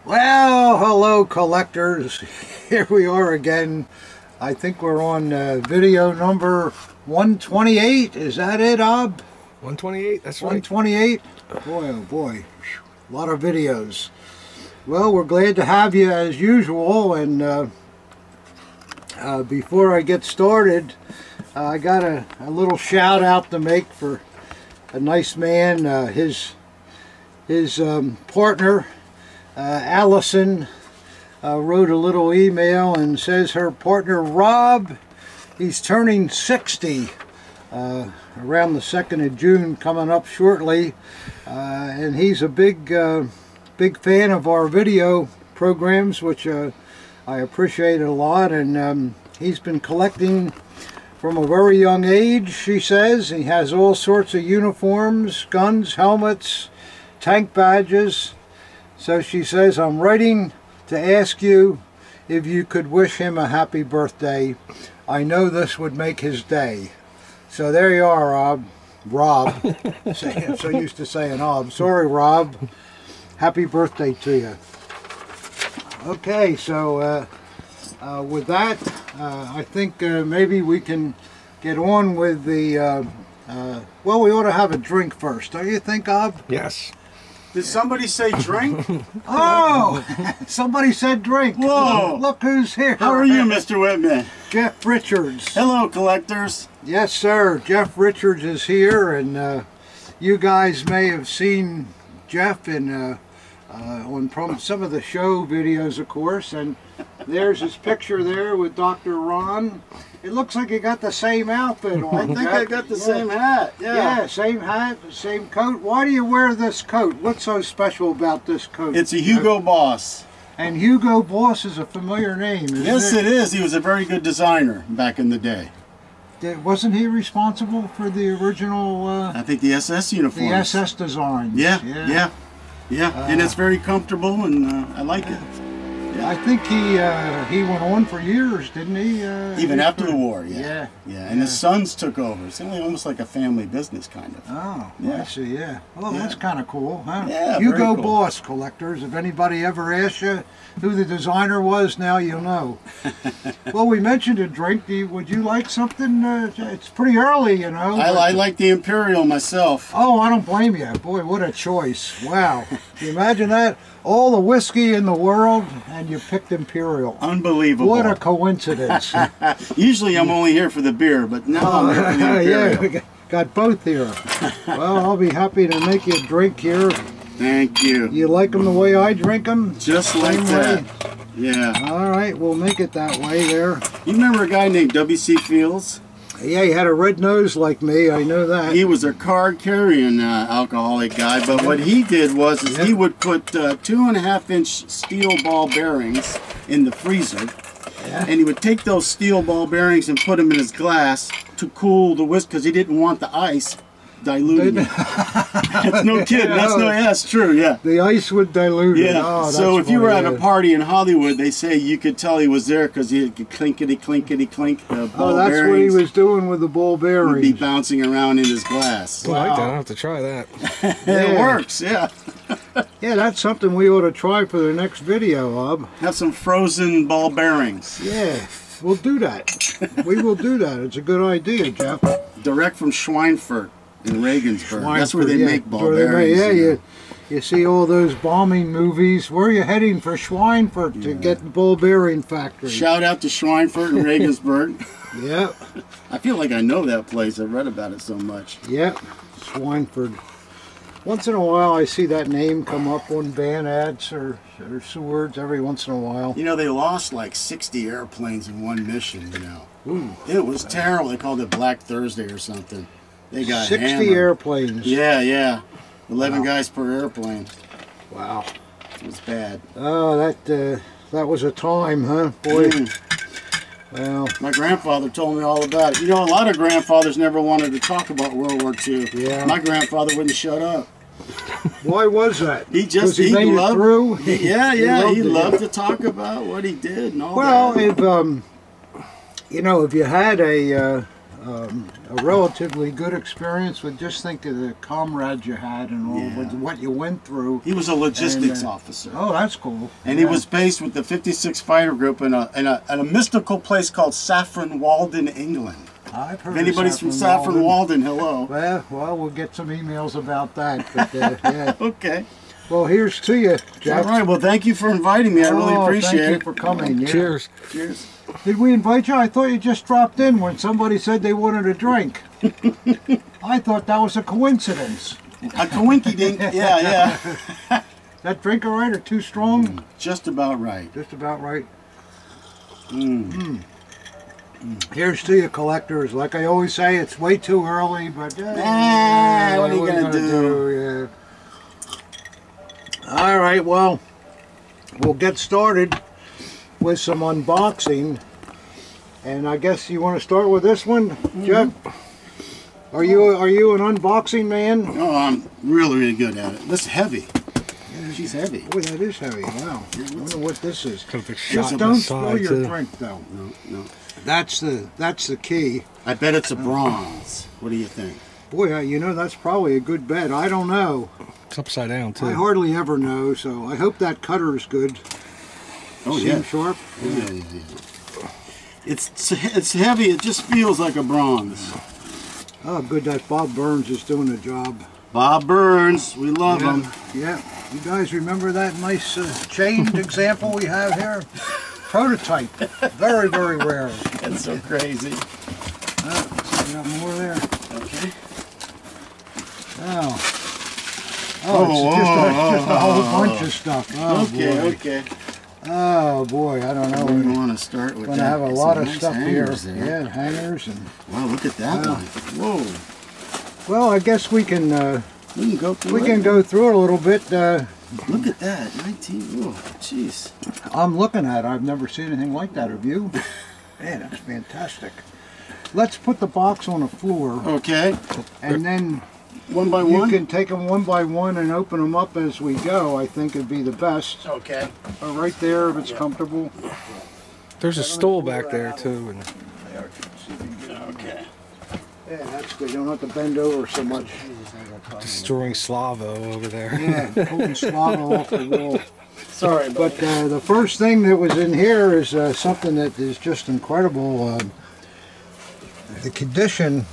Well, hello collectors. Here we are again. I think we're on video number 128. Is that it, Ob? 128, that's right. 128? Boy, oh boy. A lot of videos. Well, we're glad to have you as usual. And before I get started, I got a little shout out to make for a nice man. His partner, Allison, wrote a little email and says her partner Rob, he's turning 60 around the 2nd of June, coming up shortly, and he's a big fan of our video programs, which I appreciate a lot. And he's been collecting from a very young age, she says. He has all sorts of uniforms, guns, helmets, tank badges. So she says, I'm writing to ask you if you could wish him a happy birthday. I know this would make his day. So there you are, Rob. I'm so used to saying Ob. Sorry, Rob. Happy birthday to you. Okay, so with that, I think maybe we can get on with the, well, we ought to have a drink first. Don't you think, Ob? Yes. Did somebody say drink? Oh, somebody said drink. Whoa. Look who's here. How are you, Mr. Whitman? Jeff Richards. Hello, collectors. Yes, sir. Jeff Richards is here, and you guys may have seen Jeff in on some of the show videos, of course. And there's his picture there with Dr. Ron. It looks like you got the same outfit on. I think Jeff. I got the same hat. Yeah, same hat, same coat. Why do you wear this coat? What's so special about this coat? It's a Hugo Boss. And Hugo Boss is a familiar name, isn't Yes, it? it is. He was a very good designer back in the day. Wasn't he responsible for the original... I think the SS uniforms. the SS designs. Yeah. And it's very comfortable, and I like it. I think he went on for years, didn't he? Even after the war, Yeah. And his sons took over. It's almost like a family business, kind of. Oh, Yeah. I see, yeah. Well, that's kind of cool, huh? Yeah, Hugo very cool. Boss, collectors. If anybody ever asks you who the designer was, now you'll know. Well, we mentioned a drink. Would you like something? It's pretty early, you know. I like the Imperial myself. Oh, I don't blame you. Boy, what a choice. Wow. Can you imagine that? All the whiskey in the world, and you picked Imperial. Unbelievable. What a coincidence. Usually I'm only here for the beer, but now I'm here for the Imperial. Yeah, we got both here. Well, I'll be happy to make you a drink here. Thank you. You like them the way I drink them? Just like Same that. way? Yeah. All right, we'll make it that way there. You remember a guy named W.C. Fields? Yeah, he had a red nose like me, I know that. He was a card-carrying alcoholic guy, but what he did was he would put 2.5-inch steel ball bearings in the freezer, and he would take those steel ball bearings and put them in his glass to cool the whiskey, because he didn't want the ice diluting it. That's no kidding. That's true, yeah. The ice would dilute it. Yeah, Oh, so that's if you were funny, at a party in Hollywood, they say you could tell he was there because he could clinkety clink the ball Oh, that's bearings what he was doing with the ball would be bearings. bouncing around in his glass. I like that. I'll have to try that. It works, yeah. Yeah, that's something we ought to try for the next video, Ob. Have some frozen ball bearings. Yeah, we'll do that. We will do that. It's a good idea, Jeff. Direct from Schweinfurt in Regensburg. That's where they yeah, make ball where they bearings. make- yeah, you see all those bombing movies. Where are you heading for Schweinfurt to get the ball bearing factory? Shout out to Schweinfurt in Regensburg. Yeah, I feel like I know that place. I've read about it so much. yeah, Schweinfurt. Once in a while I see that name come up on band ads or swords every once in a while. You know, they lost like 60 airplanes in one mission, you know. Ooh. It was terrible. They called it Black Thursday or something. They got 60 hammered. airplanes. Yeah. 11 guys per airplane. Wow. It was bad. Oh, that was a time, huh? Boy. Well, My grandfather told me all about it. You know, a lot of grandfathers never wanted to talk about World War II. Yeah. My grandfather wouldn't shut up. why was that? He just 'Cause he made loved, it through. He it. loved to talk about what he did and all Well, that. if you know, if you had a a relatively good experience with just think of the comrades you had and all with what you went through. He was a logistics officer. Oh, that's cool. And he was based with the 56th Fighter Group in a mystical place called Saffron Walden, England. I've heard if anybody's from Saffron Walden, hello. Well, we'll get some emails about that. But, yeah. Okay. Well, here's to you, Jeff. All right. Well, thank you for inviting me. I really appreciate it. Thank you for coming. Yeah. Cheers. Cheers. Did we invite you? I thought you just dropped in when somebody said they wanted a drink. I thought that was a coincidence. A coinky-dink. Yeah. That drink all right or too strong? Just about right. Just about right. Here's to you, collectors. Like I always say, it's way too early, but what are you gonna do? Yeah. All right, well, we'll get started with some unboxing, and I guess you want to start with this one, Jeff? Are you an unboxing man? Oh, I'm really good at it. This is heavy. She's heavy. Boy, that is heavy. Wow. I wonder what this is. Just don't spill your drink, though. No. That's the key. I bet it's a bronze. What do you think? Boy, you know, that's probably a good bet. I don't know. It's upside down, too. I hardly ever know, so I hope that cutter is good. Oh, Seem sharp? Yeah. It's heavy. It just feels like a bronze. Oh, good that Bob Burns is doing the job. Bob Burns. We love him. Yeah. You guys remember that nice chained example we have here? Prototype. Very, very rare. That's so crazy. We got more there. Okay. It's just a whole bunch of stuff. Oh, okay. Oh boy, I don't know. We want to start with We're going to have a lot of stuff here. Yeah, hangers and. Wow, look at that one. Whoa. Well, I guess we can go through we can go through it a little bit. Look at that, 19. Oh, jeez. I'm looking at it. I've never seen anything like that. Have you? Man, that's fantastic. Let's put the box on the floor. Okay. And then one by one? You can take them one by one and open them up as we go. I think it'd be the best. Okay. Right there, if it's comfortable. There's a stool back there, too. And okay. Yeah, that's good. You don't have to bend over so much. destroying Slavo over there. Yeah, pulling Slavo off the wall. Sorry, but the first thing that was in here is something that is just incredible. The condition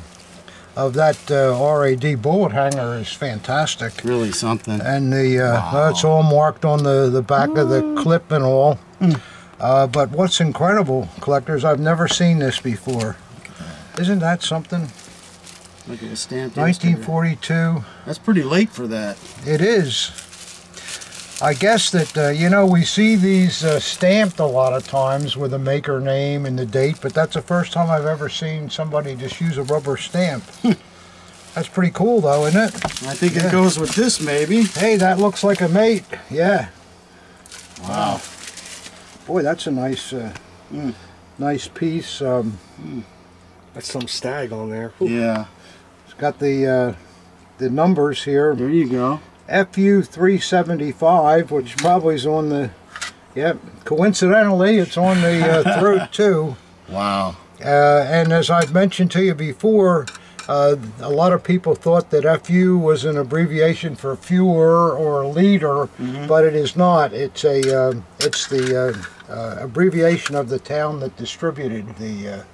of that RAD bullet hanger is fantastic. Really something. And the it's all marked on the back of the clip and all. But what's incredible, collectors, I've never seen this before. Isn't that something? Like it was stamped 1942. Yesterday. That's pretty late for that. It is. I guess that, you know, we see these stamped a lot of times with a maker name and the date, but that's the first time I've ever seen somebody just use a rubber stamp. That's pretty cool, though, isn't it? I think it goes with this, maybe. Hey, that looks like a mate. Yeah. Wow. Boy, that's a nice, nice piece. That's some stag on there. Ooh. Yeah. It's got the numbers here. There you go. FU 375, which probably is on the, coincidentally, it's on the throat too. Wow. And as I've mentioned to you before, a lot of people thought that FU was an abbreviation for fewer or leader, but it is not. It's it's the abbreviation of the town that distributed the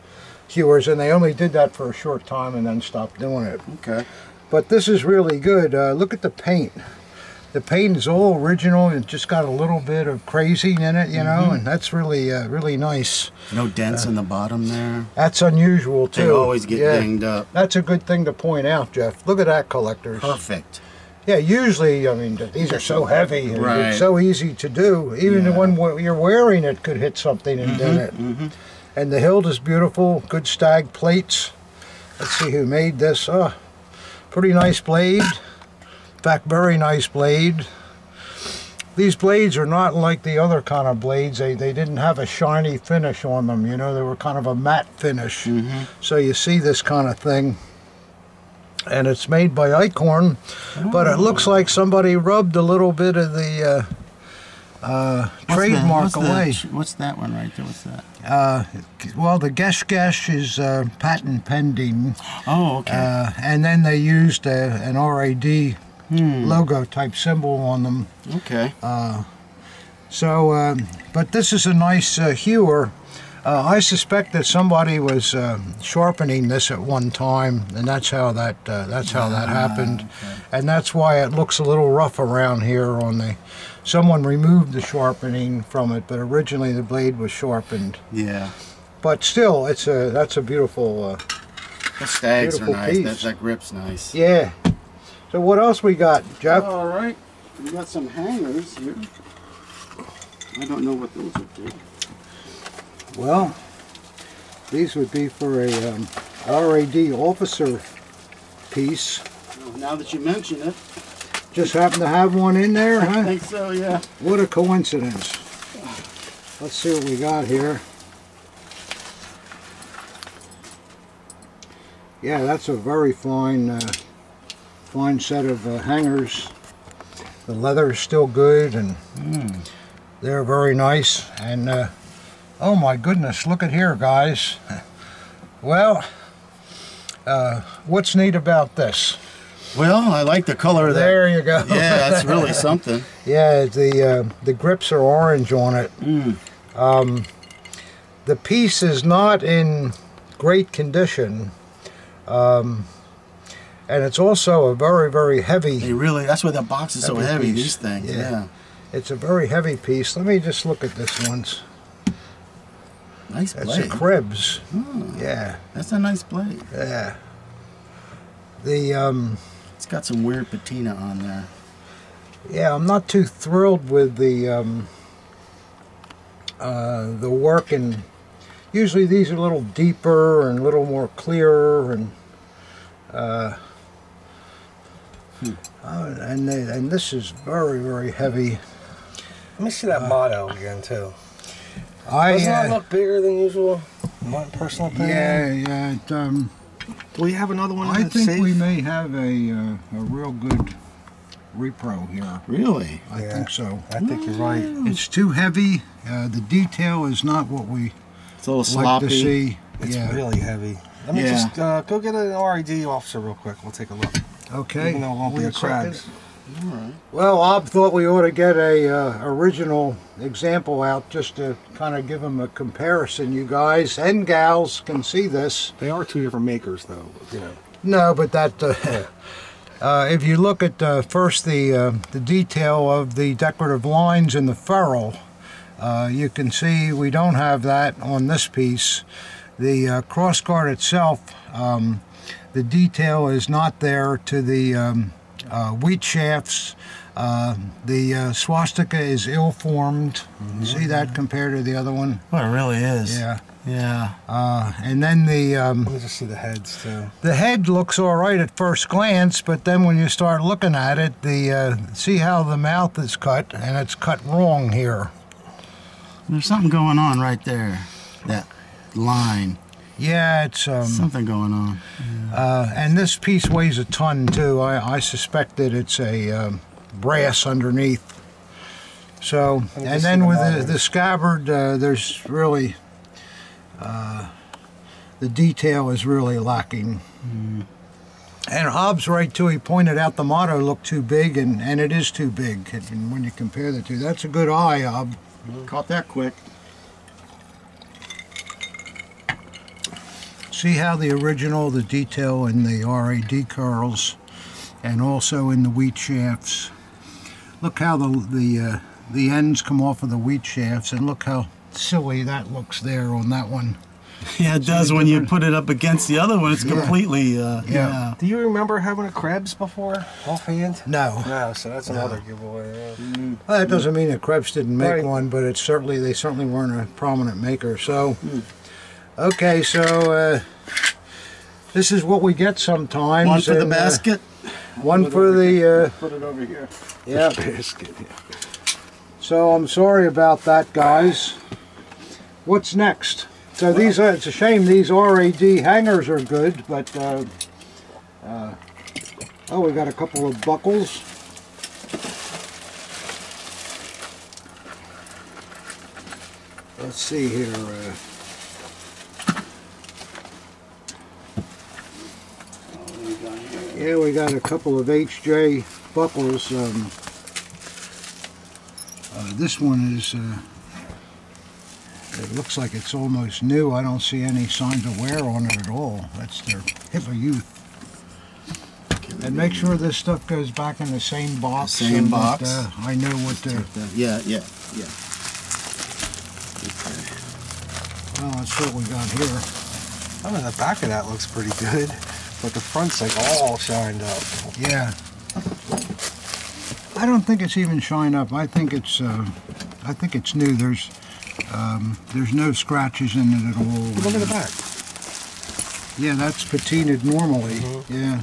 hewers, and they only did that for a short time and then stopped doing it. Okay. But this is really good. Look at the paint. The paint is all original. It's just got a little bit of crazing in it, you know, and that's really, really nice. No dents in the bottom there. That's unusual too. They always get dinged up. That's a good thing to point out, Jeff. Look at that, collectors. Perfect. Yeah, usually, I mean, these are so heavy. And right. It's so easy to do. Even when you're wearing it could hit something and dent it. And the hilt is beautiful. Good stag plates. Let's see who made this. Oh, pretty nice blade. In fact, very nice blade. These blades are not like the other kind of blades. They didn't have a shiny finish on them, you know. They were kind of a matte finish. So you see this kind of thing. And it's made by Icorn, but it looks like somebody rubbed a little bit of the trademark away. What's that one right there? What's that? Well, the Gesh is patent pending. Oh, okay. And then they used an RAD logo type symbol on them. Okay. But this is a nice hewer. I suspect that somebody was sharpening this at one time, and that's how that happened. Okay. And that's why it looks a little rough around here on the. Someone removed the sharpening from it, but originally the blade was sharpened. Yeah. But still, that's a beautiful. The stags beautiful are nice. piece. That grip's nice. Yeah. So what else we got, Jeff? All right. We got some hangers here. I don't know what those are for. Well, these would be for a RAD officer piece. Well, now that you mention it. Just happen to have one in there, I huh? think so, yeah. What a coincidence. Let's see what we got here. Yeah, that's a very fine, fine set of hangers. The leather is still good, and they're very nice. And oh my goodness, look at here, guys. Well, what's neat about this? Well, I like the color of that. There you go. Yeah, that's really something. Yeah, the grips are orange on it. The piece is not in great condition, and it's also a very, very heavy. That's why the box is so heavy. Piece. These things, yeah. It's a very heavy piece. Let me just look at this once. Nice blade. It's a Krebs. Oh, Yeah. That's a nice blade. Yeah. The It's got some weird patina on there. Yeah, I'm not too thrilled with the work, and usually these are a little deeper and a little more clear, and and this is very, very heavy. Let me see that motto again too. Doesn't that look bigger than usual? My personal opinion. Yeah. Do we have another one? I think we may have a real good repro here. Really? I think so. I think you're right. It's too heavy. The detail is not what we It's a little like sloppy. to see. It's Yeah. really heavy. Let me just go get an RAD officer real quick. We'll take a look. Okay. Even though it won't be a Krebs. All right. Well, Ob thought we ought to get a original example out just to kind of give them a comparison. You guys and gals can see this. They are two different makers, though. You know. No, but that if you look at first the detail of the decorative lines in the ferrule, you can see we don't have that on this piece. The crossguard itself, the detail is not there to the wheat shafts. The swastika is ill-formed. See that compared to the other one? Well, it really is. Yeah. Yeah. And then Let me just see the heads too. the head looks all right at first glance, but then when you start looking at it, see how the mouth is cut, and it's cut wrong here. There's something going on right there. That line. Yeah, it's Something going on. and this piece weighs a ton too. I suspect that it's a brass underneath. So, and then with the scabbard, there's really the detail is really lacking. And Hobbs right too. He pointed out the motto looked too big, and it is too big when you compare the two. That's a good eye, Hob. Caught that quick. See how the original, the detail in the RAD curls, and also in the wheat shafts. Look how the ends come off of the wheat shafts, and look how silly that looks there on that one. Yeah, it does when you put it up against the other one. It's completely, yeah. Do you remember having a Krebs before, offhand? No. No, so that's another giveaway. Yeah. Well, that doesn't mean that Krebs didn't make Right. one, but it's they certainly weren't a prominent maker. So, okay, so this is what we get sometimes. One for the and, basket. one for the Put it over here. yeah. Biscuit. So I'm sorry about that, guys. What's next? So these are, it's a shame these RAD hangers are good, but oh, we got a couple of buckles. let's see here. Yeah, we got a couple of HJ buckles. This one is, it looks like it's almost new. I don't see any signs of wear on it at all. That's their Hitler Youth. And make sure this stuff goes back in the same box. Same box. That, I know what the... Yeah. Okay. Well, let's see what we got here. I mean, the back of that looks pretty good, but the front's like all shined up. Yeah. I don't think it's even shined up. I think it's new. There's no scratches in it at all. Look at the back. Yeah, that's patinaed normally. Mm-hmm. Yeah.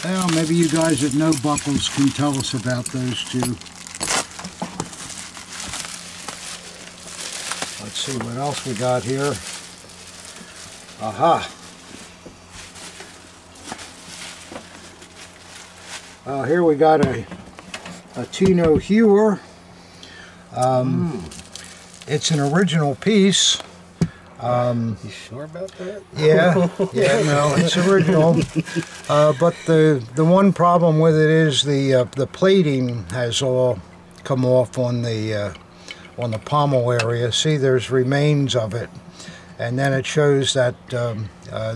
Well, maybe you guys that know buckles can tell us about those two. Let's see what else we got here. Aha. Here we got a techno-fear. It's an original piece. You sure about that? Yeah, no, it's original. But the one problem with it is the plating has all come off on the pommel area. See, there's remains of it, and then it shows that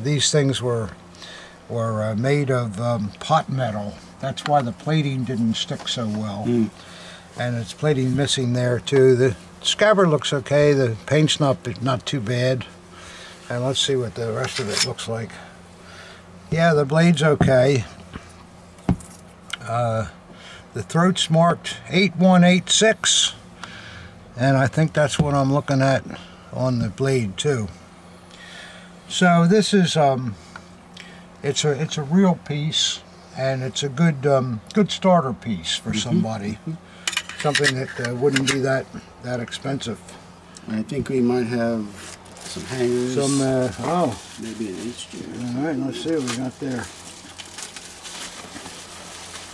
these things were made of pot metal. That's why the plating didn't stick so well. And it's plating missing there too. The scabbard looks okay. The paint's not too bad. And let's see what the rest of it looks like. Yeah, the blade's okay. The throat's marked 8186, and I think that's what I'm looking at on the blade too. So this is it's a real piece, and it's a good starter piece for somebody. Something that wouldn't be that expensive. I think we might have some hangers. Some maybe an HJ. All right, let's see what we got there.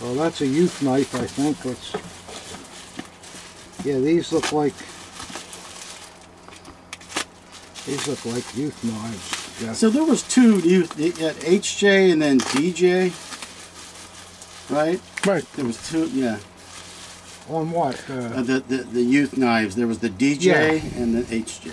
Well, that's a youth knife, I think. Yeah, these look like youth knives. Yeah. So there was two youth, HJ and then DJ, right? Right. There was two, yeah. On what? The youth knives. There was the DJ and the HJ.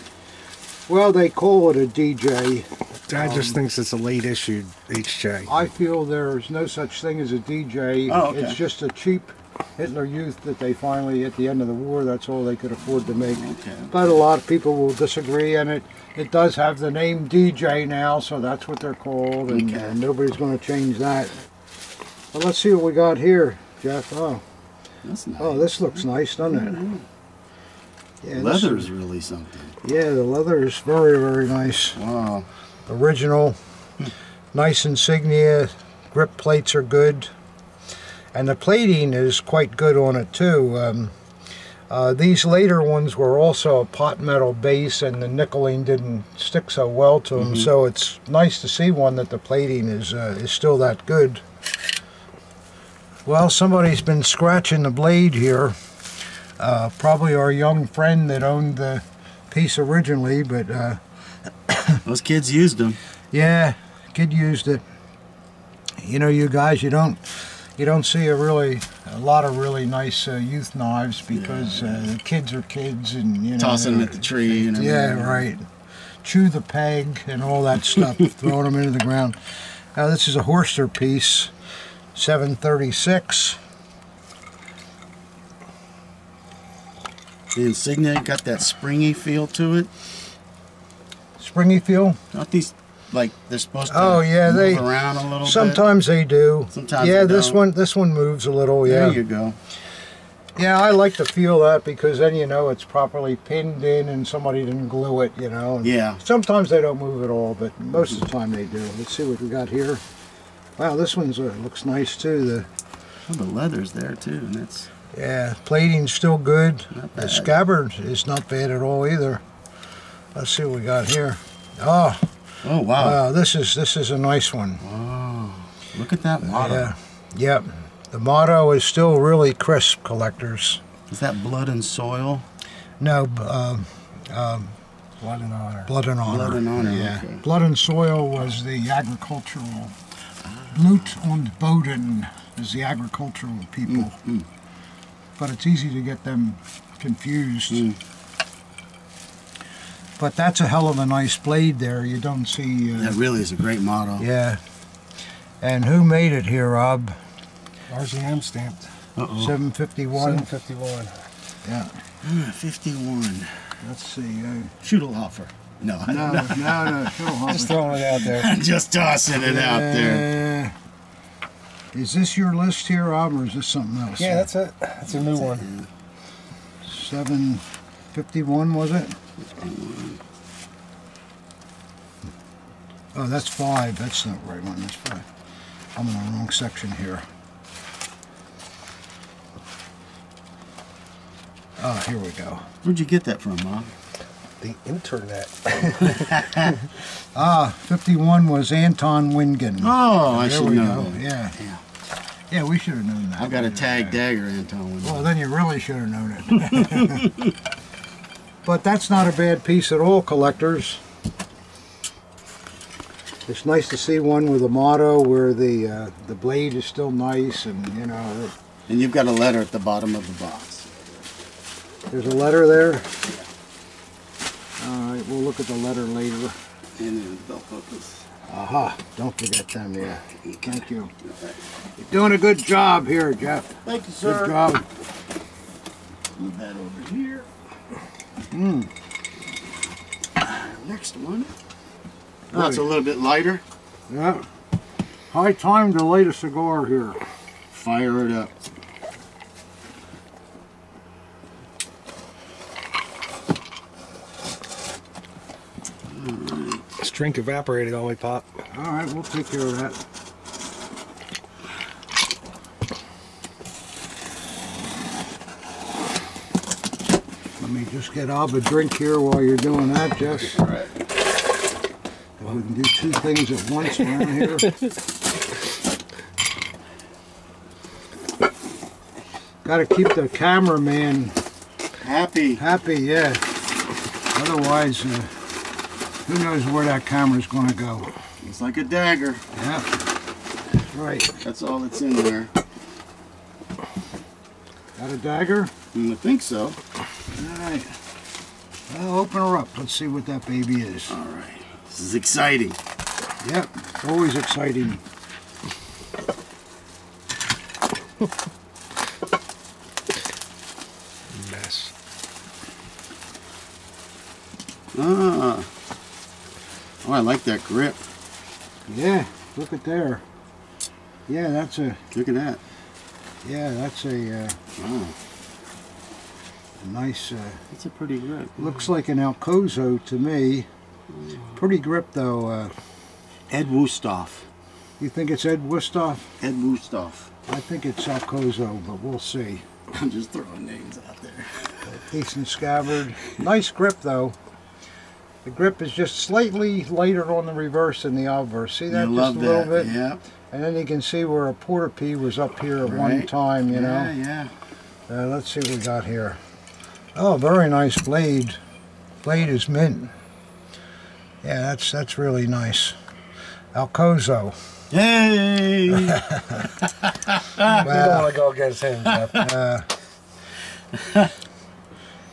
Well, they call it a DJ. Dad just thinks it's a late issued HJ. I feel there's no such thing as a DJ. Oh, okay. It's just a cheap Hitler Youth that they finally, at the end of the war, that's all they could afford to make. Okay. But a lot of people will disagree, and it does have the name DJ now, so that's what they're called, and nobody's going to change that. But let's see what we got here, Jeff. Oh, that's nice. Oh, this looks nice, doesn't it? Yeah, leather's really something. Yeah, the leather is very, very nice. Wow. Original, nice insignia, grip plates are good, and the plating is quite good on it too. These later ones were also a pot metal base, and the nickeling didn't stick so well to them, so it's nice to see one that the plating is still that good. Well, somebody's been scratching the blade here. Probably our young friend that owned the piece originally, but those kids used them. Yeah, kid used it. You know, you guys, you don't see a lot of really nice youth knives because the kids are kids, and you know, tossing them at the tree. And yeah, right. Chew the peg and all that stuff, throwing them into the ground. This is a Horster piece, 736. The insignia got that springy feel to it. Springy feel? Aren't these like they're supposed to move around a little sometimes bit? They do. Sometimes yeah, they don't. this one moves a little, yeah. There you go. Yeah, I like to feel that because then you know it's properly pinned in and somebody didn't glue it, you know. And yeah. Sometimes they don't move at all, but most of the time they do. Let's see what we got here. Wow, this one looks nice too. The leather's there too, and that's... Yeah, plating's still good. The scabbard is not bad at all either. Let's see what we got here. Oh wow. Wow, this is a nice one. Wow. Look at that motto. Yeah. Yep. The motto is still really crisp, collectors. Is that blood and soil? No, Blood and Honor. Blood and Honor. Blood and Honor, yeah. okay. Blood and Soil was the agricultural. Blut und Boden is the agricultural people. But it's easy to get them confused. But that's a hell of a nice blade there. You don't see... that really is a great model. Yeah. And who made it here, Rob? RZM stamped. 751? 751. Yeah. 51. Let's see. Schudelhofer. No, I don't know. No. Just throwing it out there. I'm just tossing it out there. Is this your list here, Rob, or is this something else? Yeah, that's it. That's a new one. 751, was it? Oh, that's 5. That's not the right one. That's 5. I'm in the wrong section here. Oh, here we go. Where'd you get that from, Mom? The internet. 51 was Anton Wingen. Oh, I There should we know. go. Yeah, we should have known that. I've got a tag dagger, Anton. Well, then you really should have known it. But that's not a bad piece at all, collectors. It's nice to see one with a motto where the blade is still nice, and you know. And you've got a letter at the bottom of the box. There's a letter there. All right, we'll look at the letter later. And then belt buckles. Aha! Don't forget them. Yeah. Thank you. You're doing a good job here, Jeff. Thank you, sir. Good job. Move that over here. Next one. Oh, it's a little bit lighter. Yeah. High time to light a cigar here. Fire it up. This drink evaporated on my pop. All right, we'll take care of that. Let me just get Ab a drink here while you're doing that, Jess. All right. We can do 2 things at once around here. Got to keep the cameraman Happy. yeah. Otherwise, who knows where that camera's going to go. It's like a dagger. Yeah, right. That's all that's in there. Got a dagger? I think so. All right. Well, open her up. Let's see what that baby is. All right. This is exciting. Yep, always exciting. Mess. Ah. Oh, I like that grip. Yeah, look at there. Yeah, that's a. Look at that. Yeah, that's a Wow. nice. That's a pretty grip. Looks like an Alcozo to me. Pretty grip though. Ed Wusthoff. You think it's Ed Wusthoff? Ed Wusthoff. I think it's Alcozo, but we'll see. I'm just throwing names out there. Decent scabbard. Nice grip though. The grip is just slightly lighter on the reverse than the obverse. See that? You Just love a little that. bit. Yeah. And then you can see where a porta P was up here at one time, you know. Yeah, yeah. Let's see what we got here. Oh, very nice blade. Blade is mint. Yeah, that's really nice. Alcozo. Yay! You don't want to go against him, Jeff.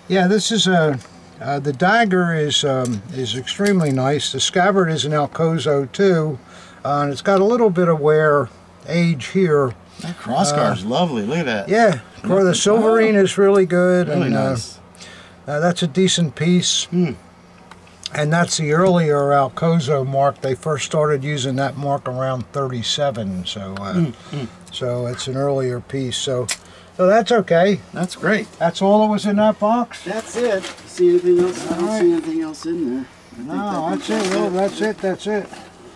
Yeah, this is a. The dagger is extremely nice. The scabbard is an Alcozo too, and it's got a little bit of wear, age here. That crossguard's lovely. Look at that. Yeah, the silverine is really good. Really and, nice. That's a decent piece. And that's the earlier Alcozo mark. They first started using that mark around 37, so so it's an earlier piece. So that's okay. That's great. That's all that was in that box? That's it. See anything else? I don't All right. see anything else in there. No, that's it. Well, that's it.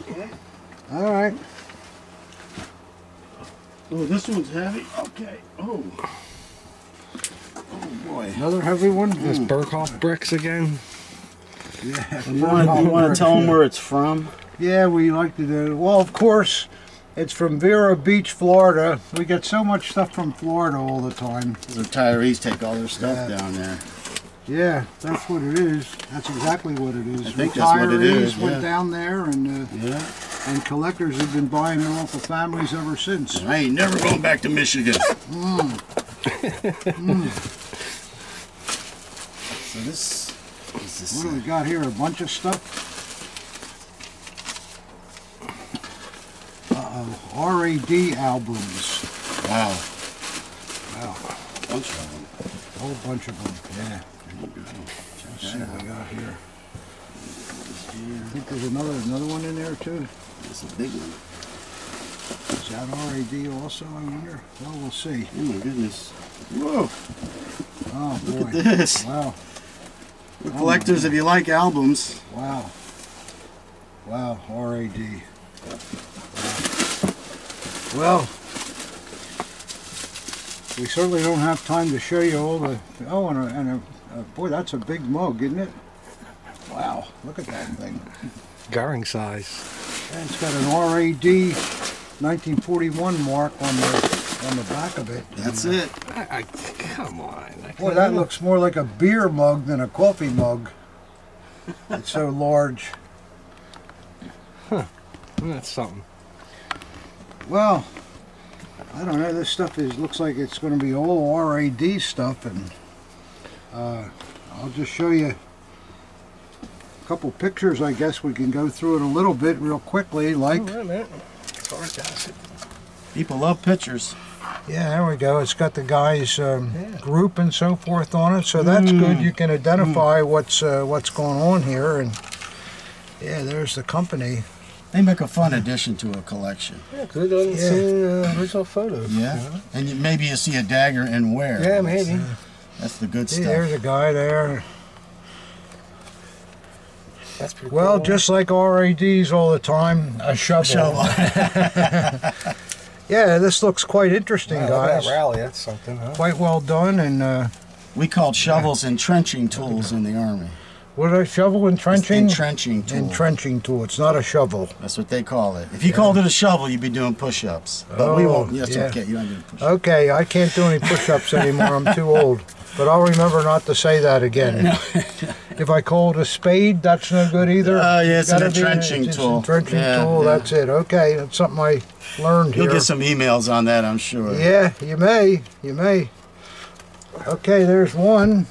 Okay. All right. Oh, this one's heavy. Okay. Oh. Oh boy. Another heavy one? This Burkhoff bricks again. Yeah. You want to tell them where it's from? Yeah, we like to do. Well, of course, it's from Vero Beach, Florida. We get so much stuff from Florida all the time. The retirees take all their stuff down there. Yeah, that's what it is. That's exactly what it is. I think that's what it is. Retirees went down there, and collectors have been buying them off of families ever since. I ain't never going back to Michigan. So this is What do we got here? A bunch of stuff. RAD albums. Wow. Wow. A bunch of them. A whole bunch of them. Yeah. Let's see what we got here. I think there's another one in there too. That's a big one. Is that RAD also, I wonder? Well, we'll see. Oh my goodness. Whoa. Oh boy. Look at this. Wow. We're collectors if you like albums. Wow. Wow, RAD. Well, we certainly don't have time to show you all the... Oh, boy, that's a big mug, isn't it? Wow, look at that thing. Garing size. And it's got an RAD 1941 mark on the back of it. That's it. Come on. Boy, that looks more like a beer mug than a coffee mug. It's so large. Huh. That's something. Well, I don't know. This stuff looks like it's going to be all RAD stuff, and I'll just show you a couple pictures. I guess we can go through it a little bit real quickly. Like, Wait a minute. Sorry, guys. People love pictures. yeah, there we go. It's got the guy's group and so forth on it, so that's good. You can identify what's going on here, and yeah, there's the company. They make a fun addition to a collection. Yeah, because it doesn't see original photos. Yeah. You know? And maybe you see a dagger and wear. Yeah, maybe. That's the good See, stuff. there's a guy there. That's pretty Well, cool. just like RADs all the time, a shovel. Yeah, this looks quite interesting, Wow, look at guys. that rally, that's something, huh? Quite well done, and We called shovels entrenching tools in the Army. what a shovel entrenching? Entrenching tool. Entrenching tool. It's not a shovel. That's what they call it. If you called it a shovel, you'd be doing push-ups. But we won't. That's yeah. okay. You don't do push-ups. Okay, I can't do any push-ups anymore. I'm too old. But I'll remember not to say that again. If I call it a spade, that's no good either. Yeah, it's an Gotta be- entrenching it's tool. An entrenching Yeah, tool. yeah. That's it. Okay, that's something I learned You'll here. get some emails on that, I'm sure. Yeah, you may. You may. Okay, there's one.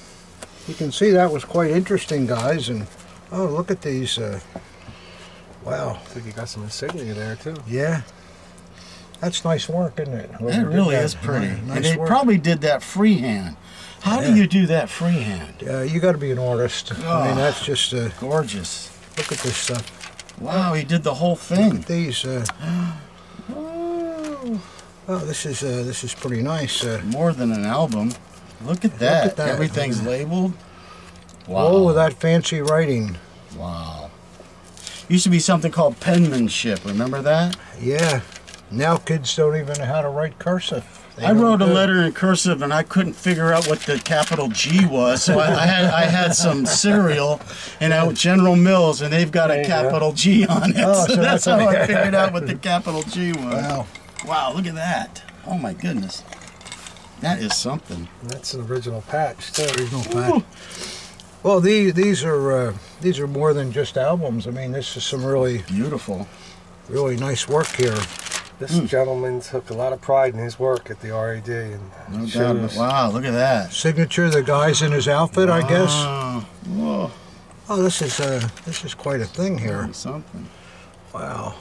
You can see that was quite interesting, guys. And oh, look at these. Wow. I think you got some insignia there, too. Yeah. That's nice work, isn't it? It Whoever did really that. is pretty. Nice And they work. probably did that freehand. How do you do that freehand? You got to be an artist. I mean, that's just. Gorgeous. Look at this stuff. Wow, he did the whole Look thing. at these. Oh, this is pretty nice. More than an album. Look at that. at that. Everything's labeled. Wow. All with that fancy writing. Wow. Used to be something called penmanship. Remember that? Yeah. Now kids don't even know how to write cursive. They I don't wrote a do it. letter in cursive and I couldn't figure out what the capital G was. So I had some cereal and out General Mills and they've got There a you capital G on it. Oh, so so that's that's how I okay. figured out what the capital G was. Wow. Wow, look at that. Oh my goodness. That is something. That's an original patch, too. Original patch. Well, these are more than just albums. I mean, this is some really Beautiful. nice work here. This gentleman took a lot of pride in his work at the RAD. And No showed doubt. us. Wow, look at that. Signature, the guys in his outfit, I guess. Wow. Whoa. Oh, this is quite a thing here. Something. Wow.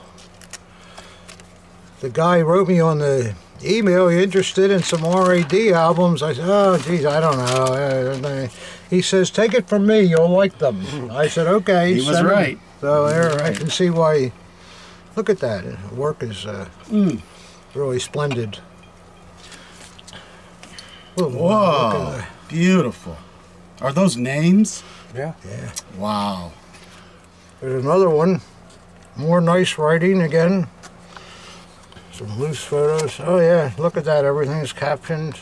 The guy wrote me on the email, you interested in some RAD albums? I said, oh, geez, I don't know. He says, take it from me, you'll like them. I said, okay. He was send 'em. right. So there, I can see why. Look at that. The work is really splendid. Whoa. Look Whoa. at that. Beautiful. Are those names? Yeah. Yeah. Wow. There's another one. More nice writing again. Some loose photos. Oh yeah, look at that. Everything's captioned.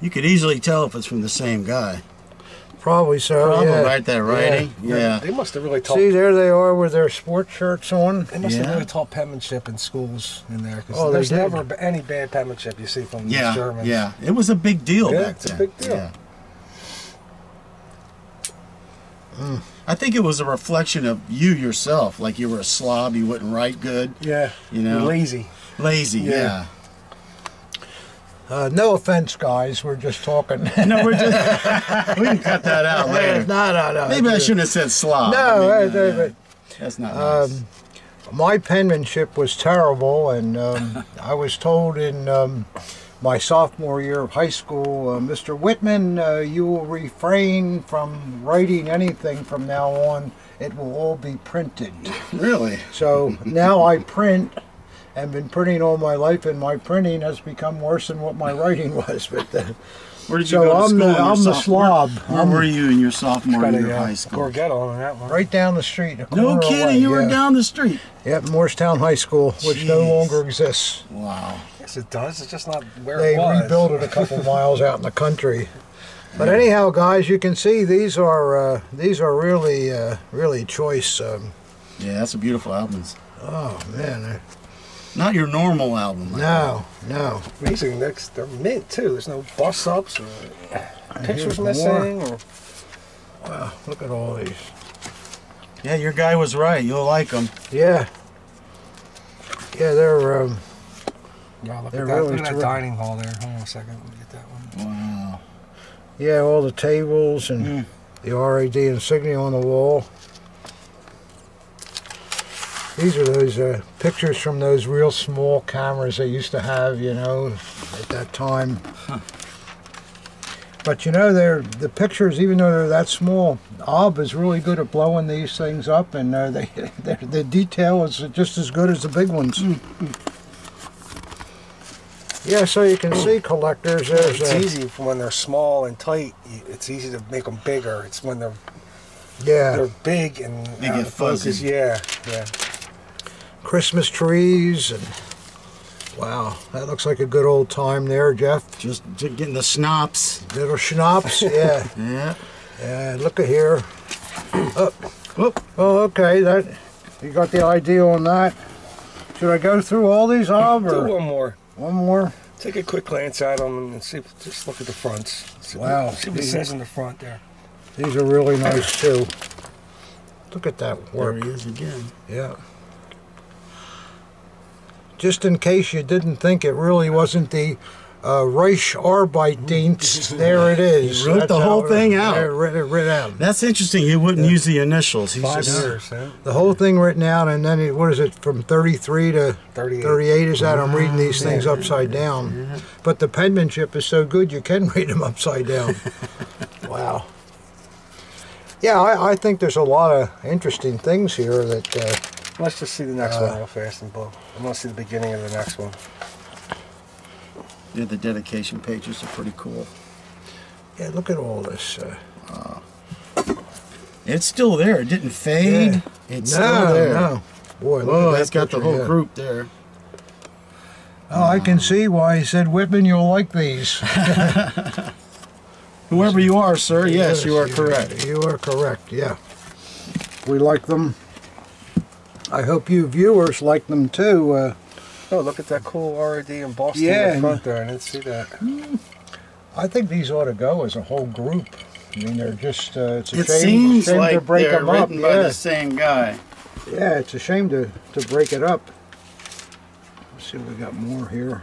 You could easily tell if it's from the same guy. Probably so. Probably, yeah. right? That writing? Yeah. They must have really taught. See, there they are with their sports shirts on. They must have Yeah. really taught penmanship in schools in there. Cause Oh, they there's did. never any bad penmanship you see from these Yeah. Germans. Yeah. It was a big deal Yeah, back it's a then. big deal. Yeah. I think it was a reflection of you yourself. Like you were a slob, you wouldn't write good. Yeah. You know, lazy. Lazy. Yeah. No offense, guys. We're just talking. No, we're just. We can cut that out later. No. Maybe I shouldn't have said slob. No, I mean, that's not nice. My penmanship was terrible, and I was told in my sophomore year of high school, Mr. Whitman, you will refrain from writing anything from now on. It will all be printed. Really? So now I print. I've been printing all my life, and my printing has become worse than what my writing was. But where did you go to school? I'm the slob. Where were you in your sophomore year of high school? Gorgetto on that one. Right down the street. No kidding, away, you were down the street. Yep, Morristown High School, which no longer exists. Wow. Yes, it does. It's just not where They it was. rebuilt it a couple miles out in the country. But anyhow, guys, you can see these are really really choice. Yeah, that's a beautiful album. Oh man. Not your normal album. No. Amazing. They're mint too. There's no bust ups or pictures Here's missing. Or... Wow, look at all these. Yeah, your guy was right. You'll like them. Yeah, they're Wow, look at they're that. really Look at that terrific. dining hall there. Hold on a second. Let me get that one. Wow. yeah, all the tables and the RAD insignia on the wall. These are those pictures from those real small cameras they used to have, you know, at that time. But you know, the pictures, even though they're that small, Ob is really good at blowing these things up, and the detail is just as good as the big ones. Yeah, so you can see collectors. It's easy when they're small and tight. It's easy to make them bigger. It's when they're big and they get fuzzy. Yeah. Christmas trees and wow, that looks like a good old time there, Jeff. Just getting the schnapps. Little schnapps, yeah. Yeah. Look at here. Oh, okay. That you got the idea on that. Should I go through all these, Ob? Do one more. One more. Take a quick glance at them and see. Just look at the fronts. See Wow. See what it says in the front there. These are really nice too. Look at that work. There he is again. Yeah. Just in case you didn't think it really wasn't the Reich Arbeitsdienst, there it is. He wrote the whole thing out. Written out. That's interesting. He wouldn't use the initials. He's 5 just, years, huh? The whole thing written out, and then what is it, from 33 to 38 is that I'm reading these things upside down. Yeah. But the penmanship is so good you can read them upside down. Wow. Yeah, I think there's a lot of interesting things here that... Let's just see the next one real fast and blow. I want to see the beginning of the next one. yeah, the dedication pages are pretty cool. Yeah, look at all this. It's still there. It didn't fade. Yeah. It's still there. No. Boy, look Oh, at that's that got the picture, whole yeah. group there. Oh, I can see why he said, Whitman, you'll like these. Whoever you are, sir, yes, you are correct. You are correct, yeah. We like them. I hope you viewers like them too. Oh, look at that cool RAD embossed in Yeah. the front there. I didn't see that. I think these ought to go as a whole group. I mean, they're just, it's a It shame seems to like break they're them up. written by the same guy. Yeah, it's a shame to break it up. Let's see if we got more here.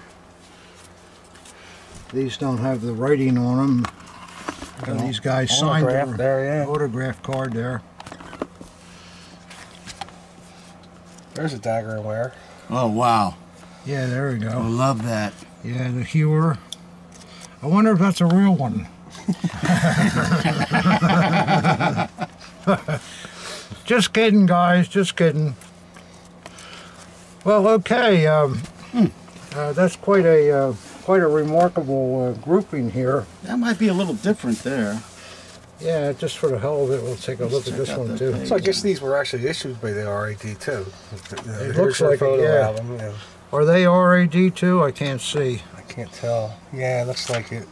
These don't have the writing on them. No. These guys signed Autograph their there, yeah. autograph card there. There's a dagger and wear. Oh, wow. Yeah, there we I go. love that. Yeah, the hewer. I wonder if that's a real one. Just kidding, guys. Just kidding. Well, okay. That's quite a remarkable grouping here. That might be a little different there. Yeah, just for the hell of it, we'll take a look at check this out one that too. page. So I guess these were actually issued by the RAD too. It looks like it, yeah. album. Yeah. Are they RAD too? I can't see. I can't tell. Yeah, it looks like it.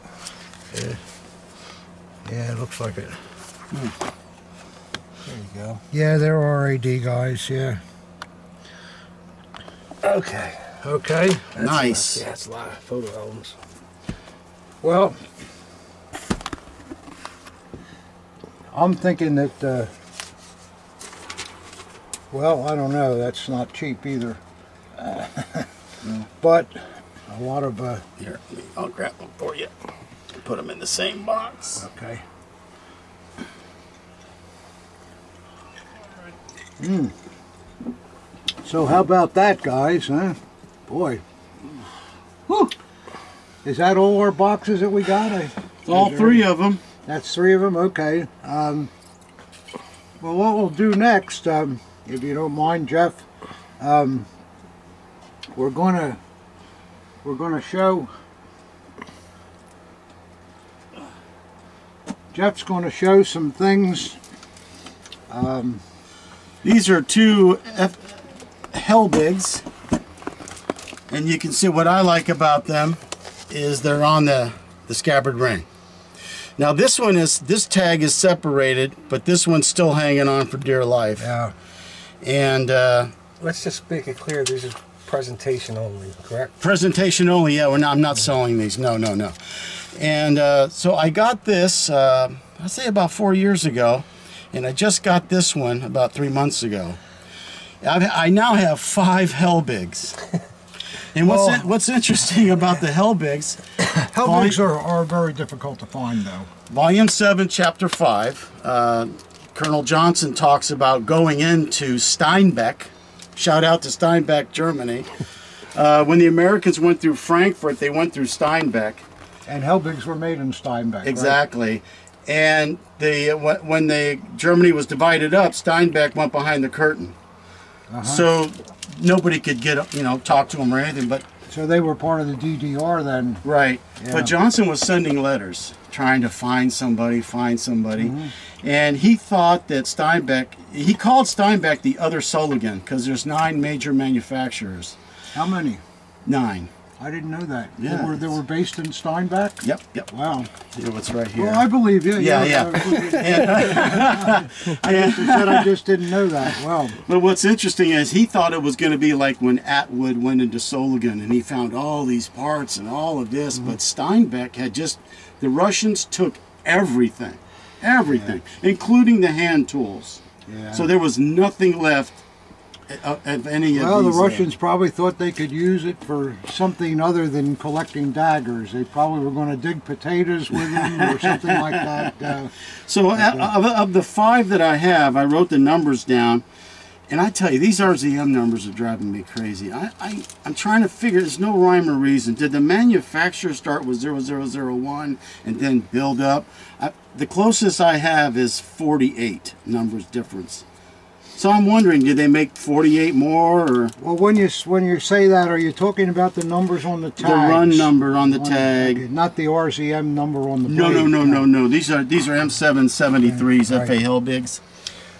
Yeah, it looks like it. There you go. Yeah, they're RAD guys. Yeah. Okay. Okay. Nice. Yeah, it's a lot of photo albums. Well, I'm thinking that, well, I don't know, that's not cheap either. But a lot of... Here, I'll grab them for you. Put them in the same box. Okay. So how about that, guys, huh? Boy. Whew. Is that all our boxes that we got? All 3 of them. That's 3 of them? Okay. Well, what we'll do next, if you don't mind, Jeff, we're gonna show... Jeff's going to show some things. These are 2 Hellbigs, and you can see what I like about them is they're on the scabbard ring. Now this tag is separated, but this one's still hanging on for dear life. Yeah. And let's just make it clear, these are presentation only, correct? Presentation only, yeah. I'm not selling these. No. And so I got this, I'd say about 4 years ago, and I just got this one about 3 months ago. I now have 5 Hellbigs. And what's interesting about the Hellbigs... Hellbigs are very difficult to find, though. Volume 7, Chapter 5, Colonel Johnson talks about going into Steinbeck. Shout out to Steinbeck, Germany. When the Americans went through Frankfurt, they went through Steinbeck. And Hellbigs were made in Steinbeck, exactly. Right? And when Germany was divided up, Steinbeck went behind the curtain. So nobody could talk to them or anything. But so they were part of the DDR then. Right. Yeah. But Johnson was sending letters trying to find somebody. And he thought that he called Steinbeck the other Sullivan because there's 9 major manufacturers. How many? 9. I didn't know that. Yeah. They were based in Steinbeck? Yep. Wow. See what's right here. Well, I believe you. Yeah. I just didn't know that. Wow. But what's interesting is he thought it was going to be like when Atwood went into Soligan and he found all these parts and all of this, but Steinbeck had the Russians took everything, including the hand tools. Yeah. So there was nothing left of any of these. Well, the Russians probably thought they could use it for something other than collecting daggers. They probably were going to dig potatoes with them or something like that. So of the 5 that I have, I wrote the numbers down. And I tell you, these RZM numbers are driving me crazy. I'm trying to figure, there's no rhyme or reason. Did the manufacturer start with 0001 and then build up? The closest I have is 48 numbers difference. So I'm wondering, did they make 48 more? Or? Well, when you say that, are you talking about the numbers on the tags? The run number on the tag. Not the RZM number on the blade. No. These are M773s, right. FA Hellbigs.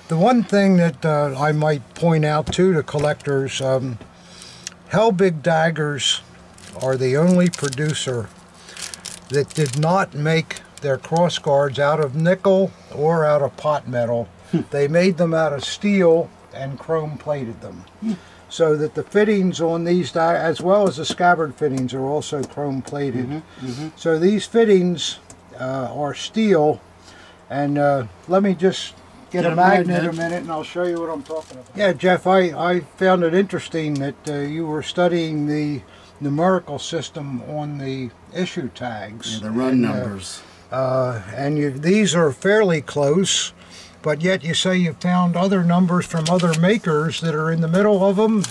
The one thing that I might point out too to collectors, Hellbig daggers are the only producer that did not make their cross guards out of nickel or out of pot metal. They made them out of steel and chrome plated them. So that the fittings on these, as well as the scabbard fittings, are also chrome plated. So these fittings are steel, and let me just get a magnet a minute and I'll show you what I'm talking about. Yeah, Jeff, I found it interesting that you were studying the numerical system on the issue tags. Yeah, the run numbers. These are fairly close, but yet you say you found other numbers from other makers that are in the middle of them.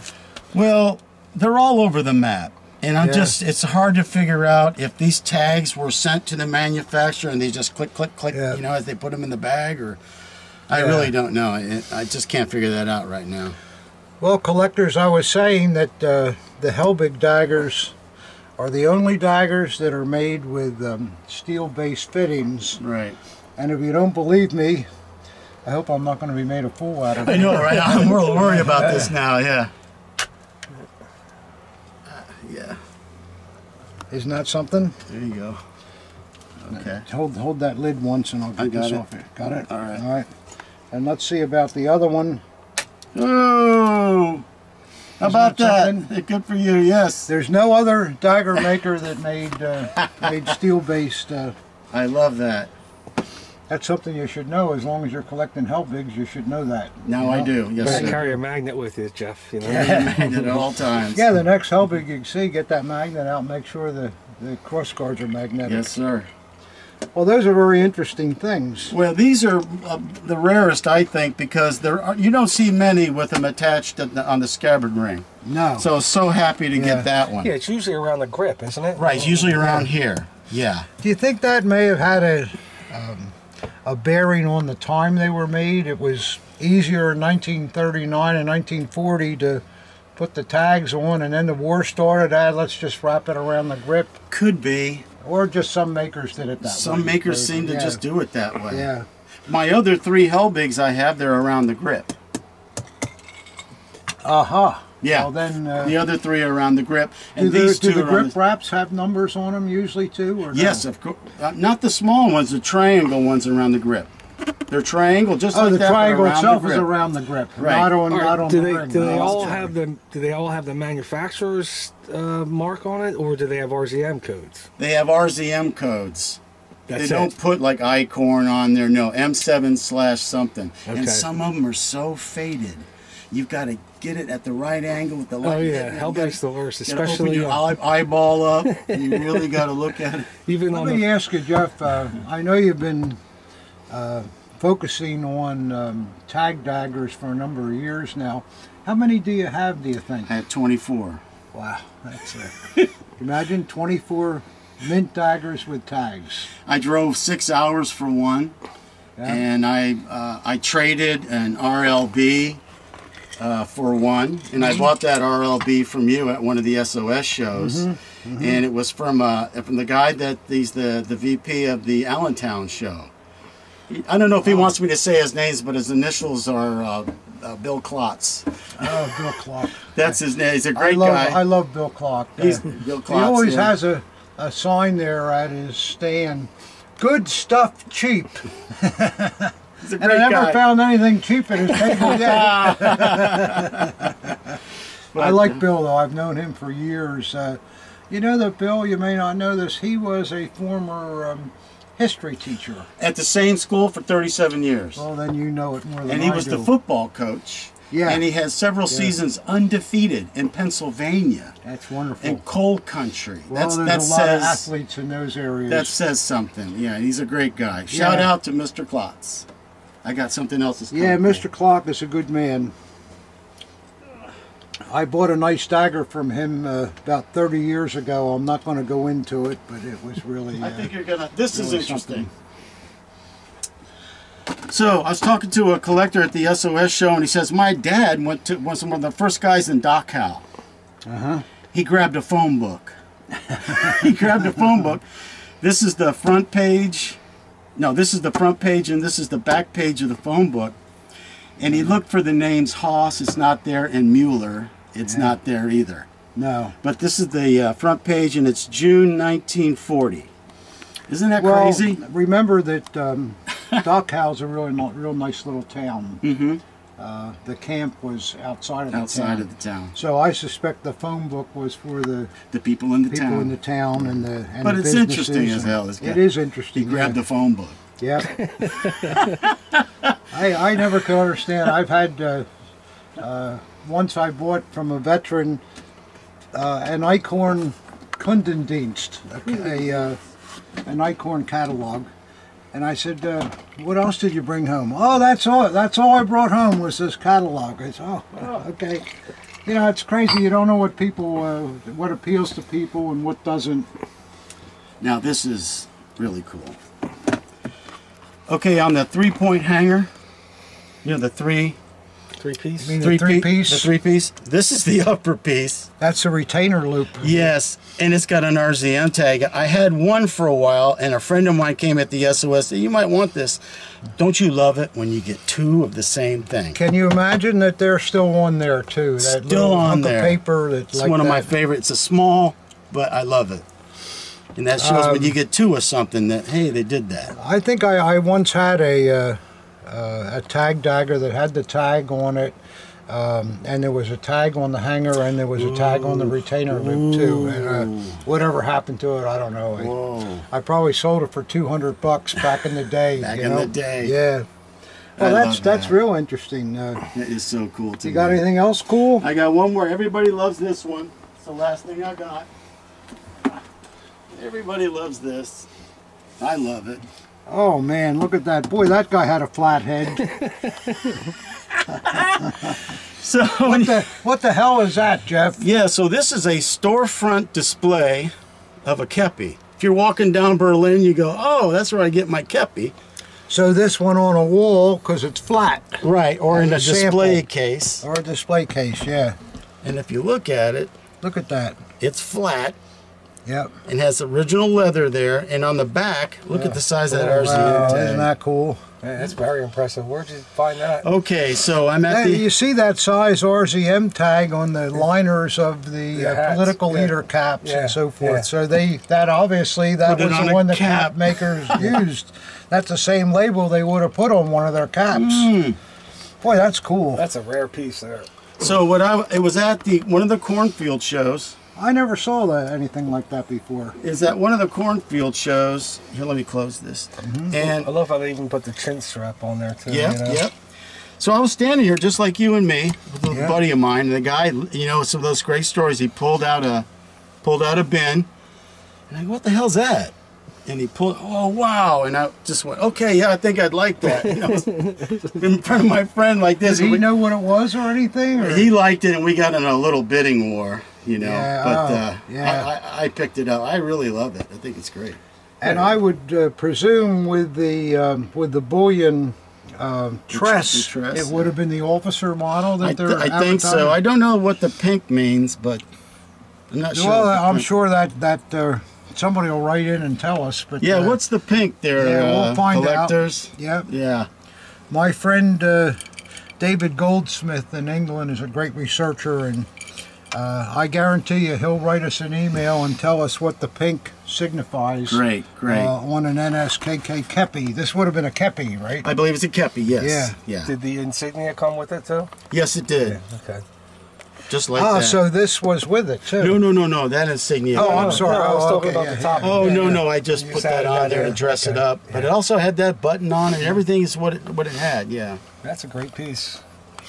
Well, they're all over the map. And it's hard to figure out if these tags were sent to the manufacturer and they just click, as they put them in the bag, or I really don't know. I just can't figure that out right now. Well, collectors, I was saying that the Hellbig daggers are the only daggers that are made with steel-based fittings. Right. And if you don't believe me, I hope I'm not going to be made a fool out of it. I know, right? I'm real worried about this now, yeah. Yeah. Isn't that something? There you go. Okay. Hold that lid once and I'll get this off here. Got it? All right. All right. And let's see about the other one. Oh! How about that? Good for you, yes. There's no other dagger maker that made steel-based. I love that. That's something you should know. As long as you're collecting Hellbigs, you should know that. Now I do. Yes, sir. Carry a magnet with you, Jeff. You know, At all times. Yeah, the next Hellbig you see, get that magnet out. Make sure the cross guards are magnetic. Yes, sir. Well, those are very interesting things. Well, these are the rarest, I think, because you don't see many with them attached on the scabbard ring. No. So happy to get that one. yeah, it's usually around the grip, isn't it? Right, it's usually around here. Yeah. Do you think that may have had a bearing on the time they were made? It was easier in 1939 and 1940 to put the tags on, and then the war started. Let's just wrap it around the grip. Could be. Or just some makers did it that way. Some makers seem to just do it that way. Yeah. My other 3 Hellbigs I have, they're around the grip. Uh-huh. Yeah. Well, then, the other 3 are around the grip. And do these two the are grip wraps have numbers on them usually too? Or yes, no? of course. Not the small ones, the triangle ones around the grip. They're triangle, just like that. Oh, the triangle itself is around the grip, right? Not on do the they ring. do they all have the manufacturer's mark on it, or do they have RZM codes? They have RZM codes. That's they don't put like Icorn on there. No, M7/something. Okay. And some of them are so faded. You've got to get it at the right angle with the light. Oh yeah, Hellbig's the worst, Open especially your eyeball up. You really got to look at it. even Let on me ask you, Jeff. I know you've been focusing on tag daggers for a number of years now. How many do you have, do you think? I had 24. Wow, that's imagine 24 mint daggers with tags. I drove 6 hours for one, Yeah. and I traded an RLB for one, and I bought that RLB from you at one of the SOS shows, and it was from the guy he's the VP of the Allentown show. I don't know if he wants me to say his names, but his initials are Bill Klotz. Oh, Bill Clark. That's his name. He's a great guy. I love Bill Clark. He's Bill Klotz. He always yeah. has a sign there at his stand. Good stuff, cheap. He's a And great I never guy. found anything cheap at his table yet. I like Bill, though. I've known him for years. You know that Bill, you may not know this, he was a former history teacher. At the same school for 37 years. Well, then you know it more than I do. And he was the football coach. Yeah. And he had several seasons undefeated in Pennsylvania. That's wonderful. And coal country. Well, there's a lot of athletes in those areas. That says something. Yeah, he's a great guy. Shout out to Mr. Klotz. I got something else to say. Yeah, Mr. Clark is a good man. I bought a nice dagger from him about 30 years ago. I'm not going to go into it, but it was really... I think you're going to... This is really interesting. So, I was talking to a collector at the SOS show, and he says, my dad was one of the first guys in Dachau. He grabbed a phone book. He grabbed a phone book. This is the front page. No, this is the front page, and this is the back page of the phone book. And he looked for the names Haas, it's not there, and Mueller, it's not there either. No. But this is the front page, and it's June 1940. Isn't that crazy? Remember that Dachau's a real nice little town. The camp was outside of the town. Outside of the town. So I suspect the phone book was for the people in the town. People in the town and the But the it's interesting as hell. It is interesting. He grabbed the phone book. Yeah. I never could understand. I've had once I bought from a veteran an Icorn Kundendienst, an Icorn catalog, and I said, "What else did you bring home?" "Oh, that's all. That's all I brought home was this catalog." I said, "Oh, okay." You know, it's crazy. You don't know what people, what appeals to people and what doesn't. Now this is really cool. Okay, on the 3-point hanger, you know the three-piece? You mean the three-piece? The three-piece. This is the upper piece. That's a retainer loop. Yes, and it's got an RZM tag. I had one for a while, and a friend of mine came at the SOS, said, you might want this. Don't you love it when you get two of the same thing? Can you imagine that they're still on there too? That Still on hunk there. of paper that's It's like one of my that. favorites. It's a small, but I love it. And that shows when you get two of something that, hey, they did that. I think I once had a tag dagger that had the tag on it, and there was a tag on the hanger, and there was a tag on the retainer loop too. And whatever happened to it, I don't know. I probably sold it for $200 back in the day. Back in the day. Yeah. Well, that's real interesting. That is so cool too. You got anything else cool? I got one more. Everybody loves this one. It's the last thing I got. Everybody loves this. I love it. Oh man, look at that. Boy, that guy had a flat head. So what the hell is that, Jeff? Yeah, so this is a storefront display of a kepi. If you're walking down Berlin, you go, oh, that's where I get my kepi. So this went on a wall because it's flat. Right, or in a display sample. case. Or a display case, yeah. And if you look at it, look at that. It's flat. Yep. And has original leather there. And on the back, look at the size of that RZM tag. Isn't that cool? Man, that's very impressive. Where'd you find that? Okay, so I'm at the... You see that size RZM tag on the liners of the political leader caps and so forth. Yeah. So that obviously, that was the one the cap makers used. That's the same label they would have put on one of their caps. Boy, that's cool. That's a rare piece there. So it was at one of the cornfield shows. I never saw anything like that before. Is that one of the cornfield shows? Here, let me close this. And I love how they even put the chin strap on there too. Yep, yep. So I was standing here just like you and me with a buddy of mine, and the guy, you know, some of those great stories. He pulled out a bin, and I go, "What the hell's that?" And he pulled, oh wow! And I just went, "Okay, yeah, I think I'd like that." You know, in front of my friend like this. Did he know what it was or anything? Or? He liked it, and we got in a little bidding war. You know, I picked it up. I really love it. I think it's great. And I would presume with the bullion tress, it would have been the officer model that they're I think so. I don't know what the pink means, but I'm not sure. Well, I'm sure that somebody will write in and tell us. But yeah, what's the pink there? Yeah, we'll find collectors? out. Yep. Yeah. My friend David Goldsmith in England is a great researcher, and I guarantee you he'll write us an email and tell us what the pink signifies. Great. On an NSKK kepi. This would have been a kepi, right? I believe it's a kepi, yes. Yeah. Did the insignia come with it too? Yes, it did. Yeah, okay. Just like that. So this was with it too. No. That insignia. Oh, I'm sorry. I was talking okay, about the top. Oh, no. I just put that on there to dress it up. But it also had that button on it. Everything is what it had, yeah. That's a great piece.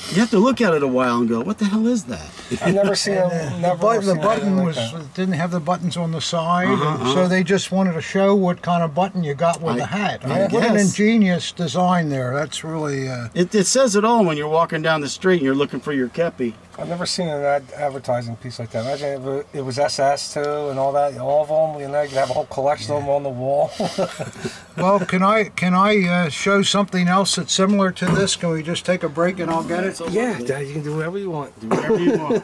You have to look at it a while and go, what the hell is that? I've never seen the button didn't have the buttons on the side, so they just wanted to show what kind of button you got with the hat. What an ingenious design there. That's really... It says it all when you're walking down the street and you're looking for your kepi. I've never seen an advertising piece like that. Imagine if it was SS too and all that, all of them. You know, you could have a whole collection of them on the wall. Well, can I show something else that's similar to this? Can we just take a break and I'll get it? Yeah, you can do whatever you want. Do whatever you want.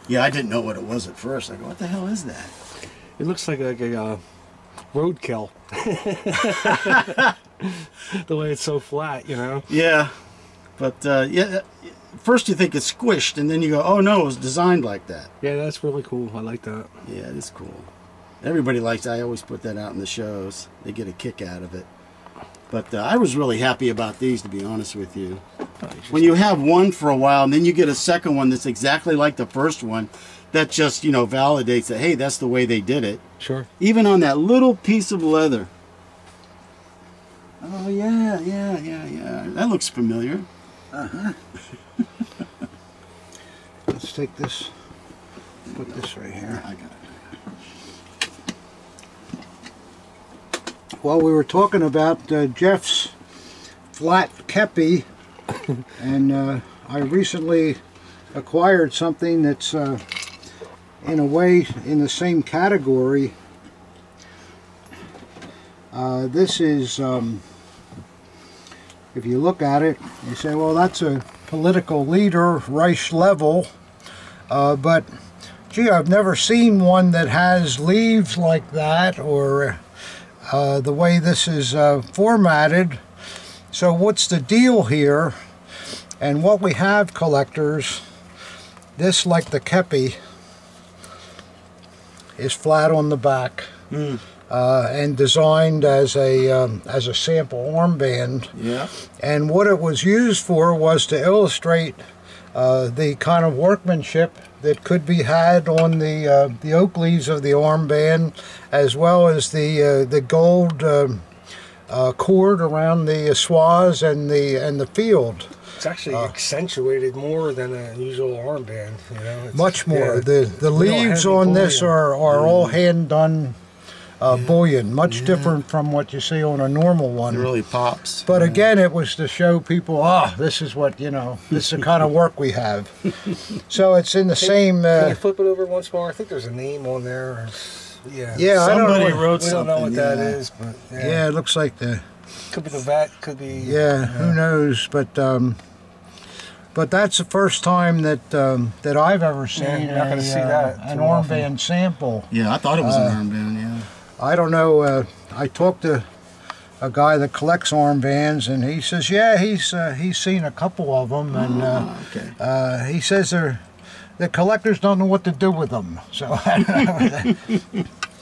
Yeah, I didn't know what it was at first. I go, what the hell is that? It looks like a roadkill. The way it's so flat, you know. Yeah. But, first you think it's squished, and then you go, oh, no, it was designed like that. Yeah, that's really cool. I like that. Yeah, it is cool. Everybody likes it. I always put that out in the shows. They get a kick out of it. But I was really happy about these, to be honest with you. When you have one for a while, and then you get a second one that's exactly like the first one, that just, you know, validates that, hey, that's the way they did it. Sure. Even on that little piece of leather. Oh, yeah. That looks familiar. Let's take this, put this right here. I got it. Well, we were talking about Jeff's flat kepi, and I recently acquired something that's in a way in the same category. This is, if you look at it, you say, well, that's a political leader, Reich level, but gee, I've never seen one that has leaves like that, or the way this is formatted. So what's the deal here? And what we have, collectors, this, like the kepi, is flat on the back. and designed as a sample armband. Yeah. And what it was used for was to illustrate the kind of workmanship that could be had on the Oakleys of the armband, as well as the gold cord around the swaz and the field. It's actually accentuated more than a usual armband. You know, it's, Much more. Yeah, the leaves on this are all hand done bullion, much different from what you see on a normal one. It really pops. But again, it was to show people, this is what, this is the kind of work we have. So it's in the same... Can you flip it over once more? I think there's a name on there. Yeah, Somebody wrote we something. We don't know what that is, but... Yeah, it looks like the... Could be the vat, could be... Yeah, who knows, but that's the first time that I've ever seen you're not gonna see that an too often. armband sample. Yeah, I thought it was an armband, yeah. I don't know. I talked to a guy that collects armbands, and he says, yeah, he's seen a couple of them, and he says the collectors don't know what to do with them. So,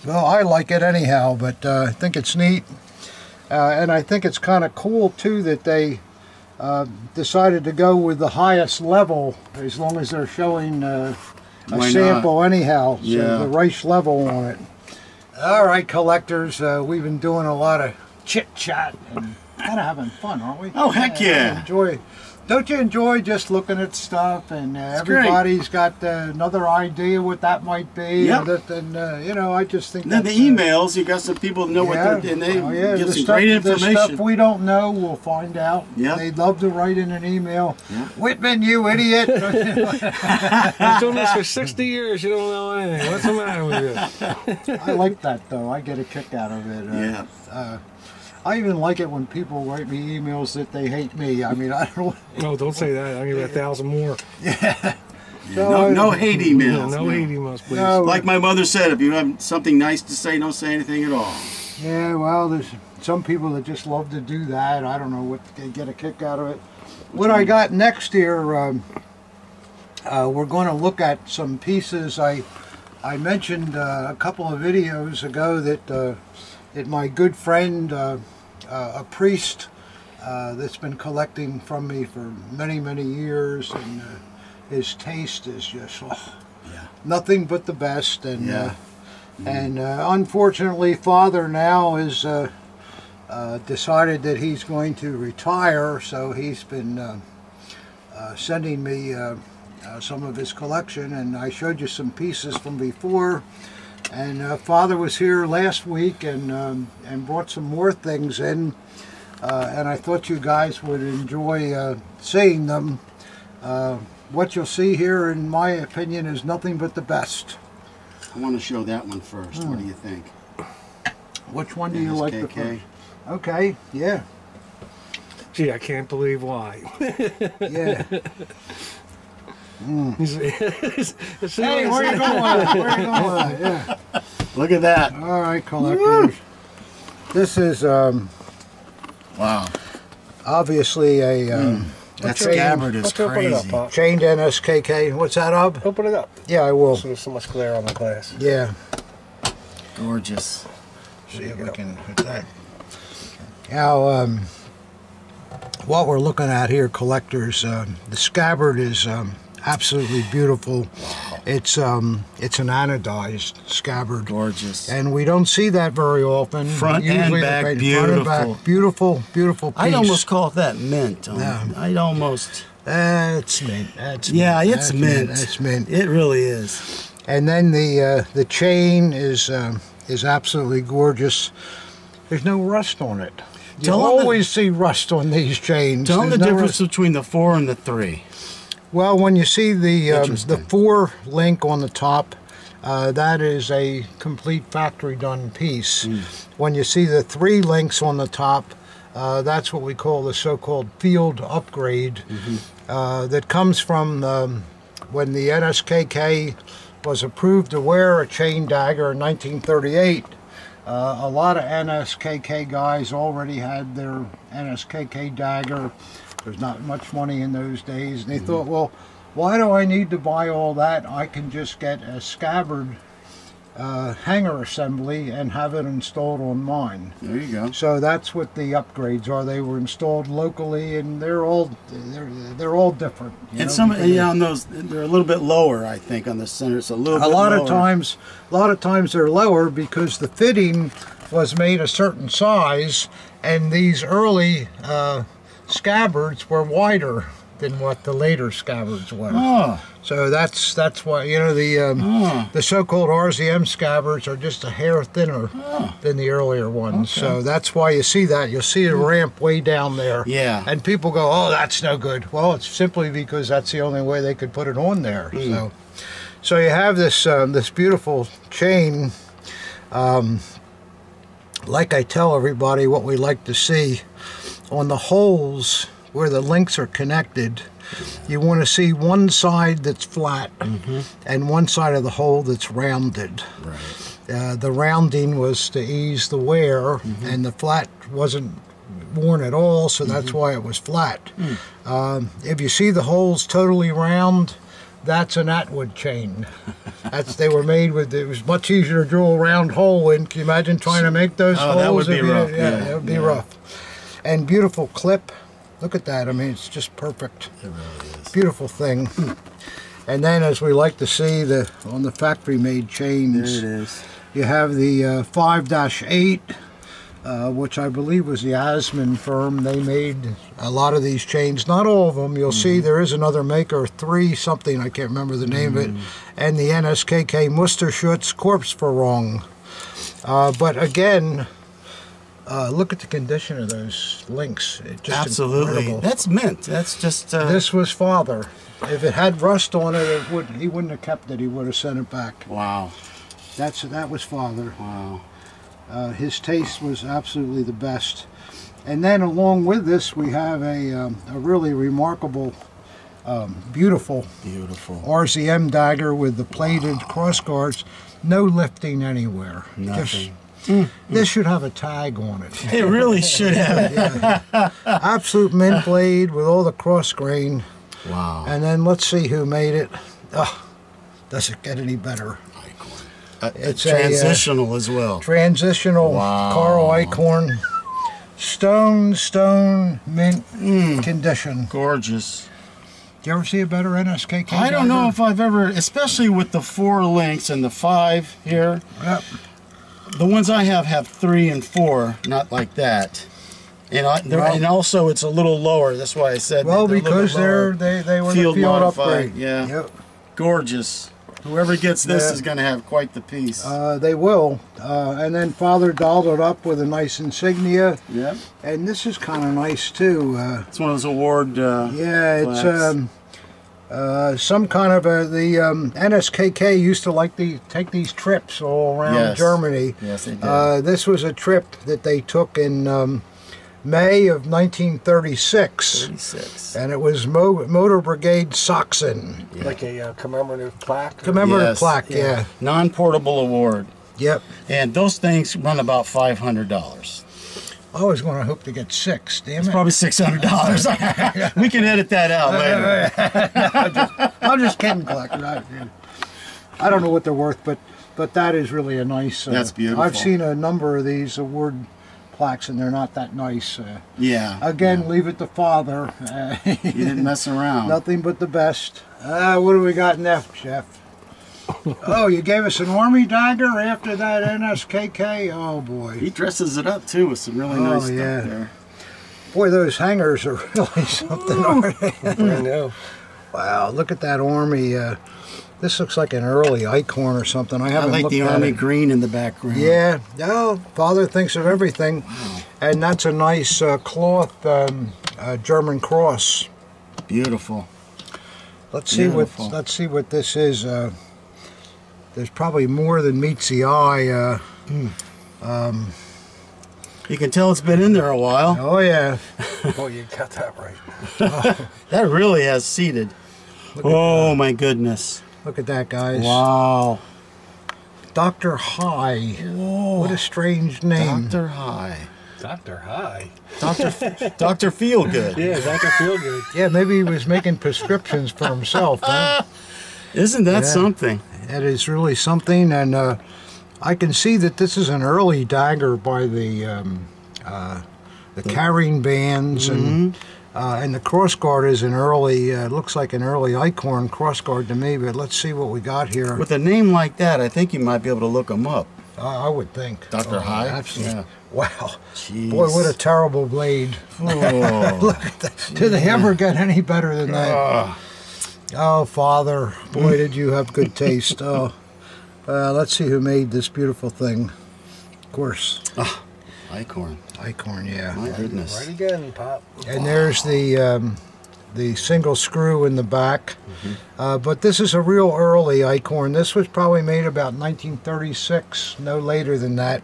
well, I like it anyhow, but I think it's neat, and I think it's kind of cool too that they decided to go with the highest level, as long as they're showing a sample anyhow. So the race level on it. All right, collectors, we've been doing a lot of chit-chat and kind of having fun, aren't we? Oh, heck yeah. Don't you enjoy just looking at stuff, and everybody's got another idea what that might be? Yep. And I just think then the emails, you got some people that know what they're, and they give some great information. The stuff we don't know, we'll find out. Yep. They'd love to write in an email. Yep. Whitman, you idiot. I've done this for 60 years, you don't know anything. What's the matter with you? I like that, though. I get a kick out of it. I even like it when people write me emails that they hate me. I mean, I don't... No, don't say that. I'll give you 1,000 more. Yeah. So, no hate emails. No hate emails, please. No. Like my mother said, if you have something nice to say, don't say anything at all. Yeah, well, there's some people that just love to do that. I don't know what they get a kick out of it. What I got next here, we're going to look at some pieces. I mentioned a couple of videos ago that my good friend, a priest that's been collecting from me for many, many years, and his taste is just nothing but the best. And unfortunately, Father now is decided that he's going to retire, so he's been sending me some of his collection, and I showed you some pieces from before. And Father was here last week and brought some more things in, and I thought you guys would enjoy seeing them. What you'll see here, in my opinion, is nothing but the best. I want to show that one first. What do you think? Which one do you like the KK? first? Okay, yeah. Gee, I can't believe why. Yeah. Hey, where are you going with that? Where are you going with that? Yeah. Look at that. All right, collectors. This is Wow. Obviously a That scabbard is Let's open it up, crazy. Pop. chained NSKK. What's that, Ob? Open it up. Yeah, I will. So there's so much glare on the glass. Yeah. Gorgeous. See if we can hit that. Now, what we're looking at here, collectors, the scabbard is absolutely beautiful. It's an anodized scabbard. Gorgeous. And we don't see that very often. Front and back, Front and beautiful. back, beautiful, beautiful piece. I'd almost call that mint. Yeah. I'd almost... It's mint. That's Yeah, mint. it's mint. That's mint. It really is. And then the chain is absolutely gorgeous. There's no rust on it. You always see rust on these chains. Tell them the There's no difference between the 4 and the 3. Well, when you see the Interesting. 4 link on the top, that is a complete factory done piece. When you see the 3 links on the top, that's what we call the so-called field upgrade. That comes from when the NSKK was approved to wear a chain dagger in 1938. A lot of NSKK guys already had their NSKK dagger. There's not much money in those days, and they thought, well, why do I need to buy all that? I can just get a scabbard hanger assembly and have it installed on mine. There you go. So that's what the upgrades are. They were installed locally, and they're all different. And some, on those, they're a little bit lower, I think, on the center. It's a little bit a lot lower. of times they're lower because the fitting was made a certain size, and these early scabbards were wider than what the later scabbards were. Oh. So that's why, you know, the so-called RZM scabbards are just a hair thinner than the earlier ones. Okay. So that's why you see that. You'll see the ramp way down there. Yeah. And people go, oh, that's no good. Well, it's simply because that's the only way they could put it on there. So you have this this beautiful chain. Like I tell everybody, what we like to see on the holes where the links are connected, you want to see one side that's flat and one side of the hole that's rounded. Right. The rounding was to ease the wear, and the flat wasn't worn at all, so that's why it was flat. If you see the holes totally round, that's an Atwood chain. They were made with, it was much easier to drill a round hole in. Can you imagine trying to make those holes? That would be rough. Yeah, that would be rough. And beautiful clip. Look at that. I mean, it's just perfect. It really is. Beautiful thing. And then, as we like to see on the factory-made chains, there it is. You have the 5-8, which I believe was the Asman firm. They made a lot of these chains. Not all of them. You'll see there is another maker, 3 something, I can't remember the name of it, and the NSKK Musterschutz Korpsverrong. But again, look at the condition of those links. It's just absolutely incredible. That's mint. That's just this was father. If it had rust on it, he wouldn't have kept it. He would have sent it back. Wow. That was father. Wow. His taste was absolutely the best. And then along with this, we have a really remarkable, beautiful RZM dagger with the plated crossguards. No lifting anywhere. Nothing. This should have a tag on it. It really should have. Yeah. Absolute mint blade with all the cross grain. Wow. And then let's see who made it. Oh, does it get any better? It's transitional as well. Transitional Carl Eichhorn. Stone, mint condition. Gorgeous. Do you ever see a better NSKK? I don't know if I've ever, especially with the 4 links and the 5 here. Yep. The ones I have 3 and 4, not like that. And and also it's a little lower. That's why I said. Well, because they were the field upgrade. Yeah. Yep. Gorgeous. Whoever gets this is going to have quite the piece. They will. And then father dolled it up with a nice insignia. Yep. And this is kind of nice too. It's one of those award. Yeah, it's some kind of the NSKK used to like to take these trips all around Germany. Yes, they did. This was a trip that they took in May of 1936. And it was Motor Brigade Sachsen. Yeah. Like a commemorative plaque? Commemorative plaque, yeah. Non-portable award. Yep. And those things run about $500. I was going to hope to get 6, damn it. It's probably $600. We can edit that out later. I'm just kidding, collector. I don't know what they're worth, but that is really a nice... That's beautiful. I've seen a number of these award plaques, and they're not that nice. Again, leave it to father. You didn't mess around. Nothing but the best. What do we got left, Chef? Oh, you gave us an army dagger after that NSKK? Oh, boy. He dresses it up, too, with some really nice stuff there. Boy, those hangers are really something, aren't they? Brand new. Wow, look at that army. This looks like an early Eichhorn or something. I haven't like looked the at army it. green in the background. Yeah. Oh, father thinks of everything. And that's a nice cloth German cross. Beautiful. Let's see what this is. There's probably more than meets the eye. You can tell it's been in there a while. Oh yeah. Oh, you got that right. That really has seated. Oh my goodness. Look at that, guys. Wow. Dr. High. Whoa. What a strange name. Dr. High. Dr. High. Dr. Feelgood. Yeah, Dr. Feelgood. Yeah, maybe he was making prescriptions for himself, huh? Isn't that something? it is really something, and I can see that this is an early dagger by the carrying bands, and the crossguard is an early, looks like an early Eichhorn crossguard to me, but let's see what we got here. With a name like that, I think you might be able to look them up. I would think. Dr. High? Absolutely. Yeah. Wow. Jeez. Boy, what a terrible blade. Oh. Look at that. Did they ever get any better than that? Oh, Father. Boy, did you have good taste. Oh, let's see who made this beautiful thing. Of course. Eichhorn. Eichhorn, yeah. My goodness. Right again, Pop. And there's the single screw in the back. But this is a real early Eichhorn. This was probably made about 1936, no later than that.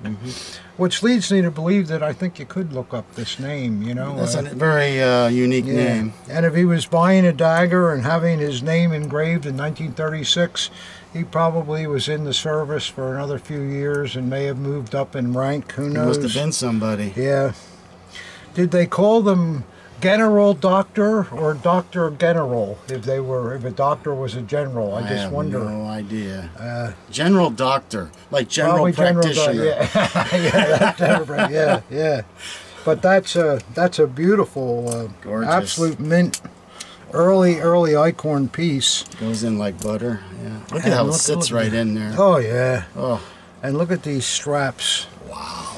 Which leads me to believe that I think you could look up this name, you know. That's a very unique name. And if he was buying a dagger and having his name engraved in 1936, he probably was in the service for another few years and may have moved up in rank. Who knows? He must have been somebody. Yeah. Did they call them General Doctor or Doctor General if a doctor was a general? I just wonder. No idea. General Doctor, like general General practitioner. Yeah. But that's a beautiful, Gorgeous. absolute mint, early Eichhorn piece. Goes in like butter. Yeah. Look at how it sits right in there. Oh yeah. Oh. And look at these straps. Wow.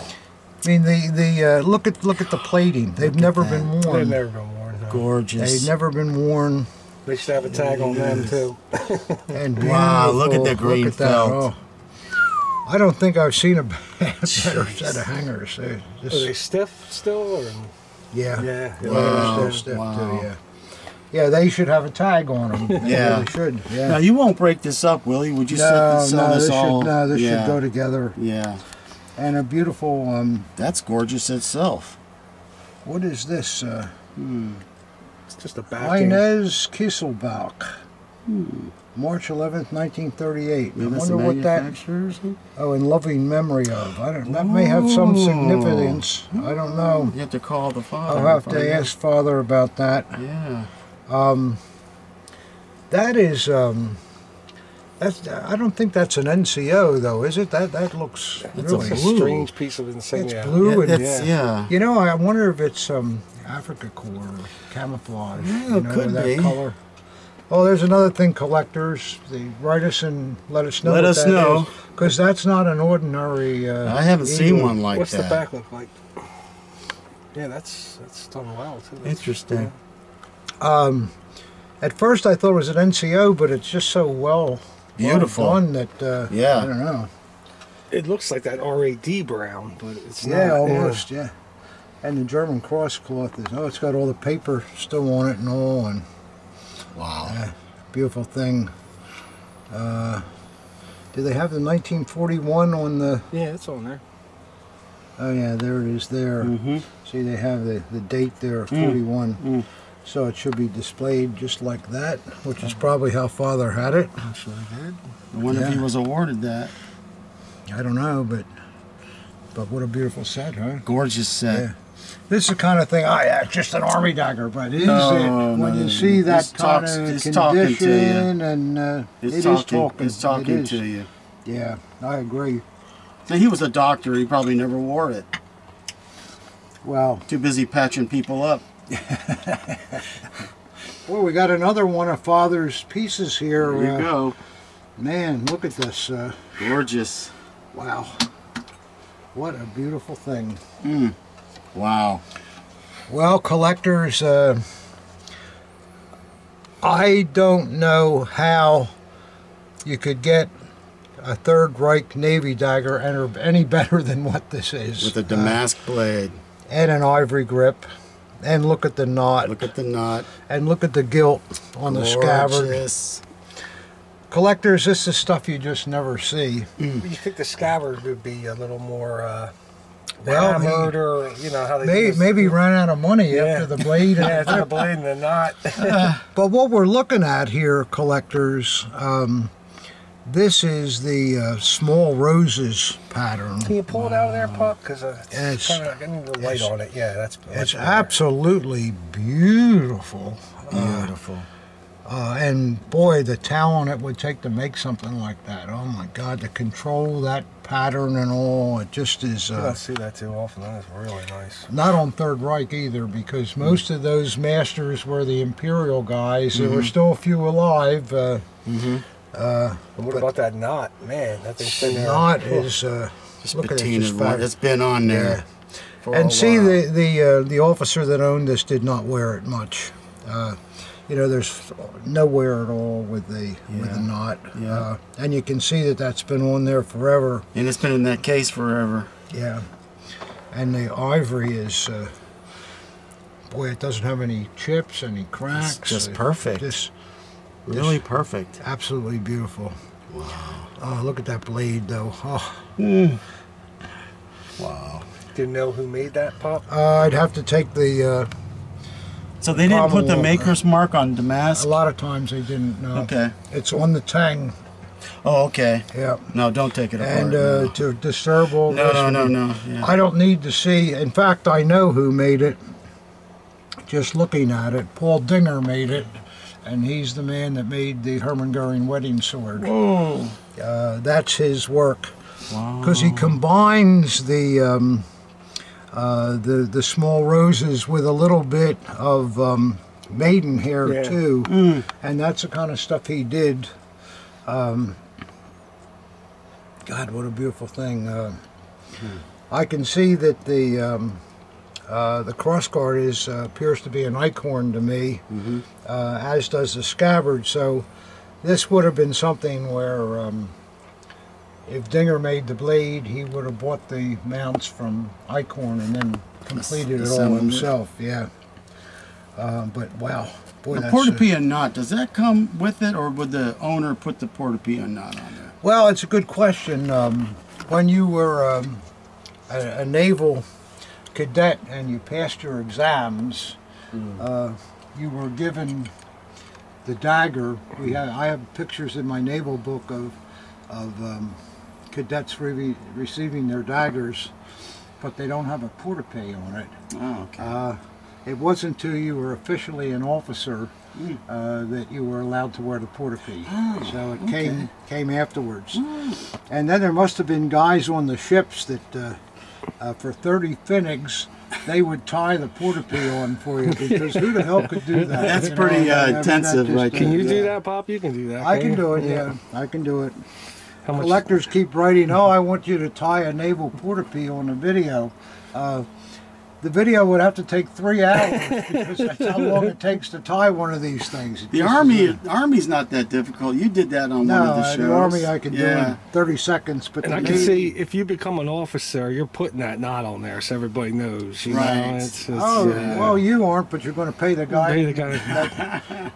I mean, the look at the plating. They've never been worn. They've never been worn. No. Gorgeous. They've never been worn. They should have a tag on them too. And wow, look at the beautiful. green Look at that. felt. Oh. I don't think I've seen a better set of hangers. They're Are just, they stiff still? Or? yeah. Yeah. Wow. They're stiff Wow. too, yeah. Yeah, they should have a tag on them. Yeah. They should. Yeah. Now you won't break this up, will you? Would you sell this all? This should go together. Yeah. And a beautiful. That's gorgeous itself. What is this? It's just a backing. Inez Kisselbach. March 11th, 1938. I That's wonder the what that. manufacturers? Oh, in loving memory of. I don't. That may have some significance. I don't know. You have to call the father. I'll have to ask Father about that. Yeah. That is. That's. I don't think that's an NCO though, is it? That looks really. It's a strange piece of insignia. It's blue and Yeah. You know, I wonder if it's Africa Corps or camouflage. Yeah, you it know, could that be. color. Oh, there's another thing, collectors. Write us and let us know. Let us know. Because that's not an ordinary. I haven't seen one like What's that. the back look like? Yeah, that's done well too. Interesting. At first, I thought it was an NCO, but it's just so Beautiful. done that. Yeah. I don't know. It looks like that RAD brown, but it's not. Yeah, almost. Yeah. And the German cross cloth is. Oh, it's got all the paper still on it and all, and. Wow. Beautiful thing. Do they have the 1941 on the... Yeah, it's on there. Oh yeah, there it is there. See, they have the date there, 41. So it should be displayed just like that, which is probably how Father had it. I'm sure I did. I wonder if he was awarded that. I don't know, but what a beautiful set, huh? Gorgeous set. Yeah. This is the kind of thing, yeah, it's just an army dagger, but is it? When you see that kind of condition, and it's talking to you. Yeah, I agree. Now, he was a doctor. He probably never wore it. Well, too busy patching people up. Well, we got another one of Father's pieces here. There you go. Man, look at this. Gorgeous. Wow. What a beautiful thing. Wow. Well, collectors, I don't know how you could get a Third Reich Navy dagger any better than what this is. With a damask blade. And an ivory grip. And look at the knot. Look at the knot. And look at the gilt on the scabbard. Collectors, this is stuff you just never see. You think the scabbard would be a little more hammered, or you know how they maybe ran out of money after the blade. After the blade and the knot. But what we're looking at here, collectors, this is the small roses pattern. Can you pull it out of there, Pup? Because it's kind of getting the light on it. Yeah, that's it's absolutely beautiful. Beautiful. And boy, the talent it would take to make something like that. Oh my God, to control that pattern and all, it just is. You don't see that too often. That is really nice. Not on Third Reich either, because most of those masters were the Imperial guys. There were still a few alive. What about that knot? Man, that thing's been there. Knot is Just look at it, patinted just one. It's been on there. Yeah. And see, the officer that owned this did not wear it much. You know, there's no wear at all with the knot. Yeah. And you can see that that's been on there forever. And it's been in that case forever. Yeah. And the ivory is, boy, it doesn't have any chips, any cracks. It's just perfect. Just really perfect. Absolutely beautiful. Wow. Oh, look at that blade, though. Oh. Wow. Do you know who made that, Pop? I'd have to take the... So they didn't put the maker's mark on Damask? A lot of times they didn't, no. Okay. It's on the tang. Oh, okay. Yeah. No, don't take it apart. And to disturb all this. No. Yeah. I don't need to see. In fact, I know who made it. Just looking at it. Paul Dinger made it. And he's the man that made the Hermann Goering wedding sword. Whoa. That's his work. Wow. Because he combines the small roses with a little bit of maidenhair too, and that's the kind of stuff he did. God, what a beautiful thing! I can see that the crossguard is appears to be an eichhorn to me, as does the scabbard. So this would have been something where. If Dinger made the blade, he would have bought the mounts from Eichhorn and then completed it all himself. Yeah. But wow, boy, the that's... porta-pia knot, does that come with it, or would the owner put the porta-pia knot on there? Well, it's a good question. When you were a naval cadet and you passed your exams, you were given the dagger. I have pictures in my naval book of cadets receiving their daggers, but they don't have a porta-pia on it. Oh, okay. It wasn't until you were officially an officer that you were allowed to wear the porta-pia. So it came afterwards. And then there must have been guys on the ships that for 30 pfennigs they would tie the porta-pia on for you, because who the hell could do that? That's pretty intensive, right? Can you do that, Pop? You can do that. I can do it, yeah. I can do it. Collectors keep writing, oh, I want you to tie a naval porta-pia on a video. The video would have to take 3 hours, because that's how long it takes to tie one of these things. The Army's not that difficult. You did that on one of the shows. The Army I can do in 30 seconds. But and I can see, if you become an officer, you're putting that knot on there so everybody knows. You know? It's, well, you aren't, but you're going to pay the guy,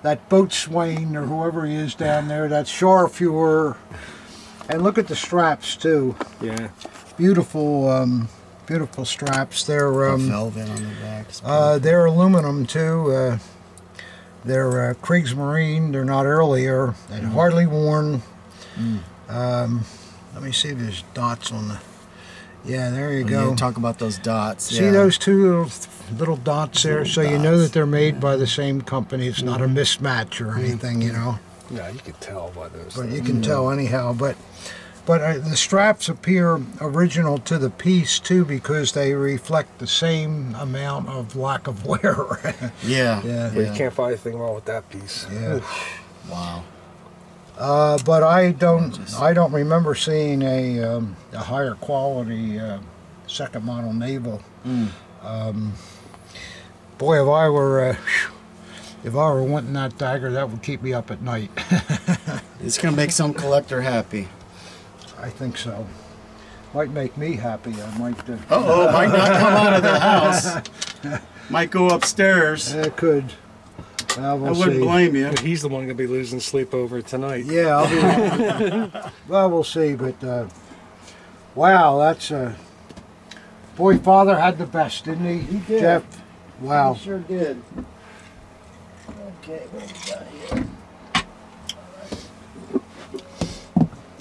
that boatswain or whoever he is down there, that Scharfuhrer. And look at the straps too. Yeah. Beautiful, beautiful straps. They're velvet on the back. they're aluminum too. They're Kriegsmarine. They're not earlier. And hardly worn. Let me see if there's dots on the. Yeah, there you go. You talk about those dots. See those two little dots there? So you know that they're made by the same company. It's not a mismatch or anything, you know. Yeah, you can tell by those. But you can tell anyhow. But the straps appear original to the piece too, because they reflect the same amount of lack of wear. Yeah. But you can't find anything wrong with that piece. Yeah. Wow. But I don't remember seeing a higher quality second model naval. Boy, if I were wanting that dagger, that would keep me up at night. It's going to make some collector happy. I think so. Might make me happy. I might... might not come out of the house. Might go upstairs. It could. I wouldn't blame you. But he's the one going to be losing sleep over tonight. Yeah, I'll be... Well, we'll see, but... wow, that's... Boy, Father had the best, didn't he? He did. Jeff? Wow. He sure did. Okay, what do we got here?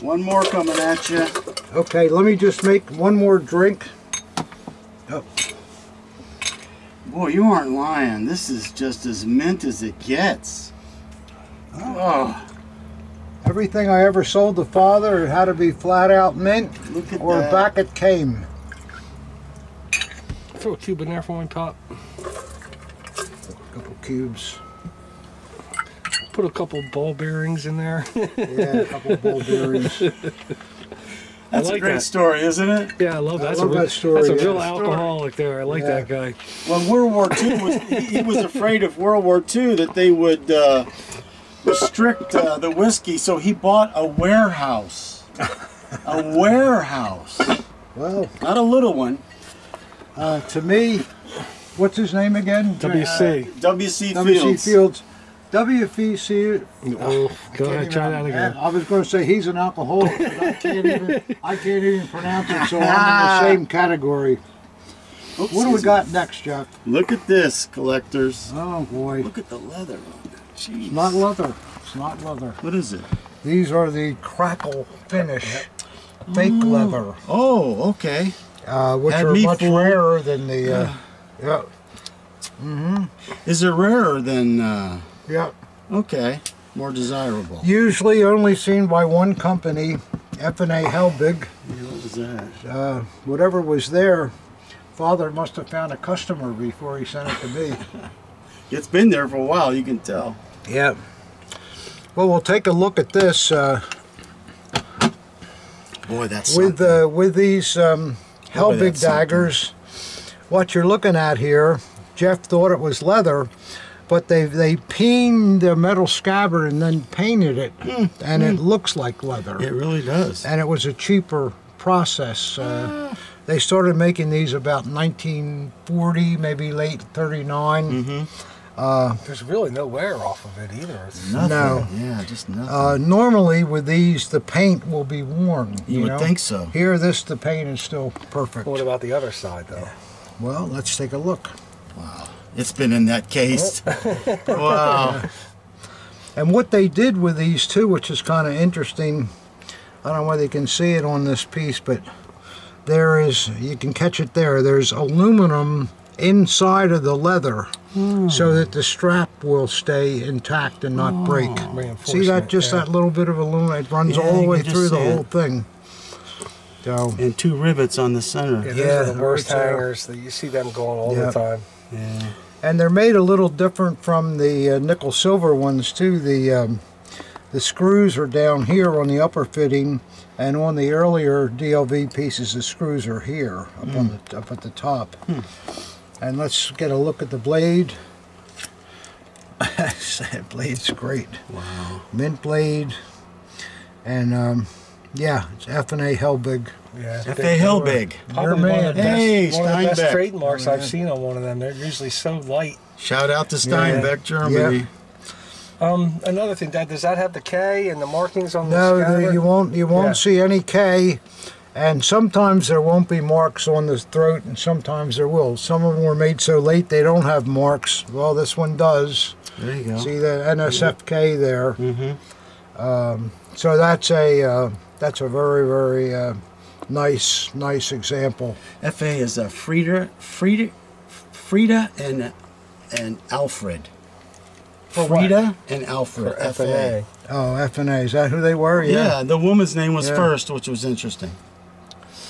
One more coming at you. Okay, let me just make one more drink. Oh. Boy, you aren't lying. This is just as mint as it gets. Oh, Everything I ever sold to Father, it had to be flat out mint, look at or that. back it came. Throw a cube in there for one pop. A couple cubes. Put a couple ball bearings in there. Yeah, a couple ball bearings. That's I like a great that. story, isn't it? Yeah, I love that. I love that story, That's a yeah. real alcoholic there. I like that guy. When World War II was, he was afraid of World War II that they would restrict the whiskey, so he bought a warehouse. A warehouse. Well, Not a little one. to me, what's his name again? WC. W.C. W.C. Fields. Fields. W.C. Oh, go ahead, try that again. I was going to say he's an alcoholic, but I can't even pronounce it, so I'm in the same category. Oops, What do we excuse got next, Jeff? me. Look at this, collectors. Oh boy, Look at the leather on it. Jeez. not leather. It's not leather. What is it? These are the crackle finish, fake leather, Oh, okay. which Had are me much fooled. rarer than the. Yeah, Is it rarer than? yeah. Okay, more desirable. Usually only seen by one company, F&A Helbig. What was that? Whatever was there, Father must have found a customer before he sent it to me. It's been there for a while. You can tell. Yeah. Well, we'll take a look at this Boy, that's with these Boy, Helbig that's something. daggers. What you're looking at here, Jeff thought it was leather, but they peened the metal scabbard and then painted it, and it looks like leather. It really does. And it was a cheaper process. They started making these about 1940, maybe late 39. There's really no wear off of it either. It's Nothing. No. Yeah, just nothing. Normally with these, the paint will be worn. You would know? think so. Here, the paint is still perfect. What about the other side, though? Well, let's take a look. Wow. It's been in that case. Wow. And what they did with these too, which is kind of interesting, I don't know whether you can see it on this piece, but there is, you can catch it there, there's aluminum inside of the leather so that the strap will stay intact and not break. See that? Reinforcement, Just yeah. that little bit of aluminum, it runs Yeah, all the you way can just through the see it. whole thing. So, And 2 rivets on the center. Yeah, Yeah, those are the worst right there. hangers. You see them going all Yeah. the time. Yeah. and they're made a little different from the nickel silver ones too. The screws are down here on the upper fitting, and on the earlier DLV pieces, the screws are here up at the top. And let's get a look at the blade. That blade's great. Wow. Mint blade, and yeah, it's F&A Helbig. Yeah. F.A. Hellbig. Probably You're one of the mad. Hey, best, one of the best Steinbeck. trademarks I've seen on one of them. They're usually so light. Shout out to Steinbeck, Germany. Another thing, Dad, does that have the K and the markings on the No, scabbard? you won't Yeah. see any K, and sometimes there won't be marks on the throat, and sometimes there will. Some of them were made so late they don't have marks. Well, this one does. There you go. See the NSFK there. Mm-hmm. So that's a very, very nice example. F.A. is a Frida and Alfred. For Frida and Alfred. For F&A. Oh, F&A, is that who they were? Yeah, the woman's name was Yeah. first, which was interesting.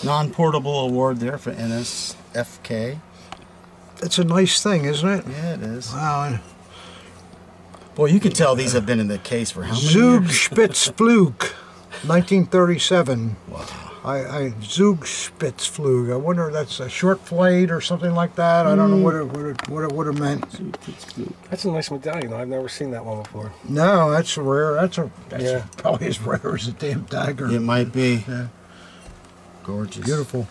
Non-portable award there for NSFK. It's a nice thing, isn't it? Yeah, it is. Wow. and Boy, you can tell these have been in the case for how many years? Zugspitzflug, 1937. Wow. Zugspitzflug. I wonder if that's a short blade or something like that. I don't know what it would have meant. That's a nice medallion. I've never seen that one before. No, that's rare. That's Yeah. probably as rare as a damn dagger. It might be. Yeah. Gorgeous. Beautiful.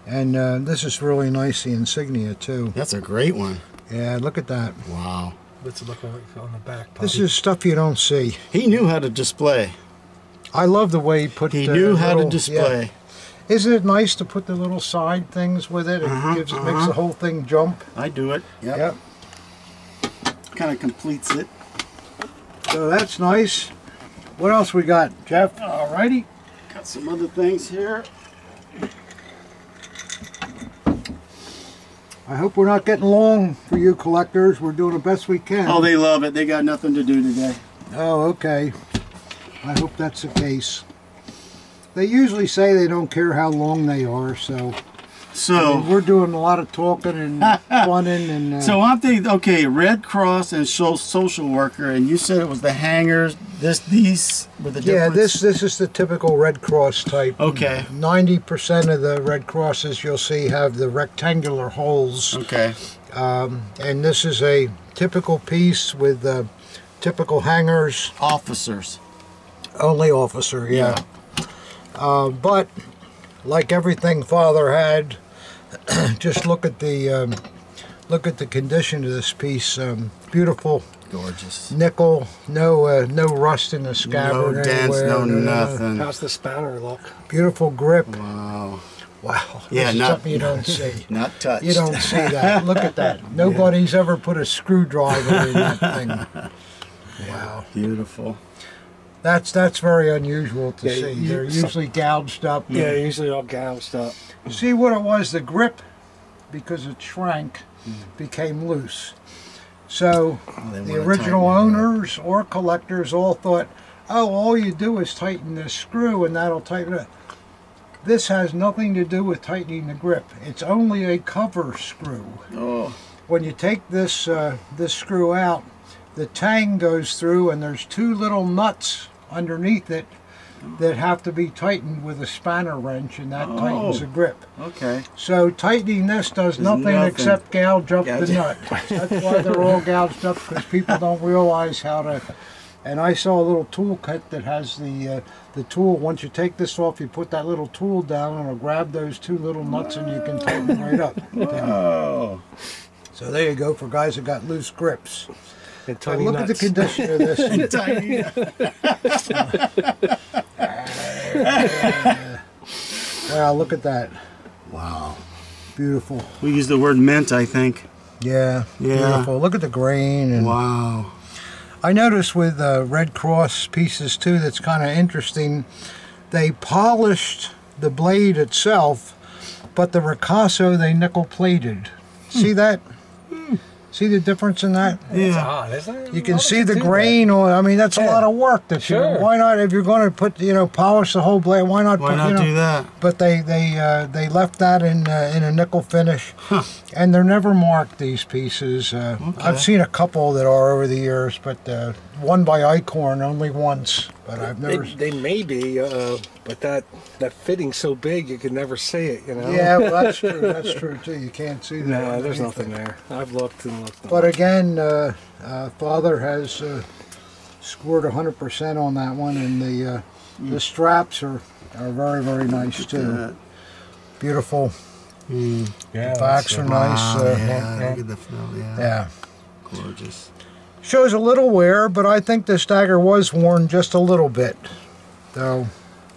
And this is really nice, the insignia too. That's a great one. Yeah, look at that. Wow. What's it look like on the back? This is stuff you don't see. He knew how to display. I love the way he put. He knew how to little- display. Yeah. Isn't it nice to put the little side things with it? It makes the whole thing jump. I do it. Yep. Yep. Kind of completes it. So that's nice. What else we got, Jeff? Alrighty. Got some other things here. I hope we're not getting long for you collectors. We're doing the best we can. Oh, they love it. They got nothing to do today. Oh, okay. I hope that's the case. They usually say they don't care how long they are, so... I mean, we're doing a lot of talking and funning and... So I'm thinking, okay, Red Cross and social worker, and you said it was the hangers. These were the difference? Yeah, this is the typical Red Cross type. Okay. 90% of the Red Crosses you'll see have the rectangular holes. Okay. And this is a typical piece with typical hangers. Officers. Only officer, yeah. But like everything Father had, just look at the condition of this piece. Beautiful, gorgeous nickel. No rust in the scabbard. No dents, no nothing. How's the spanner look? Beautiful grip. Wow. Wow. Yeah, this is something you don't see. Not touched. You don't see that. Look at that. Nobody's ever put a screwdriver in that thing. Wow. Beautiful. That's very unusual to see. They're usually gouged up. Yeah, usually all gouged up. See what it was? The grip, because it shrank, became loose. So the original owners or collectors all thought, oh, all you do is tighten this screw and that'll tighten it. This has nothing to do with tightening the grip. It's only a cover screw. Oh. When you take this this screw out, the tang goes through and there's two little nuts underneath it that have to be tightened with a spanner wrench, and that tightens the grip. Okay. So tightening this does nothing except gouge up the nut. That's why they're all gouged up, because people don't realize how to. And I saw a little tool kit that has the tool. Once you take this off, you put that little tool down and it'll grab those two little nuts and you can tighten it right up. Oh. So there you go for guys that got loose grips. And tiny look nuts. at the condition of this. Tiny. Wow, look at that. Wow. Beautiful. We use the word mint, I think. Yeah, beautiful. Look at the grain. And wow. I noticed with Red Cross pieces too, that's kind of interesting. They polished the blade itself, but the ricasso they nickel plated. See that? See the difference in that? It's odd, isn't it? You can see the grain, or I mean, that's a lot of work. That why not? If you're going to put, polish the whole blade, why not? Why not do that? But they left that in a nickel finish, and they're never marked, these pieces. I've seen a couple that are over the years, but one by Icorn only once. But I've never. They may be, but that fitting's so big you can never see it. Yeah, well, that's true. That's true too. You can't see that. No, there's nothing there. I've looked and looked. But again, Father has scored 100% on that one, and the straps are very, very nice too. Beautiful. Yeah, the backs are nice. Look at the feel. Yeah. Gorgeous. Shows a little wear, but I think this dagger was worn just a little bit, though.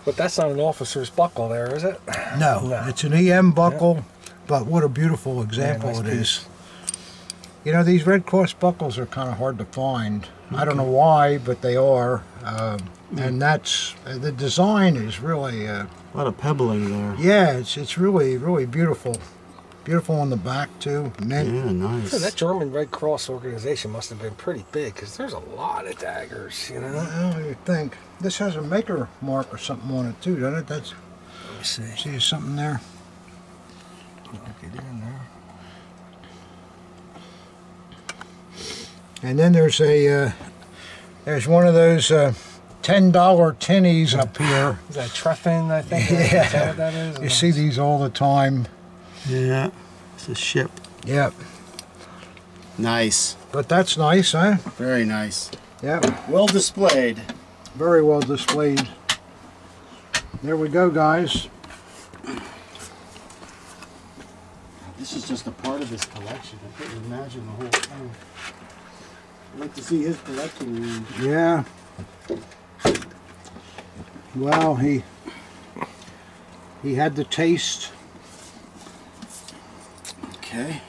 But that's not an officer's buckle there, is it? No. It's an EM buckle, but what a beautiful example it is. These Red Cross buckles are kind of hard to find. I don't know why, but they are. And that's, the design is really... a lot of pebbling there. Yeah, it's really, really beautiful. Beautiful on the back too. Mint. Yeah, nice. So that German Red Cross organization must have been pretty big, because there's a lot of daggers, Well, you think. This has a maker mark or something on it too, doesn't it? Let me see. See, there's something there. Get in there. And then there's one of those $10 tinnies up here. Is that Treffin, I think? Yeah. Is that what that is? You see these all the time. Yeah, it's a ship. Yep. Nice. But that's nice, huh? Very nice. Yep. Well displayed. Very well displayed. There we go, guys. This is just a part of his collection. I couldn't imagine the whole thing. I'd like to see his collection room. Yeah. Well, he had the taste. Okay.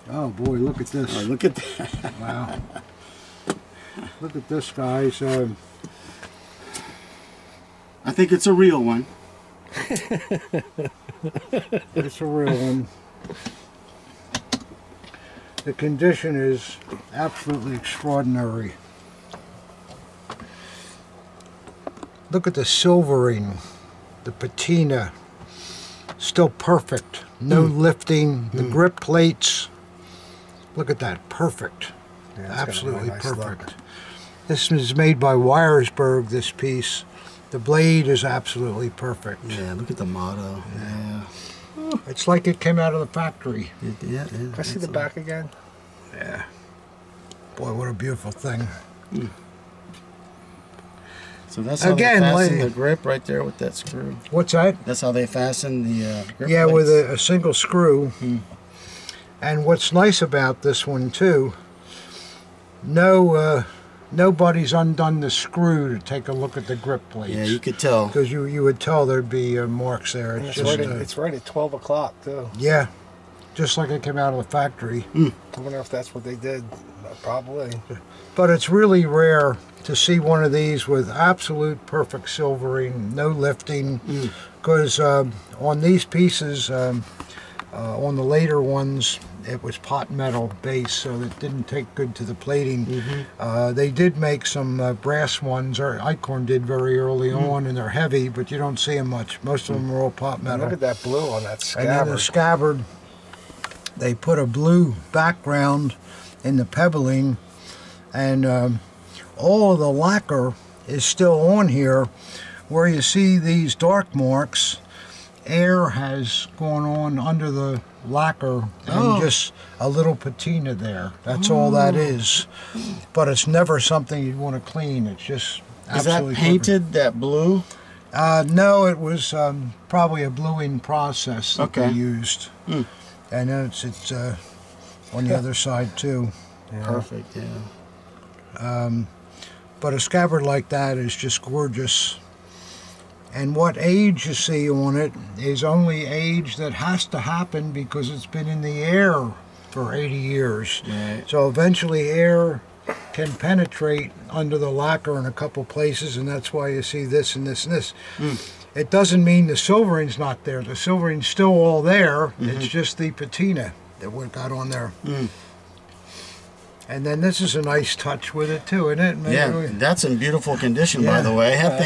Oh boy, look at this. Oh, look at that. Wow. Look at this, guys. I think it's a real one. It's a real one. The condition is absolutely extraordinary. Look at the silvering, the patina, still perfect. No lifting. The grip plates, look at that, perfect. Yeah, Absolutely nice perfect. look. This is made by Wiresburg, this piece. The blade is absolutely perfect. Yeah, look at the motto. Yeah. It's like it came out of the factory. Yeah. Can I see the back again? Yeah. Boy, what a beautiful thing. So that's how Again, they fasten lady. the grip right there with that screw. What's that? That's how they fasten the grip Yeah, plates. with a single screw. And what's nice about this one too, nobody's undone the screw to take a look at the grip plates. Yeah, you could tell. Because you would tell there'd be marks there. And It's it's, just, it's right at 12 o'clock, too. yeah, just like it came out of the factory. I wonder if that's what they did. Probably. But it's really rare to see one of these with absolute perfect silvering, no lifting. Because on these pieces, on the later ones, it was pot metal base, so it didn't take good to the plating. They did make some brass ones, or Icorn did very early on, and they're heavy, but you don't see them much. Most of them are all pot metal. Look at that blue on that scabbard. And then the scabbard, they put a blue background in the pebbling, and all of the lacquer is still on here. Where you see these dark marks, air has gone on under the lacquer and just a little patina there. That's all that is. But it's never something you'd want to clean. It's just Is that absolutely painted, that blue? perfect. No, it was probably a bluing process that they used. And then it's on the other side too. Yeah. Perfect, yeah. But a scabbard like that is just gorgeous. And what age you see on it is only age that has to happen because it's been in the air for 80 years. Right. So eventually air can penetrate under the lacquer in a couple places, and that's why you see this and this and this. It doesn't mean the silvering's not there. The silvering's still all there. It's just the patina that we got on there. And then this is a nice touch with it too, isn't it? Maybe Yeah, that's in beautiful condition, by the way. That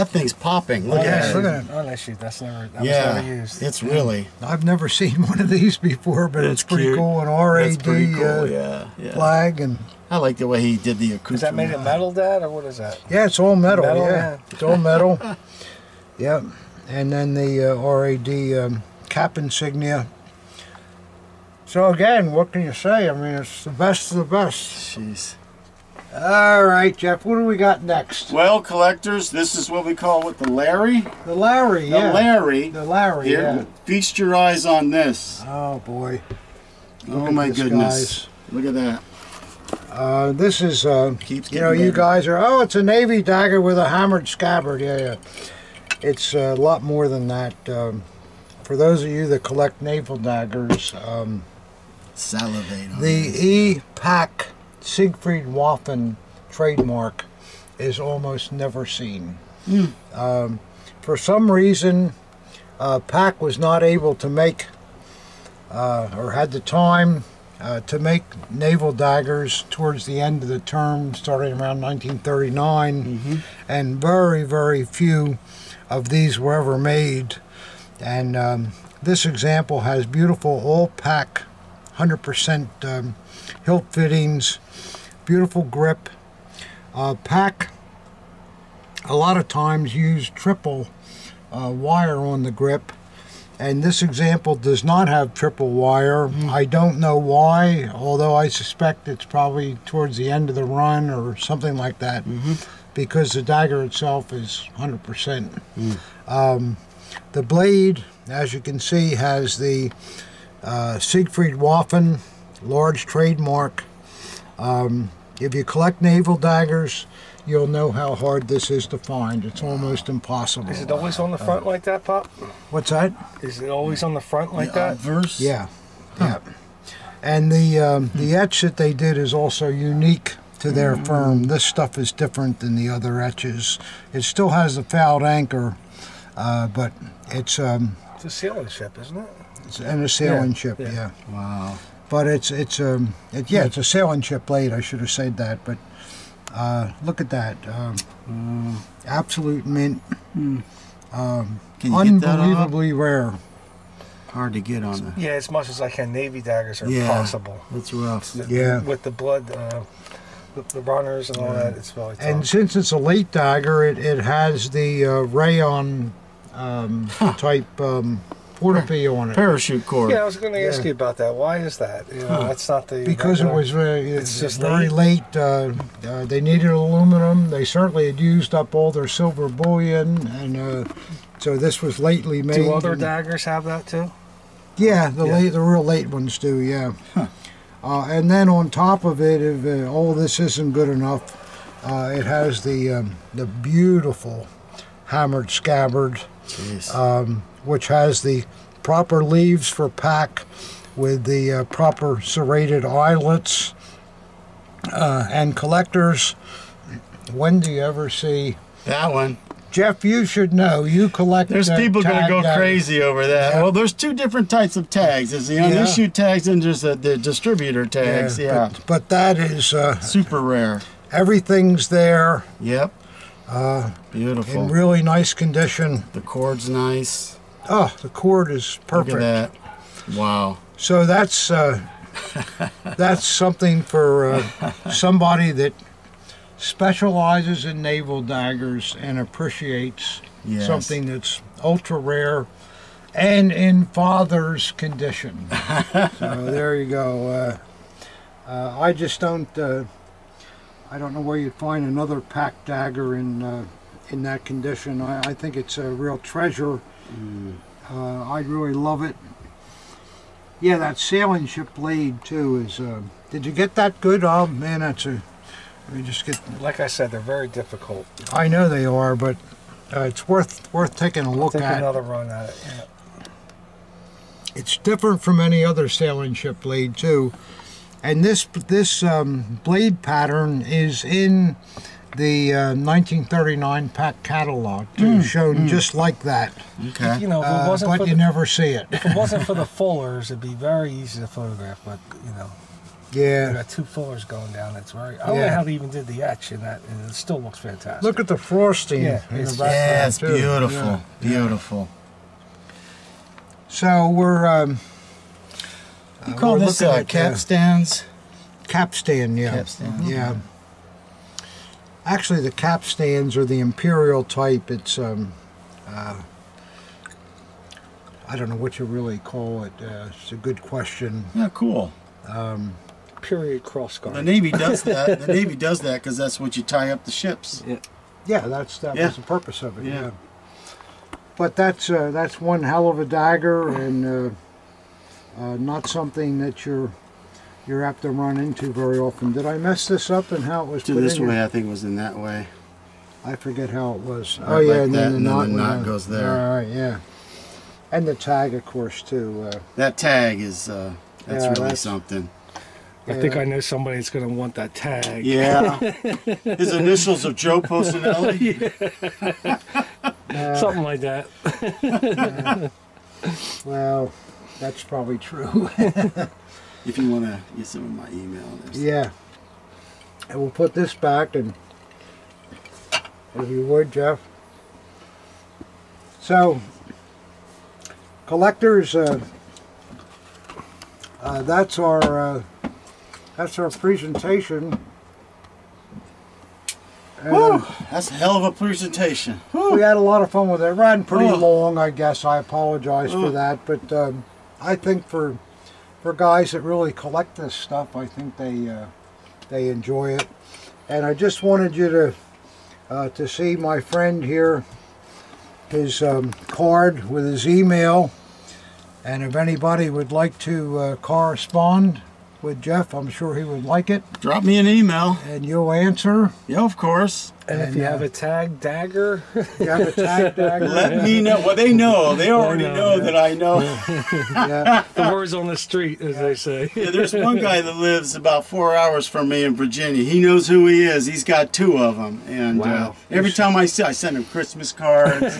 thing's popping. Look at look it. at it. Oh, that shoot, that was never used. It's really. I've never seen one of these before, but it's pretty cute. cool. An That's RAD pretty cool, yeah. flag, and I like the way he did the accoutrement. Is that made of metal, Dad, or what is that? yeah, it's all metal. Metal, yeah, yeah. it's all metal. Yep, and then the RAD cap insignia. So again, what can you say? I mean, it's the best of the best. Jeez. All right, Jeff, what do we got next? Well, collectors, this is what we call the Larry. The Larry, yeah. The Larry. Here, yeah. Feast your eyes on this. Oh boy. Oh at my this, goodness. Look at that. This is, Keeps you know, getting you better. guys are, oh, it's a Navy dagger with a hammered scabbard. Yeah. It's a lot more than that. For those of you that collect naval daggers, Salivate on the this. E-Pack Siegfried Waffen trademark is almost never seen. For some reason, Pack was not able to make, or had the time to make naval daggers towards the end of the term, starting around 1939, and very, very few of these were ever made. And this example has beautiful all-Pack 100% hilt fittings, beautiful grip. Pack a lot of times use triple wire on the grip, and this example does not have triple wire. I don't know why, although I suspect it's probably towards the end of the run or something like that, because the dagger itself is 100%. The blade, as you can see, has the Siegfried Waffen large trademark. If you collect naval daggers, you'll know how hard this is to find. It's almost impossible. Is it always on the front like that, Pop? What's that? Is it always on the front like The that? obverse? Yeah, yeah. And the etch that they did is also unique to their firm. This stuff is different than the other etches. It still has the fouled anchor, but it's It's a sailing ship, isn't it? and a sailing Yeah, ship. yeah. Yeah. Wow. But it's a sailing ship blade. I should have said that, but Look at that. Absolute mint. Can you get that Unbelievably rare. Hard to get on the. Yeah, as much as I can. Navy daggers are Yeah. possible. That's rough. Yeah. With the blood, the runners and all that, it's really tough. And since it's a late dagger, it has the rayon type portapee on it. Parachute cord. Yeah, I was going to ask Yeah. you about that. Why is that? You know, that's not the Because regular- it was it's just very late. They needed aluminum. They certainly had used up all their silver bullion, and so this was lately made. Do other and- daggers have that too? Yeah, the real late ones do. Yeah. And then on top of it, if all this isn't good enough, it has the beautiful hammered scabbard, which has the proper leaves for pack with the proper serrated eyelets. And collectors, when do you ever see... That one. Jeff, you should know. You collect. There's people going to go tag crazy over that. Yeah. Well, there's two different types of tags. There's the unissued tags and there's the distributor tags. Yeah. But that is... super rare. everything's there. Yep. Beautiful. In really nice condition. The cord's nice. Oh, the cord is perfect. Look at that. Wow. So that's something for somebody that specializes in naval daggers and appreciates something that's ultra rare and in father's condition. So there you go. I just don't. I don't know where you'd find another pack dagger in that condition. I think it's a real treasure. I really love it. Yeah, that sailing ship blade too is. Did you get that good? Oh man, that's a. We just get. Like I said, they're very difficult. I know they are, but it's worth taking a look Take at. another run at it. Yeah. It's different from any other sailing ship blade too, and this blade pattern is in the 1939 pack catalog too, shown just like that. Okay. You know, if it wasn't But for you the, never see it. if it wasn't for the fullers, it'd be very easy to photograph. But you know, we Yeah. got two fullers going down. It's very. I don't know Yeah. how they even did the etch in that, and it still looks fantastic. Look at the frosting. Yeah, in it's- the background, Yeah, it's too. beautiful. Yeah. Beautiful. So we're. You call we're this looking at, capstans? Capstan, yeah. Capstan. Yeah. Actually, the capstans are the imperial type. It's I don't know what you really call it. It's a good question. Yeah, cool. period cross guard. The Navy does that. The Navy does that because that's what you tie up the ships. Yeah, that Yeah. was the purpose of it. Yeah. Yeah. But that's one hell of a dagger, and not something that you're apt to run into very often. Did I mess this up and how it was To put this in way, here? I think it was in that way. I forget how it was. Right Oh yeah, like and that, then the and then knot, the went knot on. goes there. All right, yeah. And the tag, of course, too. That tag is that's Yeah, really that's- something. I think I know somebody that's going to want that tag. Yeah. His initials are Joe Posinelli. Something like that. Well, that's probably true. If you want to get some of my email. Yeah. And we'll put this back, and if you would, Jeff. So, collectors, that's our presentation. Woo, that's a hell of a presentation. We had a lot of fun with it. It ran pretty Oh. long, I guess. I apologize for that, but I think for guys that really collect this stuff, I think they enjoy it. And I just wanted you to see my friend here, his card with his email, and if anybody would like to correspond with Jeff, I'm sure he would like it, Drop me an email. and you'll answer. Yeah, of course. And if you have a tag dagger, you have a tag dagger. Let me know. Well, they know. They already know that I know. Yeah. the word's on the street, as they say. Yeah, there's one guy that lives about 4 hours from me in Virginia. He knows who he is. He's got 2 of them. And Wow. every time I send him Christmas cards.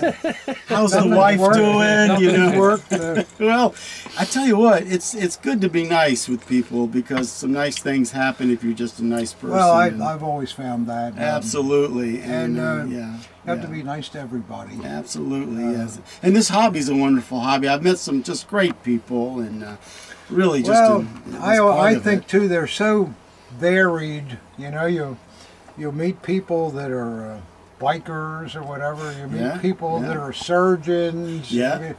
How's the wife doing? You know. Worked, Well, I tell you what, it's good to be nice with people because some nice things happen if you're just a nice person. well, I've always found that. Absolutely. And And, yeah. You have to be nice to everybody. Absolutely, yes. And this hobby's a wonderful hobby. I've met some just great people, and really just. Well, I of think it. too they're so varied. You know, you'll meet people that are bikers or whatever. You meet people that are surgeons. Yeah.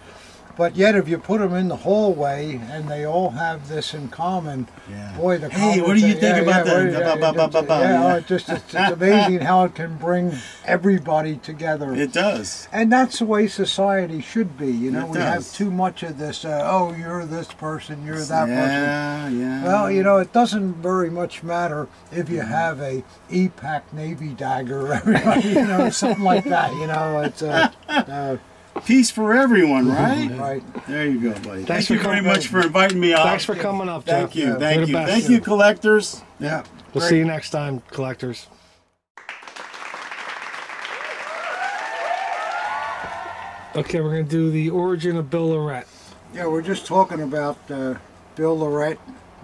But yet, if you put them in the hallway and they all have this in common, boy, the Hey, what do you think about that? It's amazing how it can bring everybody together. It does. And that's the way society should be. You know, It we have does. too much of this. Oh, you're this person, you're that person. Yeah. Well, you know, it doesn't very much matter if you have a EPAC Navy dagger, everybody, you know, something like that. You know, it's Peace for everyone, right? right. There you go, buddy. Thanks Thank you for very coming. much for inviting me out. Thanks for coming up, Jeff. Thank you. Yeah, Thank you're you. the best. Thank you, collectors. Yeah. We'll see you next time, collectors. Okay, we're going to do the origin of Bill Lorette. Yeah, we're just talking about Bill Lorette,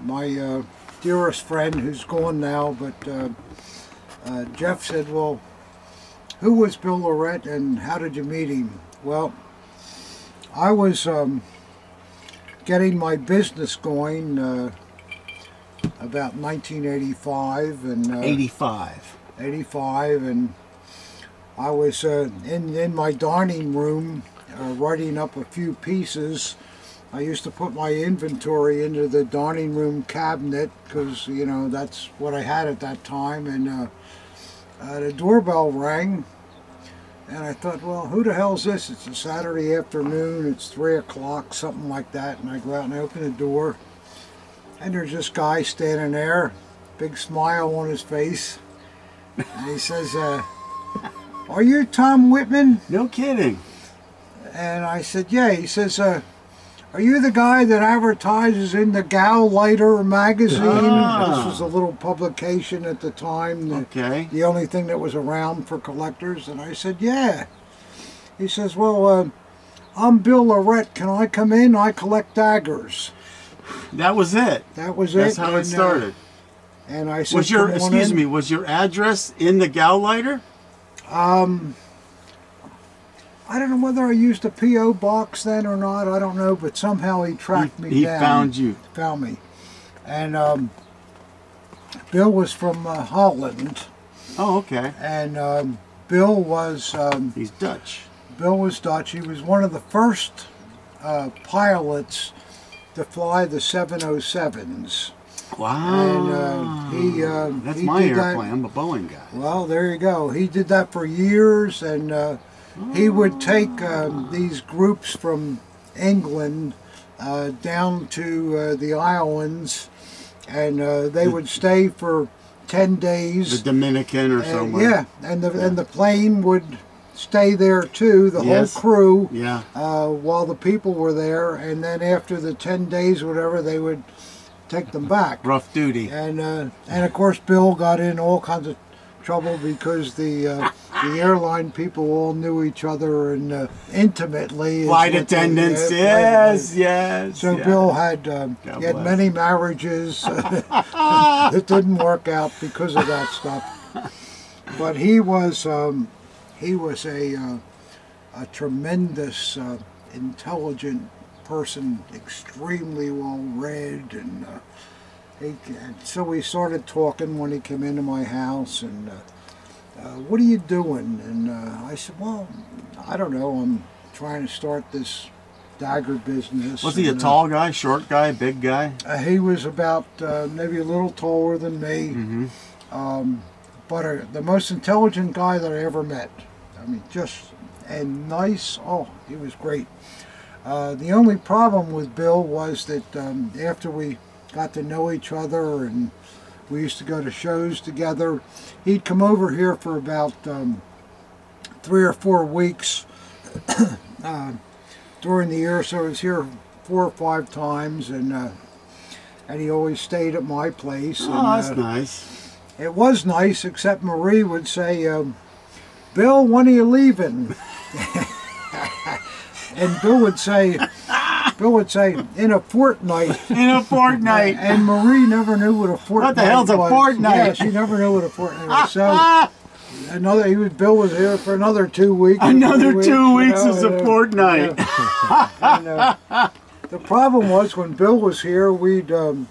my dearest friend who's gone now, but Jeff said, well, who was Bill Lorette and how did you meet him? Well, I was getting my business going about 1985 and 85. 85, and I was in my dining room writing up a few pieces. I used to put my inventory into the dining room cabinet because, you know, that's what I had at that time, and the doorbell rang. And I thought, well, who the hell's this? It's a Saturday afternoon, it's 3 o'clock, something like that. And I go out and I open the door. And there's this guy standing there, big smile on his face. And he says, are you Tom Whitman? No kidding. And I said, yeah. He says, are you the guy that advertises in the Gal Lighter magazine? This was a little publication at the time. Okay. The only thing that was around for collectors. And I said, yeah. He says, well, I'm Bill Lorette. Can I come in? I collect daggers. That was it. That was That's it. how it started. And I said, Was your, "Come on excuse in." me, was your address in the Gal Lighter? I don't know whether I used a P.O. box then or not. I don't know, but somehow he tracked me He down. found you. Found me. And Bill was from Holland. Oh, okay. And Bill was He's Dutch. Bill was Dutch. He was one of the first pilots to fly the 707s. Wow. And That's he my did that- airplane. I'm a Boeing guy. Well, there you go. He did that for years, and he would take these groups from England down to the islands, and they would stay for 10 days. The Dominican or somewhere. Yeah, and the plane would stay there too, the Yes. whole crew, Yeah. while the people were there, and then after the 10 days, whatever, they would take them back. Rough duty. And of course, Bill got in all kinds of trouble because the airline people all knew each other and intimately. Flight attendants. Yes, yes. So yes. Bill had he had bless. many marriages that didn't work out because of that stuff. But he was a tremendous, intelligent person, extremely well read, and so we started talking when he came into my house, and what are you doing? And I said, well, I don't know, I'm trying to start this dagger business. Was he a And, tall guy, short guy, big guy? he was about maybe a little taller than me, but the most intelligent guy that I ever met. I mean, just and nice. Oh, he was great. The only problem with Bill was that after we got to know each other and We used to go to shows together. He'd come over here for about 3 or 4 weeks during the year, so I was here 4 or 5 times, and he always stayed at my place. Oh, that's nice. It was nice, except Marie would say, Bill, when are you leaving? And Bill would say, in a fortnight. In a fortnight. And Marie never knew what a fortnight was. What the hell's a fortnight? Yeah, she never knew what a fortnight was. So Bill was here for another 2 weeks. Another 2 weeks you know, is a fortnight. And, the problem was when Bill was here, we'd go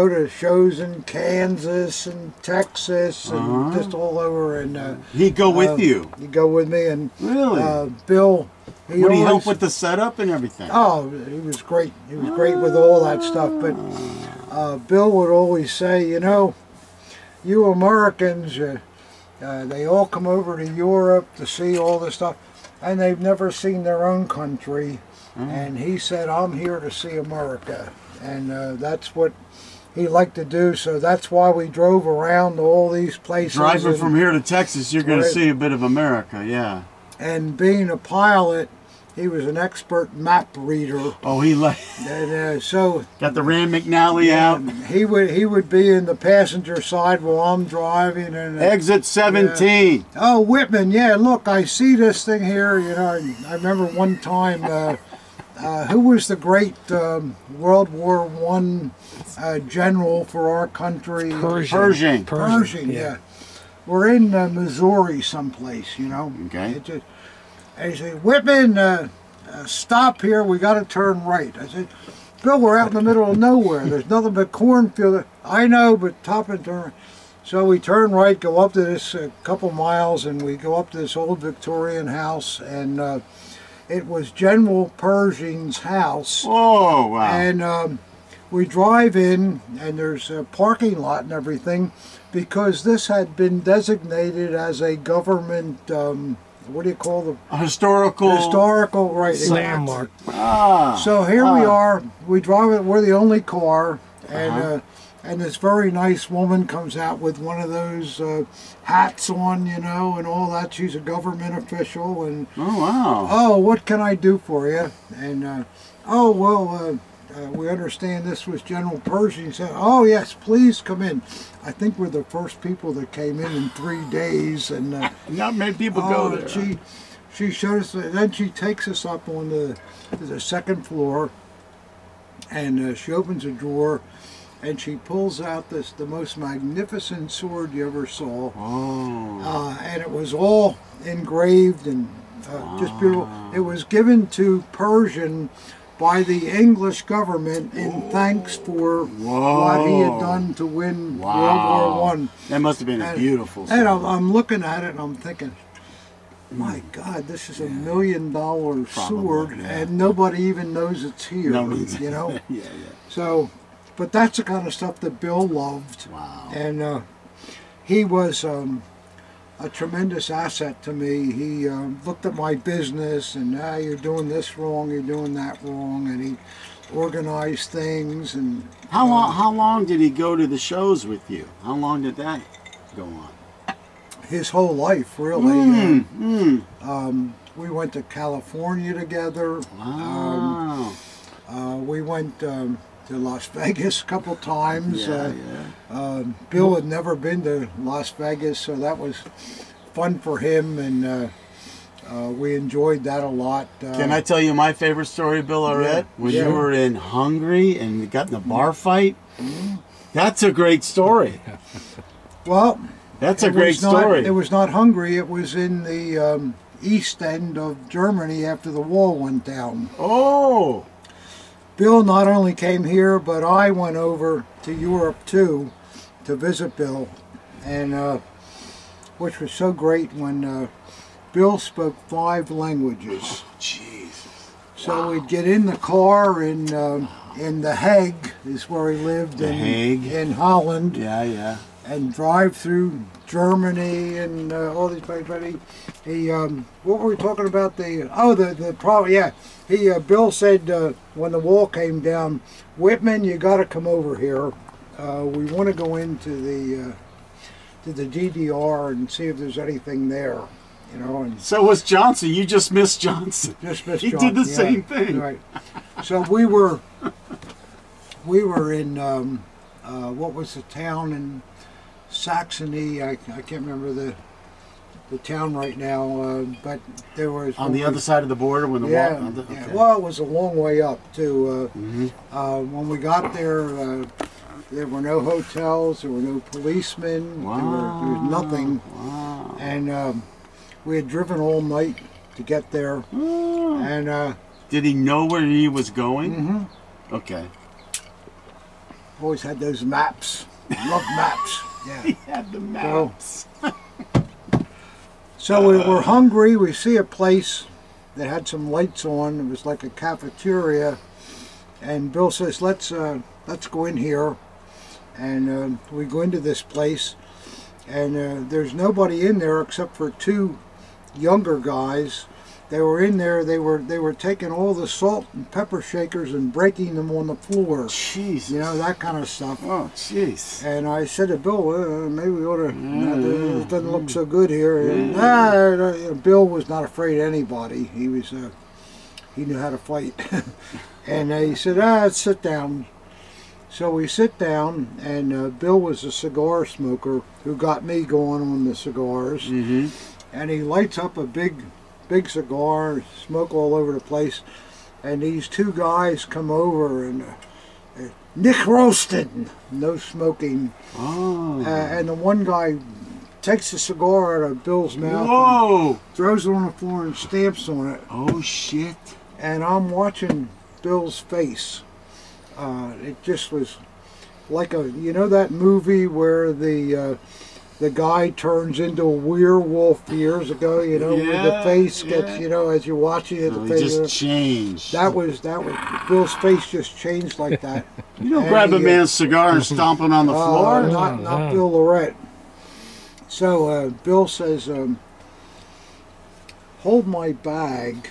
to shows in Kansas and Texas and just all over. And he'd go with you. He'd go with me, and really, Bill. Would he help with the setup and everything? Oh, he was great. He was great with all that stuff. But Bill would always say, you know, you Americans, they all come over to Europe to see all this stuff, and they've never seen their own country. And he said, I'm here to see America. And that's what he liked to do. So that's why we drove around to all these places. Driving from here to Texas, you're going to see a bit of America, yeah. And being a pilot, he was an expert map reader. Oh, he and so got the Rand McNally out. He would be in the passenger side while I'm driving. And exit 17. Oh, Whitman, yeah. Look, I see this thing here. You know, I remember one time. Who was the great World War I general for our country? Pershing. Yeah. We're in Missouri someplace, you know. Okay. And he said, Whitman, stop here. We got to turn right. I said, Bill, we're out in the middle of nowhere. There's nothing but cornfield. I know, but stop and turn. So we turn right, go up to this couple miles, and we go up to this old Victorian house, and it was General Pershing's house. Oh, wow. And we drive in, and there's a parking lot and everything, because this had been designated as a government, what do you call the... A historical right, landmark. So here we are, we drive it, we're the only car, and this very nice woman comes out with one of those hats on, you know, and all that. She's a government official, and oh, what can I do for you? And we understand this was General Pershing. He said, oh yes, please come in. I think we're the first people that came in 3 days, and not many people go there. She showed us, then she takes us up on the second floor, and she opens a drawer, and she pulls out the most magnificent sword you ever saw. And it was all engraved and just beautiful. It was given to Pershing by the English government in thanks for what he had done to win World War I. That must have been a beautiful sword. And I'm looking at it and I'm thinking, my God, this is $1 million sword, and nobody even knows it's here. You know. So. But that's the kind of stuff that Bill loved. Wow. And he was a tremendous asset to me. He looked at my business and, you're doing this wrong, you're doing that wrong, and he organized things. And how long did he go to the shows with you? How long did that go on? His whole life, really. We went to California together. Wow. We went... to Las Vegas a couple times. Bill had never been to Las Vegas, so that was fun for him, and we enjoyed that a lot. Can I tell you my favorite story, Bill Arrett? When you were in Hungary and you got in a bar fight? That's a great story. Well, that's a great story. It was not Hungary. It was in the east end of Germany after the wall went down. Oh! Bill not only came here, but I went over to Europe too to visit Bill, and which was so great when Bill spoke 5 languages. Oh, Jesus! So we'd get in the car in The Hague, is where he lived. The Hague in Holland. Yeah. And drive through Germany and all these places. He what were we talking about? The problem. Yeah. Bill said when the wall came down, Whitman, you got to come over here. we want to go into the DDR and see if there's anything there, you know. And so was Johnson. You just missed Johnson. just missed He Johnson, did the same thing. Right. So we were in what was the town in Saxony? I can't remember the town right now, but there was On the other side of the border when the yeah, wall. yeah. Okay. Well, it was a long way up too. When we got there, there were no hotels, there were no policemen, Wow. there was nothing, Wow. and we had driven all night to get there. Oh. And Did he know where he was going? Okay. always had those maps. Love maps. Yeah. He had the maps. So we were hungry. We see a place that had some lights on. It was like a cafeteria, and Bill says, "Let's go in here." And we go into this place, and there's nobody in there except for two younger guys. They were in there. They were taking all the salt and pepper shakers and breaking them on the floor. Jesus. You know, that kind of stuff. Oh, jeez. And I said to Bill, maybe we ought to, it doesn't look so good here. And, Bill was not afraid of anybody. He was, he knew how to fight. And he said, let's sit down. So we sit down, and Bill was a cigar smoker who got me going on the cigars. And he lights up a big cigar, smoke all over the place. And these two guys come over and Nick roasted, no smoking. Oh. And the one guy takes the cigar out of Bill's mouth, Whoa! and throws it on the floor and stamps on it. Oh, shit. And I'm watching Bill's face. It just was like you know that movie where the guy turns into a werewolf years ago, you know, where the face gets, you know, as you're watching it, So the he face. just changed. That was Bill's face just changed like that. You don't grab a man's cigar and stomp it on the floor. Not Bill Lorette. So Bill says, hold my bag.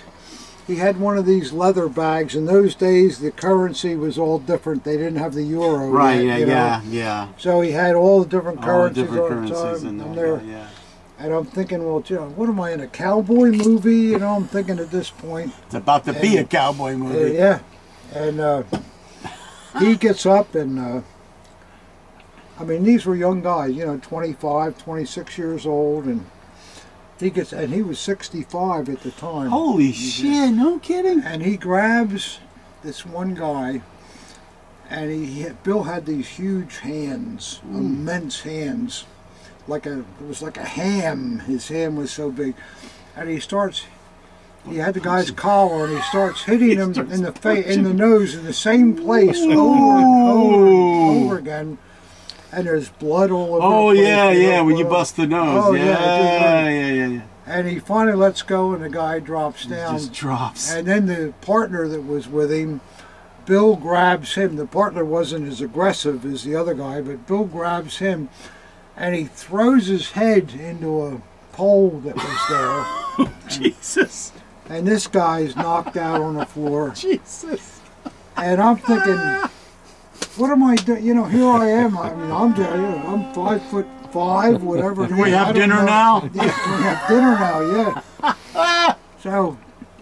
He had one of these leather bags. In those days, the currency was all different. They didn't have the euro. Right, yet, yeah. So he had all the different All the currencies different all the currencies time in in there. there. Yeah. And I'm thinking, well, gee, what am I, in a cowboy movie? You know, I'm thinking at this point. It's about to be a cowboy movie. Yeah. And he gets up and, I mean, these were young guys, you know, 25, 26 years old. And he was 65 at the time. Holy shit, no kidding. And he grabs this one guy, and Bill had these huge hands, immense hands. It was like a ham. His hand was so big. And he had the guy's collar, and he starts hitting him in the face, in the nose, in the same place over and over again. And there's blood all over the place. Yeah, when you bust the nose. Oh, yeah. And he finally lets go, and the guy drops down. Just drops. And then the partner that was with him, Bill grabs him. The partner wasn't as aggressive as the other guy, but Bill grabs him, and he throws his head into a pole that was there. Jesus. And this guy's knocked out on the floor. Jesus. And I'm thinking, what am I doing? You know, here I am. I mean, I'm 5'5", whatever. Can we have dinner now? Yeah, we have dinner now, yeah. So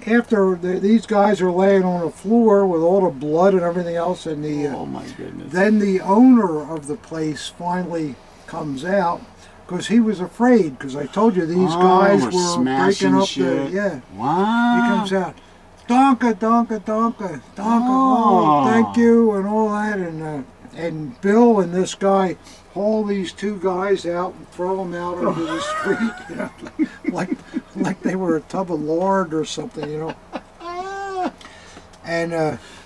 after these guys are laying on the floor with all the blood and everything else, and oh my goodness. then the owner of the place finally comes out, because he was afraid, because I told you these guys were breaking up shit. Wow. He comes out, donka, donka, donka, donka, oh, thank you, and all that, and Bill and this guy haul these two guys out and throw them out into the street, you know, like they were a tub of lard or something, you know. And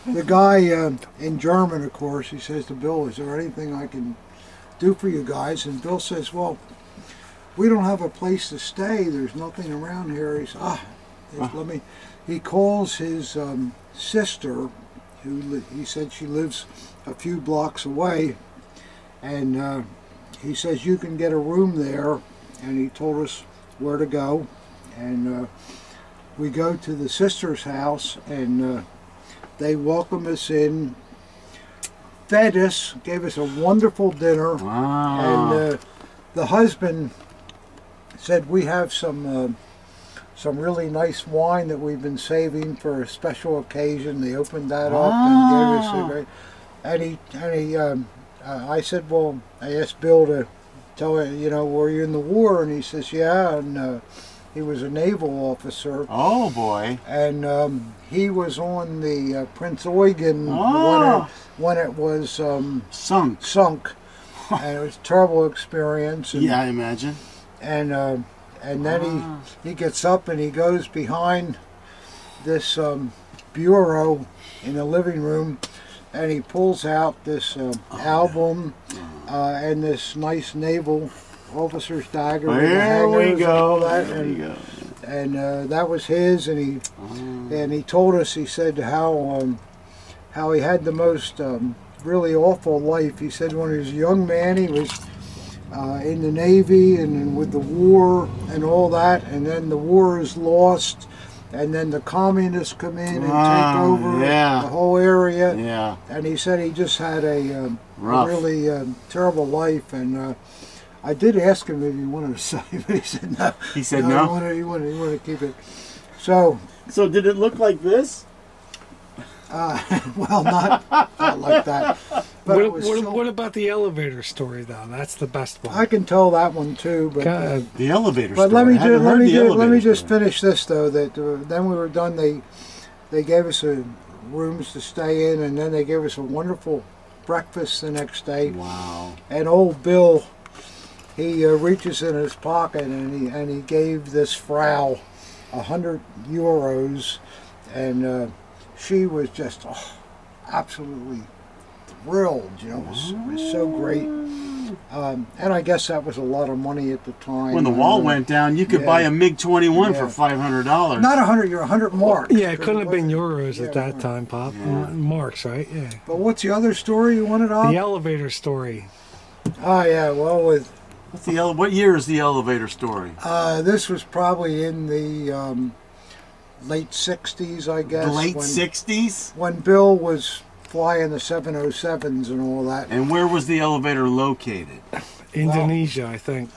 the guy in German, of course, he says to Bill, is there anything I can do for you guys? And Bill says, well, we don't have a place to stay. There's nothing around here. He says, he calls his sister, who he said she lives a few blocks away, and he says you can get a room there, and he told us where to go, and we go to the sister's house, and they welcome us in, fed us, gave us a wonderful dinner. Wow. And the husband said, we have some really nice wine that we've been saving for a special occasion. They opened that up and gave us a great... I said, well, I asked Bill to tell her, you know, were you in the war? And he says, yeah, and he was a naval officer. Oh, boy. And he was on the Prince Eugen when it was sunk. And it was a terrible experience. And, yeah, I imagine. And then he gets up and he goes behind this bureau in the living room, and he pulls out this album and this nice naval officer's dagger. There we go. And that was his. And he told us. He said how he had the most really awful life. He said when he was a young man, he was in the Navy and with the war and all that, and then the war is lost, and then the communists come in and take over the whole area. Yeah. And he said he just had a really terrible life. And I did ask him if he wanted to say, but he said no. He said no? He wanted to keep it. So did it look like this? Well, not like that. But what about the elevator story, though? That's the best one. I can tell that one too. But the elevator but story. let me just finish this though. That then we were done. They gave us rooms to stay in, and then they gave us a wonderful breakfast the next day. Wow. And old Bill, he reaches in his pocket and he gave this frau 100 euros, and she was just absolutely thrilled. You know, it was so great. And I guess that was a lot of money at the time. When the wall went down, you could buy a MiG-21 for $500. Not 100, you're 100 marks. Yeah, it couldn't have been euros at that time, Pop. Yeah. Marks, right? Yeah. But what's the other story you wanted on? The elevator story. Oh yeah, well what year is the elevator story? This was probably in the late 60s, I guess. The late 60s? When Bill was flying the 707s and all that. And where was the elevator located? Indonesia, I think.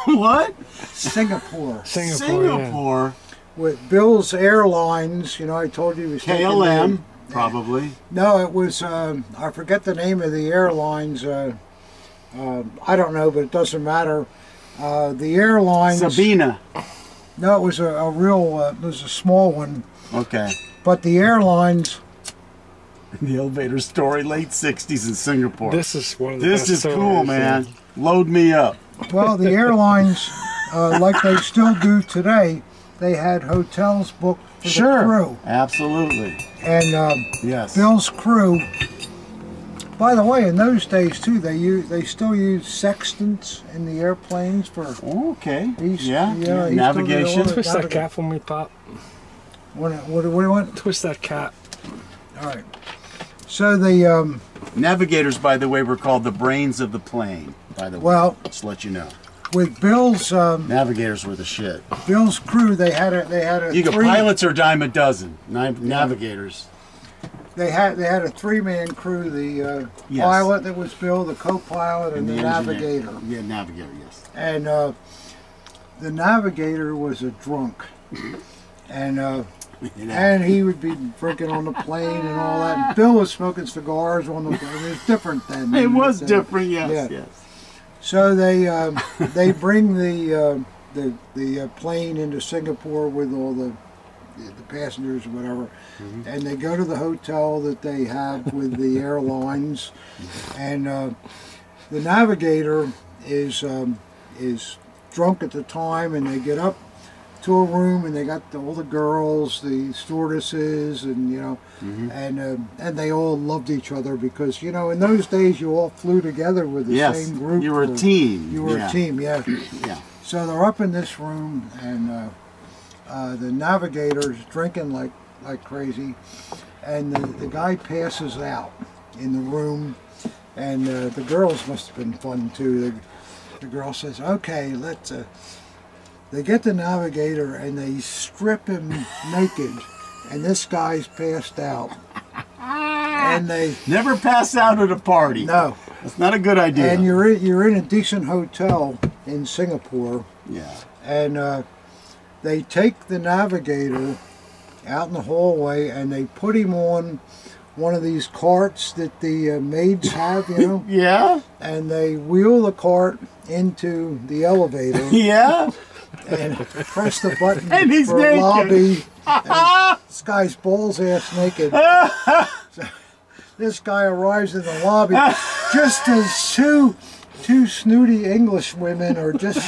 What? Singapore. Singapore. Yeah. With Bill's Airlines, you know, I told you he was KLM, probably. No, it was, I forget the name of the airlines. I don't know, but it doesn't matter. The airlines... Sabina. No, it was a real, it was a small one. Okay. But the airlines... The elevator story, late 60s in Singapore. This is one of the best best stories, cool, man. Load me up. Well, the airlines, like they still do today, they had hotels booked for the crew. Absolutely. And yes. Bill's crew... By the way, in those days too, they still use sextants in the airplanes for. Okay. Yeah. Navigation. Twist that cap for me, Pop. What do you want? Twist that cap. All right. So the navigators, by the way, were called the brains of the plane. By the way, well, just to let you know. With Bill's navigators were the shit. Bill's crew, they had a. You go pilots are a dime a dozen. Navigators. They had a 3-man crew: the pilot that was Bill, the co-pilot, and the navigator. Yeah, navigator. Yes. And the navigator was a drunk, and he would be drinking on the plane and all that. And Bill was smoking cigars on the plane. It was different then. It was different. Yes. Yeah. Yes. So they bring the plane into Singapore with all the passengers or whatever, and they go to the hotel that they have with the airlines, and the navigator is drunk at the time, and they get up to a room, and they got all the girls, the stewardesses, and you know, and they all loved each other because you know in those days you all flew together with the same group. You were a team. You were a team, yeah. So they're up in this room, and the navigator's drinking like crazy, and the guy passes out in the room, and the girls must have been fun too. The girl says, "Okay, let's." They get the navigator and they strip him naked, and this guy's passed out. and they never pass out at a party. no. That's not a good idea. And you're in a decent hotel in Singapore. Yeah. And they take the navigator out in the hallway and they put him on one of these carts that the maids have, you know. Yeah. And they wheel the cart into the elevator. Yeah. And press the button And he's for naked. a lobby. And this guy's balls ass naked. So this guy arrives in the lobby just as two snooty English women are just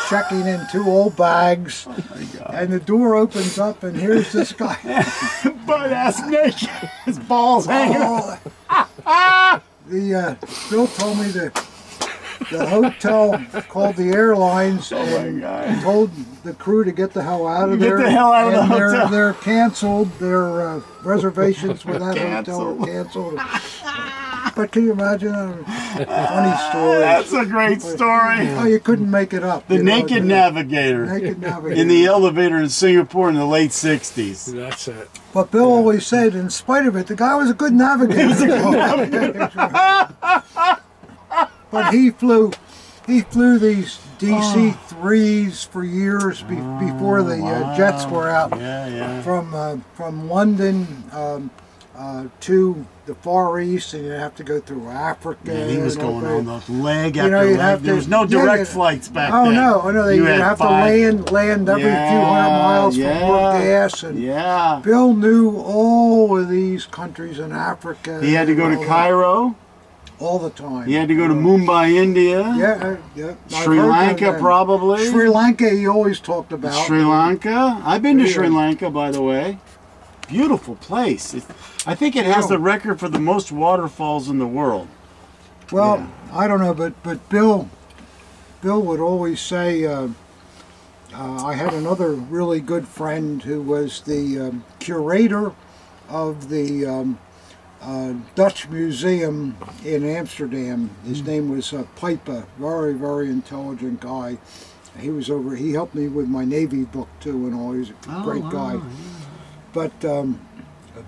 checking in 2 old bags. Oh my God. And the door opens up and here's this guy. Butt ass naked. His balls hanging. Bill told me the hotel called the airlines and told the crew to get the hell out of there. Get the hell out of the hotel. They're canceled. Their reservations with that hotel are canceled. But can you imagine a funny story? That's a great story. Oh, you couldn't make it up. The naked navigator. Naked navigator. In the elevator in Singapore in the late 60s. That's it. But Bill always said, in spite of it, the guy was a good navigator. But he flew these DC-3s for years before the jets were out. Yeah, yeah. From London to the Far East, and you have to go through Africa. Yeah, he was going on the leg You after know, you'd leg. have There to- was no yeah, direct yeah. flights back Oh then. no! You You'd had have to 5. land every Yeah, few hundred miles for more yeah, gas. And Yeah. Bill knew all of these countries in Africa. He had to go and to all Cairo. all the time. He had to go to Mumbai, India. Yeah, yeah. I've Sri heard Lanka, that. probably. Sri Lanka, he always talked about. Sri Lanka. I've been to Yeah. Sri Lanka, by the way. Beautiful place. I think it has the record for the most waterfalls in the world. Well, Yeah. I don't know, but Bill would always say. I had another really good friend who was the curator of the Dutch Museum in Amsterdam. His name was Piper. Very, very intelligent guy. He helped me with my Navy book too and all. He's a great guy. But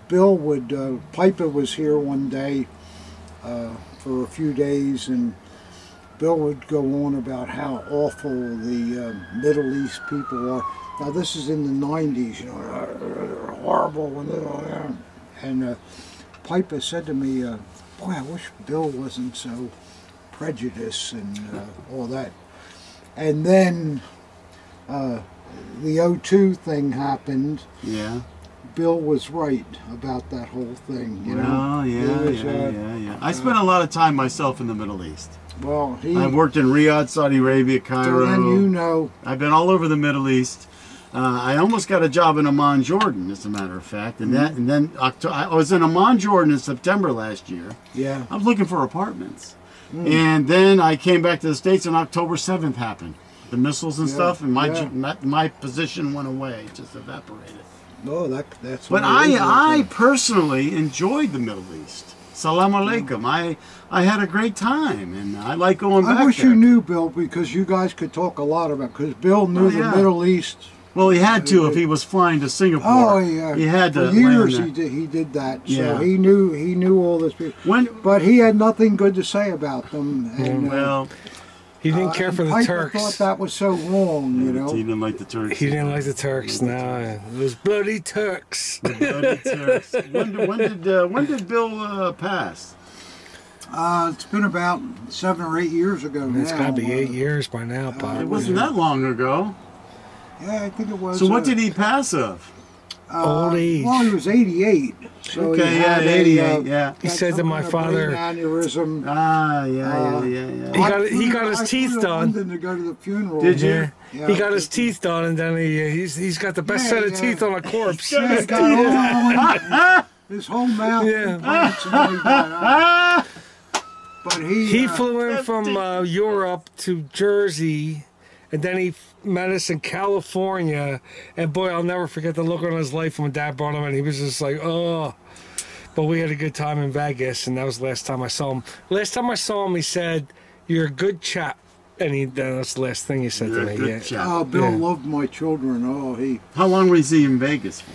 Bill would, Piper was here one day for a few days, and Bill would go on about how awful the Middle East people are. Now this is in the 90s, you know, they're horrible. And Piper said to me, boy, I wish Bill wasn't so prejudiced and all that. And then the O2 thing happened. Yeah. Bill was right about that whole thing, you know. Oh, yeah. I spent a lot of time myself in the Middle East. Well, I've worked in Riyadh, Saudi Arabia, Cairo. and you know. I've been all over the Middle East. I almost got a job in Amman, Jordan, as a matter of fact. And then I was in Amman, Jordan in September last year. Yeah. I was looking for apartments. And then I came back to the States and October 7th happened. The missiles and stuff, and my position went away, just evaporated. No, that's. But I personally enjoyed the Middle East. Salam alaikum. I had a great time, and I like going back I wish there. you knew Bill, because you guys could talk a lot about. Because Bill knew the Middle East. Well, he had to if he was flying to Singapore. Oh yeah. He had to. For years land there. he did that. So Yeah. he knew all this people. But he had nothing good to say about them. And, Well, He didn't care for the Piper Turks. thought that was so wrong, you know. he didn't like the Turks. He didn't like the Turks. No, those bloody Turks. Bloody Turks. When did Bill pass? It's been about 7 or 8 years ago now. It's got to be 8 years by now, Bob. It wasn't that long ago. Yeah, I think it was. So what did he pass of? Old age. Well, he was 88. So Okay, he yeah, had 88, yeah. He said to my father, aneurysm. Ah, yeah. He got his teeth I flew to done. London to go to the funeral. Did you? Yeah. He got his teeth done, and then he's got the best set of teeth on a corpse. Yeah, he got all his whole mouth. Yeah. implants and all that. But He flew in from Europe to Jersey, and then he met us in California. And boy, I'll never forget the look on his life when Dad brought him in. He was just like, oh. But we had a good time in Vegas, and that was the last time I saw him. Last time I saw him, he said, "You're a good chap." And that's the last thing he said You're to a me. good Yeah. chap. Oh, Bill Yeah. loved my children. Oh, he. How long was he in Vegas for?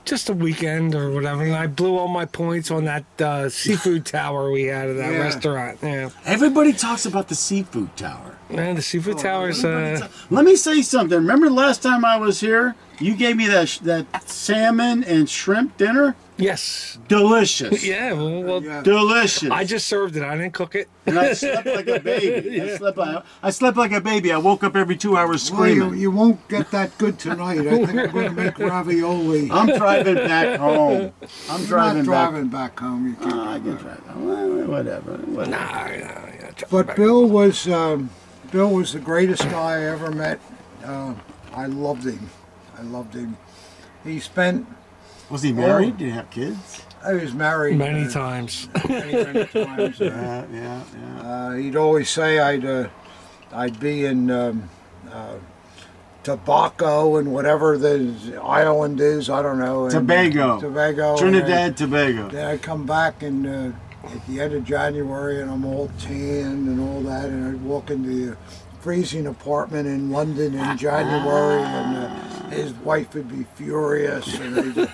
Just a weekend or whatever. And I blew all my points on that seafood tower we had at that restaurant. Yeah. Everybody talks about the seafood tower. Man, the seafood tower's... Let me say something. Remember last time I was here? You gave me that salmon and shrimp dinner? Yes. Delicious. Yeah, well, delicious. I just served it. I didn't cook it. And I slept like a baby. Yeah. I slept like a baby. I woke up every 2 hours screaming. Well, you won't get that good tonight. I think I'm going to make ravioli. I'm driving back home. I'm driving back home. You can't I can drive. Whatever. Nah, but Bill was the greatest guy I ever met. I loved him. He spent... Was he married? Did he have kids? I was married many times. Many times. Yeah. He'd always say I'd be in Tobacco and whatever the island is. I don't know. Tobago. Trinidad, Tobago. Then I come back and at the end of January and I'm all tanned and all that, and I'd walk into the freezing apartment in London in January, and his wife would be furious, and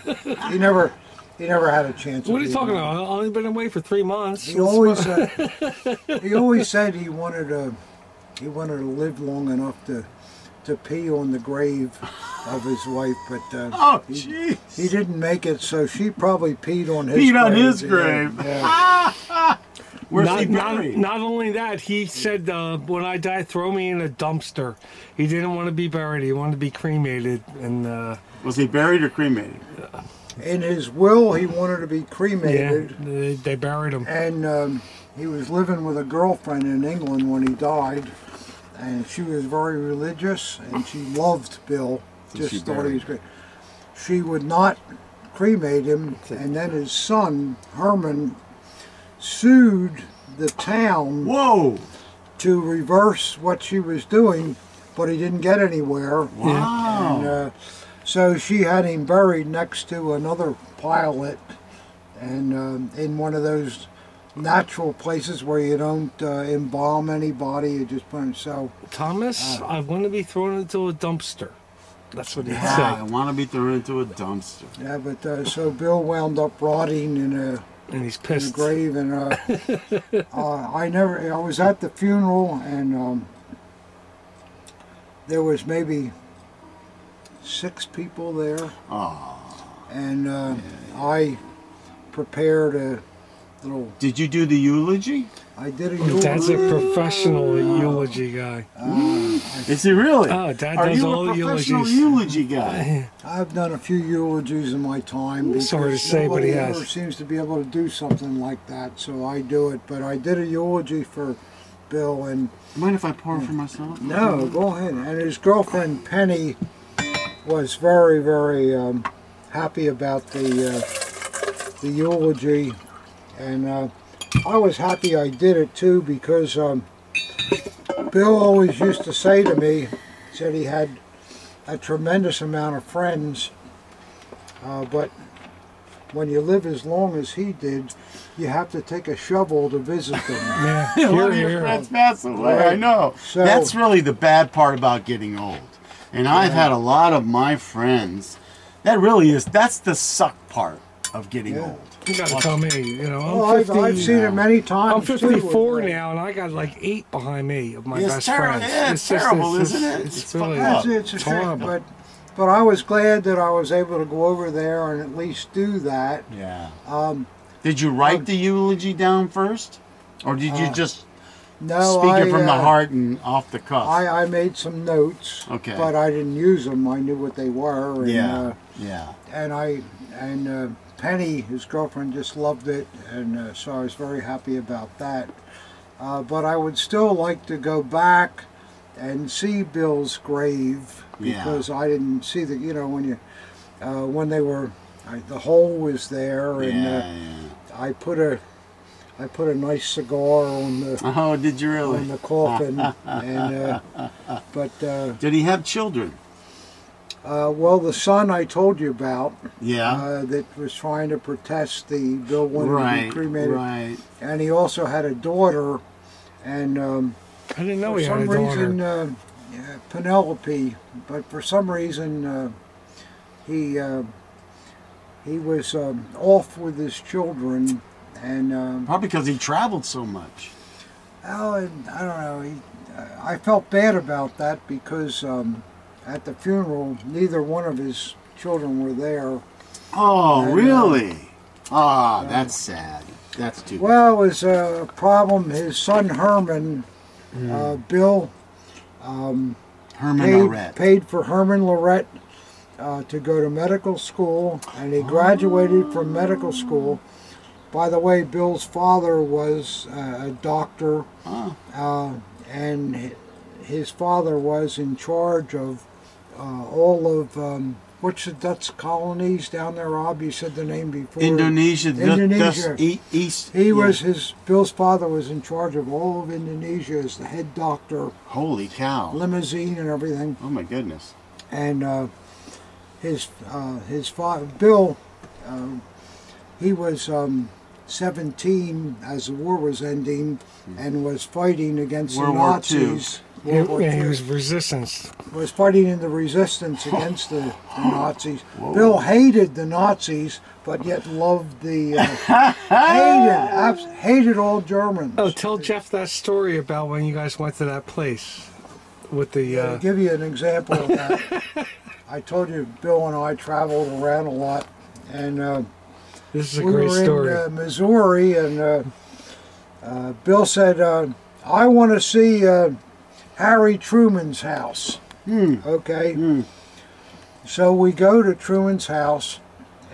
he never had a chance. What are you talking about? I've only been away for 3 months. He always said he wanted to live long enough to pee on the grave of his wife, but he didn't make it, so she probably peed on his grave. Yeah. Where's he buried? Not only that, he said, when I die, throw me in a dumpster. He didn't want to be buried. He wanted to be cremated. And was he buried or cremated? In his will, he wanted to be cremated. Yeah, they buried him. And he was living with a girlfriend in England when he died. And she was very religious, and she loved Bill. So just thought he was great. She would not cremate him, and then his son, Herman, sued the town to reverse what she was doing, but he didn't get anywhere. Wow. And, so she had him buried next to another pilot, and in one of those natural places where you don't embalm anybody, you just put him. So Thomas, I want to be thrown into a dumpster. That's what he said. I want to be thrown into a dumpster. Yeah, but so Bill wound up rotting in a he's pissed. grave, and I was at the funeral, and there was maybe 6 people there. And I prepared a little... Did you do the eulogy? I did a eulogy. Dad's a professional eulogy guy. Is he really? Oh, Dad does all the eulogies. Are you a professional eulogy guy? I've done a few eulogies in my time. Sorry to say, but he has. Nobody ever seems to be able to do something like that, so I do it. But I did a eulogy for Bill, and... Mind if I pour for myself? No, go ahead. And his girlfriend, Penny, was very, very happy about the eulogy, and I was happy I did it too, because Bill always used to say to me, said he had a tremendous amount of friends, but when you live as long as he did, you have to take a shovel to visit them. Yeah, A lot of your friends pass away, right. I know. So, that's really the bad part about getting old. And I've had a lot of my friends, that's the suck part of getting old. You gotta tell me, you know, I'm 50, I've seen it many times. I'm 54 now, and I got like 8 behind me of my best friends. Yeah, it's terrible, isn't it? It's really it's a shame, but I was glad that I was able to go over there and at least do that. Yeah. Did you write the eulogy down first, or did you just speak it from the heart and off the cuff? I made some notes, but I didn't use them. I knew what they were. And, And Penny, his girlfriend, just loved it, and so I was very happy about that. But I would still like to go back and see Bill's grave, because I didn't see the, you know, when they were, the hole was there, and I put a nice cigar on the. Oh, did you really? On the coffin, and did he have children? Well, the son I told you about, that was trying to protest the Bill wanted to be cremated, and he also had a daughter, and I didn't know he had a daughter. For some reason, Penelope, but for some reason he he was off with his children, and Probably because he traveled so much. well, and I don't know. I felt bad about that because at the funeral, neither one of his children were there. Oh, And, really? Ah, that's sad. That's too bad. Well, it was a problem. His son Herman, Bill, Herman Lorette. paid for Herman Lorette to go to medical school, and he graduated from medical school. By the way, Bill's father was a doctor, and his father was in charge of all of what's the Dutch colonies down there, Rob? You said the name before. Indonesia. Indonesia. East. He was Bill's father was in charge of all of Indonesia as the head doctor, Holy cow. limousine and everything. Oh my goodness. And his father, Bill, he was 17 as the war was ending and was fighting against World the War Nazis. Yeah, World War he II. was resistance. Was fighting in the resistance against the Nazis. Bill hated the Nazis, but yet loved the hated all Germans. Oh, tell Jeff that story about when you guys went to that place with the. To give you an example of that, I told you Bill and I traveled around a lot, and This is a we great were story. in Missouri, and Bill said, "I want to see Harry Truman's house." Okay. So we go to Truman's house,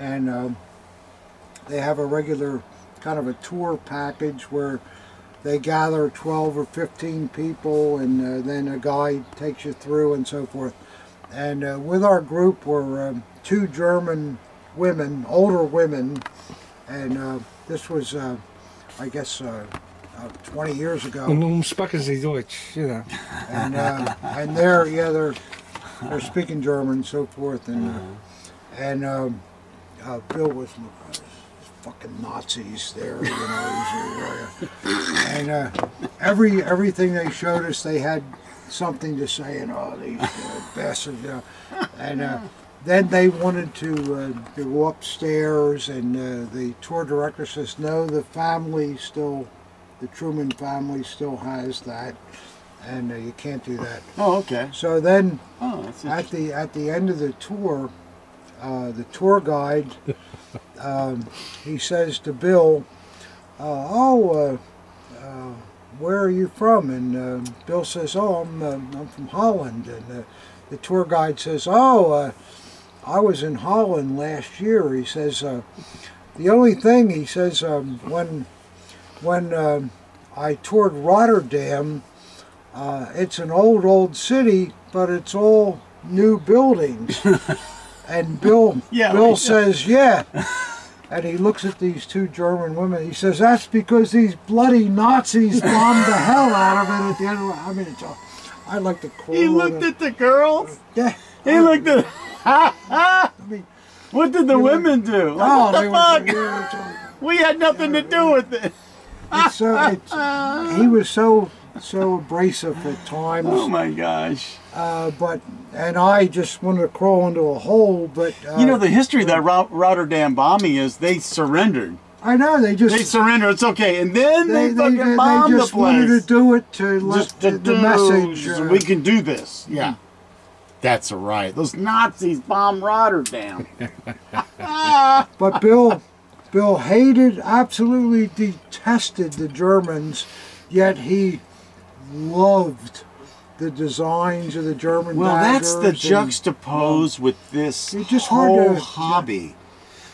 and they have a regular kind of a tour package where they gather 12 or 15 people, and then a guide takes you through and so forth. And with our group were two German women, older women, and this was, I guess, 20 years ago. Und sprechen Sie Deutsch, you know. And they're speaking German and so forth, and Bill was fucking Nazis there, you know. And everything they showed us, they had something to say, and these bastards, you know. And then they wanted to go upstairs, and the tour director says, no, the Truman family still has that, and you can't do that. Oh, okay. So then, That's at the end of the tour guide, he says to Bill, where are you from? And Bill says, I'm from Holland. And the tour guide says, I was in Holland last year. He says, the only thing, he says, when I toured Rotterdam, it's an old city, but it's all new buildings. And Bill says, yeah. And he looks at these two German women. He says, that's because these bloody Nazis bombed the hell out of it at the end of it. I mean, it's all, I like to call He looked at the girls? Yeah. He looked at... I mean, What did the women do? What the fuck? We had nothing to do with it. He was so abrasive at times. Oh my gosh. And I just wanted to crawl into a hole, but... you know, the history of that Rotterdam bombing is they surrendered. I know, they surrendered, it's okay. And then they fucking bombed the place. They just wanted to do it to let the message... we can do this. Yeah. That's right. Those Nazis bombed Rotterdam. But Bill absolutely detested the Germans, yet he loved the designs of the German that's the daggers juxtapose with this just whole hobby.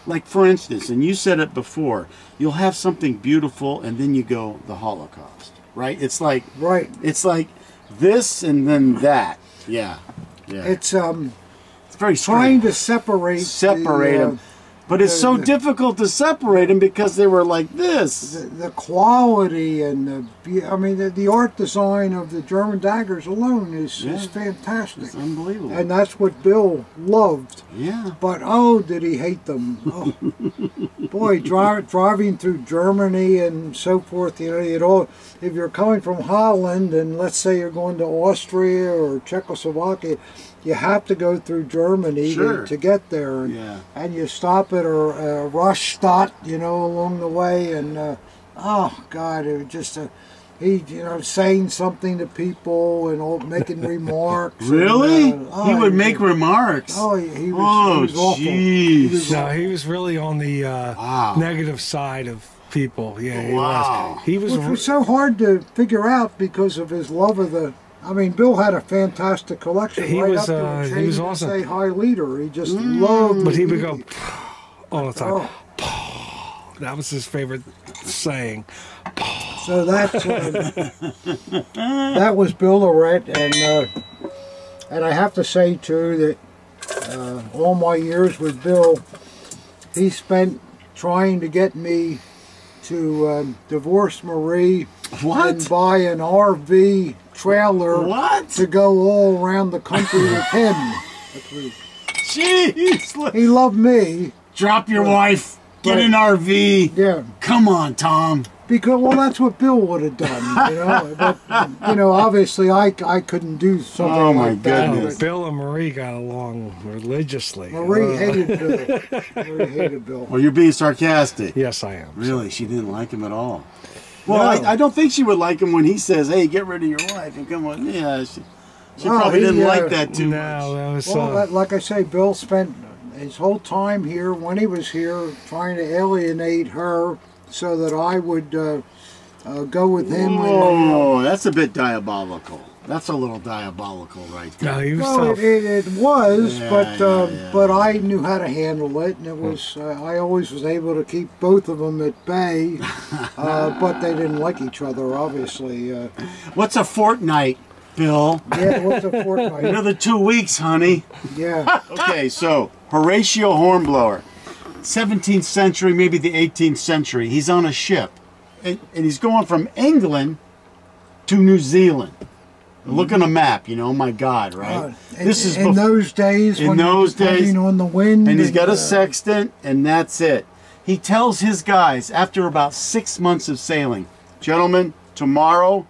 Like, for instance, and you said it before, you'll have something beautiful and then you go, the Holocaust, right? It's like, it's like this and then that. Yeah. It's very trying to separate them. But it's so difficult to separate them because they were like this. The quality and the art design of the German daggers alone is fantastic. It's unbelievable. And that's what Bill loved. Yeah. But did he hate them? Oh. Boy, driving through Germany and so forth, if you're coming from Holland and let's say you're going to Austria or Czechoslovakia, you have to go through Germany to get there. And you stop it a rush stop, you know, along the way, and oh God, it was just he, you know, saying something to people and all, making remarks. Really? And, he would make remarks. Oh, he was Oh, awful. jeez. No, he was really on the negative side of people. Yeah, he was. He was. Which was so hard to figure out because of his love of the. I mean, Bill had a fantastic collection. He right was. up to He was awesome. Say high leader. He just loved. But he would go all the time. Oh. That was his favorite saying. So that's that was Bill Lorette, and I have to say too that all my years with Bill, he spent trying to get me to divorce Marie and buy an RV trailer to go all around the country with him. Jeez. He loved me. Drop your wife. Get an RV. Yeah. Come on, Tom. Because, well, that's what Bill would have done, you know. But, you know, obviously I couldn't do something like that. Goodness. Bill and Marie got along religiously. Marie hated Bill. Marie hated Bill. Well, you're being sarcastic. Yes, I am. Really? She didn't like him at all. Well, no. I don't think she would like him when he says, hey, get rid of your wife and come on. Yeah, she probably didn't like that too much. That was, well, like I say, Bill spent his whole time here, when he was here, trying to alienate her so that I would go with him. Oh, that's a bit diabolical. That's a little diabolical right there. No, he was well, tough. it was, Yeah, but I knew how to handle it, and it was I always was able to keep both of them at bay, but they didn't like each other, obviously. What's a fortnight, Bill? Yeah, what's a fortnight? Another 2 weeks, honey. Yeah. Okay, so Horatio Hornblower, 17th century, maybe the 18th century. He's on a ship, and he's going from England to New Zealand. Look on a map, you know. My God, right? This is in those days. In those days, on the wind, and he's got a sextant, and that's it. He tells his guys after about 6 months of sailing, gentlemen, tomorrow,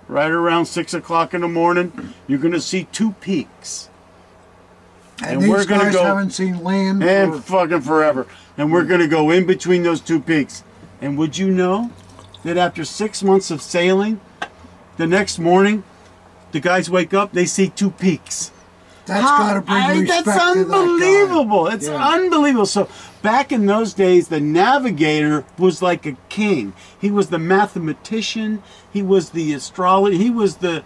right around 6 o'clock in the morning, you're going to see 2 peaks. And these we're gonna guys go haven't seen land and fucking forever. And we're going to go in between those 2 peaks. And would you know that after 6 months of sailing, the next morning, the guys wake up, they see 2 peaks. That's got to bring respect that's unbelievable. to that guy. It's unbelievable. So back in those days, the navigator was like a king. He was the mathematician. He was the astrologer. He was the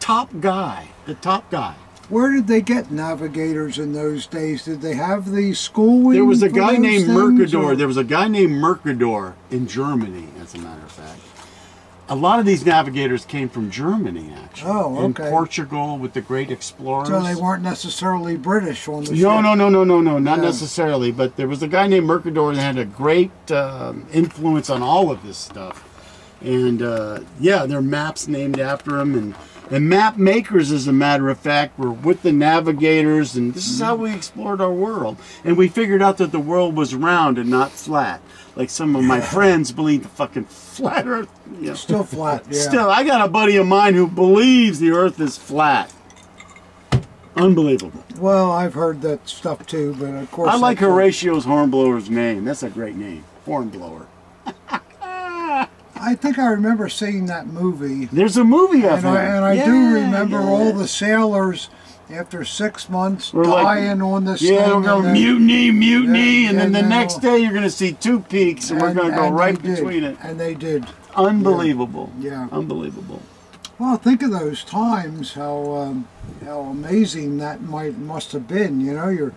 top guy. The top guy. Where did they get navigators in those days? Did they have the schooling? There was a guy named Mercador. Or? There was a guy named Mercador in Germany, as a matter of fact. A lot of these navigators came from Germany, actually. Oh, okay. In Portugal with the great explorers. So they weren't necessarily British on the ship? No, not necessarily. But there was a guy named Mercador that had a great influence on all of this stuff. And, yeah, there are maps named after him. And map makers, as a matter of fact, were with the navigators. And this is how we explored our world. And we figured out that the world was round and not flat. Like some of my friends believe the fucking flat Earth. You know. Still flat, yeah. Still, I got a buddy of mine who believes the Earth is flat. Unbelievable. Well, I've heard that stuff too, but of course... I like Horatio's Hornblower's name. That's a great name. Hornblower. I think I remember seeing that movie. There's a movie of him. And I do remember all the sailors... After 6 months, dying on this thing. Yeah, we're going to mutiny, and then the next day day you're going to see 2 peaks, and we're going to go right between it. And they did. Unbelievable. Yeah. Unbelievable. Well, think of those times, how amazing that must have been. You know, you're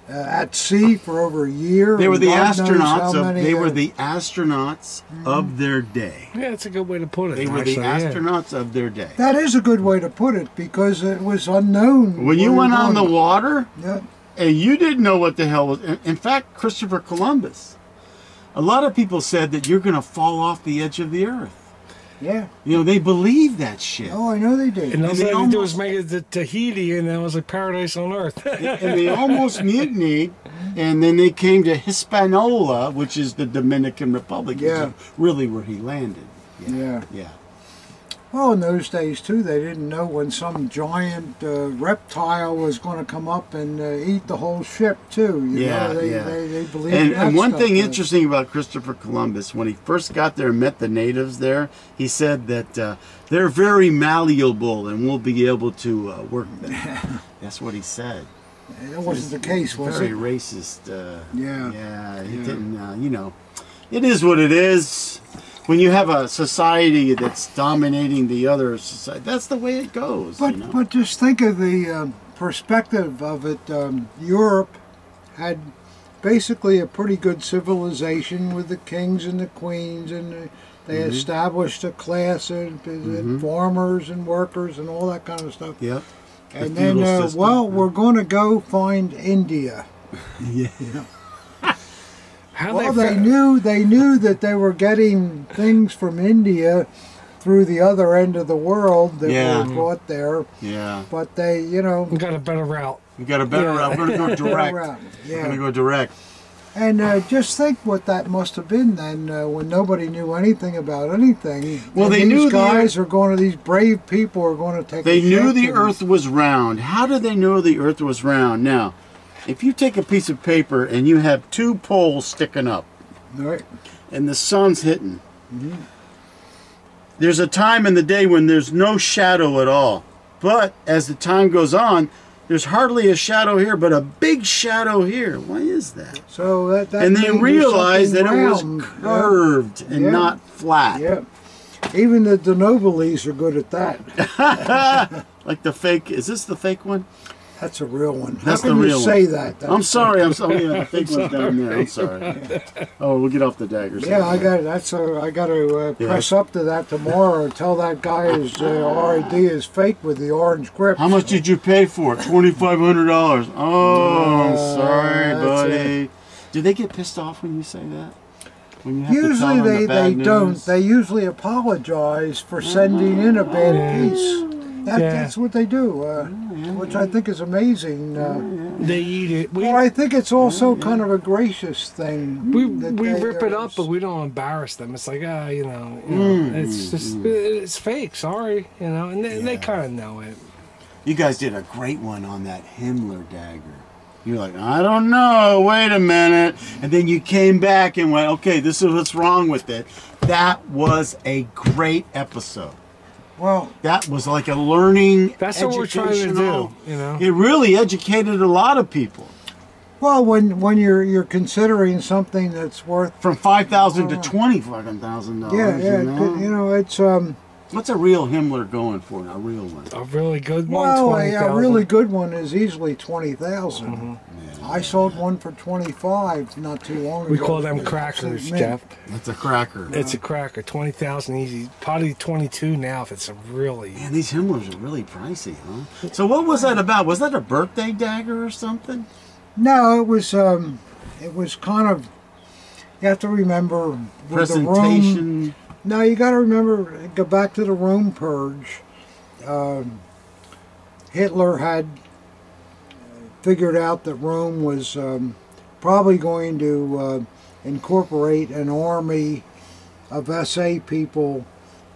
at sea for over a year. They were the astronauts. Astronauts of their day. Yeah, that's a good way to put it. They were the astronauts of their day. That is a good way to put it, because it was unknown. When you went on the water, yeah, and you didn't know what the hell was. In fact, Christopher Columbus, a lot of people said that you're going to fall off the edge of the earth. Yeah. You know, they believed that shit. Oh, I know they did. And all they had to do was make it to Tahiti, and that was like paradise on earth. And they almost mutinied, and then they came to Hispaniola, which is the Dominican Republic. Yeah. Really where he landed. Yeah. Yeah. Well, in those days too, they didn't know when some giant reptile was going to come up and eat the whole ship too. They believed And, that and one stuff, thing interesting about Christopher Columbus, when he first got there and met the natives there, he said that they're very malleable and we'll be able to work them. That's what he said. That wasn't the case, was very it? racist. He didn't. You know, it is what it is. When you have a society that's dominating the other society, that's the way it goes. But just think of the perspective of it. Europe had basically a pretty good civilization with the kings and the queens, and they established a class of farmers and workers and all that kind of stuff. Yep. And then, we're going to go find India. Yeah. You know? Well, they knew that they were getting things from India through the other end of the world that were brought there. Yeah. But they, We got a better route. We got a better route. We're going to go direct. Yeah. We're going to go direct. And just think what that must have been then, when nobody knew anything about anything. Well, and they these knew guys are going to. These brave people are going to take. They knew the Earth was round. How did they know the Earth was round? Now, if you take a piece of paper and you have two poles sticking up, right, and the sun's hitting, there's a time in the day when there's no shadow at all. But as the time goes on, there's hardly a shadow here, but a big shadow here. Why is that? So that and they realized that it was round. curved and not flat. Yeah. Even the de nobiles are good at that. Like the fake. Is this the fake one? That's a real one. That's How can the real you say one. that? I'm sorry. I'm sorry. Yeah, the fake one's down there. I'm sorry. Oh, we'll get off the daggers. Yeah, I got. I got to press up to that tomorrow and tell that guy his RID is fake with the orange grip. How much did you pay for it? $2,500. Oh, I'm sorry, buddy. Do they get pissed off when you say that? When you have usually to tell them the bad they don't. news? They usually apologize for sending in a bad piece. That's what they do, which I think is amazing. They eat it. Well, I think it's also kind of a gracious thing. We rip it up, but we don't embarrass them. It's like, it's just, it's fake, sorry, and they kind of know it. You guys did a great one on that Himmler dagger. You're like, I don't know, wait a minute. And then you came back and went, okay, this is what's wrong with it. That was a great episode. Well, that was like a learning. That's what we're trying to do. It really educated a lot of people. Well, when you're considering something that's worth from $5,000 to $20,000. Yeah, it's What's a real Himmler going for? A real one. A really good one. Well, a really good one is easily 20,000. I sold one for 25 not too long ago. We call them crackers, Jeff. That's a cracker. It's a cracker. 20,000 easy. Probably 22 now if it's a really. Man, these Himmlers are really pricey, huh? So what was that about? Was that a birthday dagger or something? No, it was kind of. You have to remember presentation. The room, no, you got to remember. Go back to the Rome purge. Hitler had figured out that Rome was probably going to incorporate an army of SA people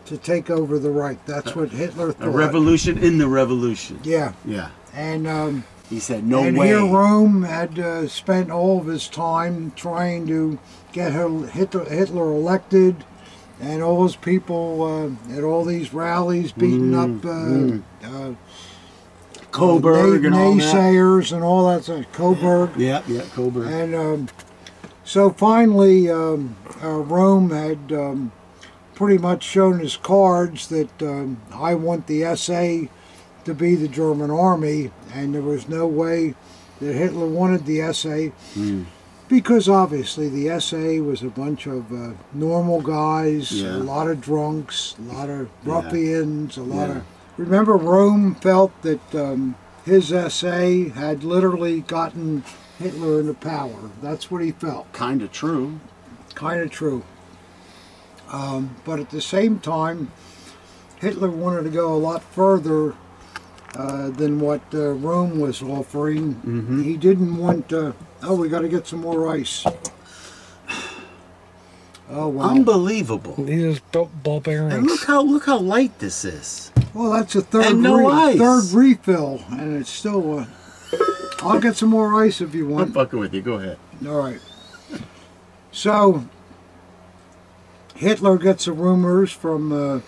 to take over the Reich. That's what Hitler thought. A revolution in the revolution. Yeah. Yeah. And he said, no way. And here Rome had spent all of his time trying to get Hitler elected, and all those people at all these rallies beating up Coburg and all that. Naysayers and all that stuff. Coburg. Yeah, Coburg. And so finally, Rome had pretty much shown his cards that I want the SA to be the German army, and there was no way that Hitler wanted the SA, because obviously the SA was a bunch of normal guys, a lot of drunks, a lot of ruffians, a lot of... Remember, Rome felt that his SA had literally gotten Hitler into power. That's what he felt. Kind of true. Kind of true. But at the same time, Hitler wanted to go a lot further than what Rome was offering. He didn't want... oh, we got to get some more ice. Oh wow! Unbelievable. These are ball bearings. And look how light this is. Well, that's a third And no ice. third refill, and it's still. I'll get some more ice if you I'm want. fucking with you. Go ahead. All right. So Hitler gets the rumors from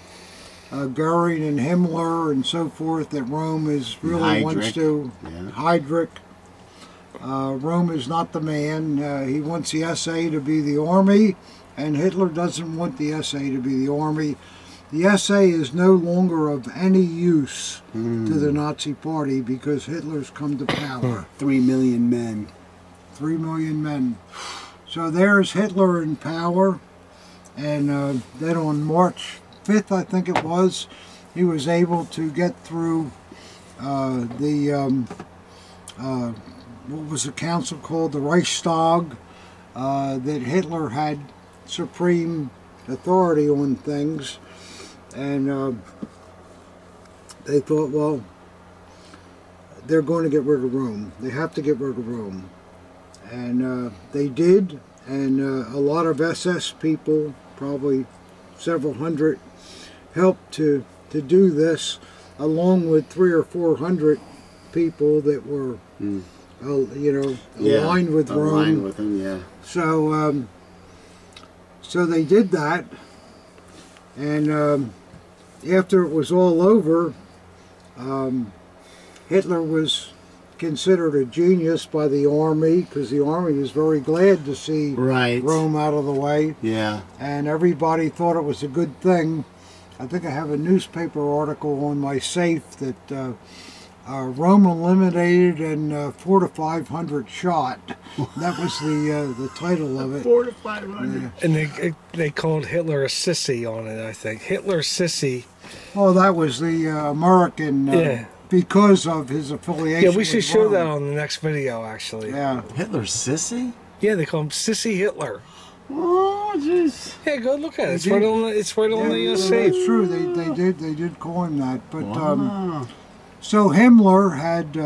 Goering and Himmler and so forth that Rome is really wants to Heydrich. Rome is not the man. He wants the SA to be the army, and Hitler doesn't want the SA to be the army. The SA is no longer of any use to the Nazi Party because Hitler's come to power. 3 million men. 3 million men. So there's Hitler in power, and then on March 5th, I think it was, he was able to get through what was the council called? The Reichstag, that Hitler had supreme authority on things. And they thought, well, they're going to get rid of Rome. They have to get rid of Rome. And they did, and a lot of SS people, probably several hundred, helped to do this, along with 300 or 400 people that were, aligned with Rome. Aligned with them, yeah. So, so they did that, and after it was all over, Hitler was considered a genius by the army, because the army was very glad to see Rome out of the way. Yeah. And everybody thought it was a good thing. I think I have a newspaper article on my safe that Rome eliminated and 400 to 500 shot. That was the title of it. 400 to 500. Yeah. And they called Hitler a sissy on it, I think. Hitler sissy. Oh, that was the American, because of his affiliation. Yeah, we should show Rome. that on the next video, actually. Yeah. Hitler sissy? Yeah, they call him Sissy Hitler. Oh, jeez. Yeah, go look at it. It's right on the safe. It's true. They did call him that. But so Himmler had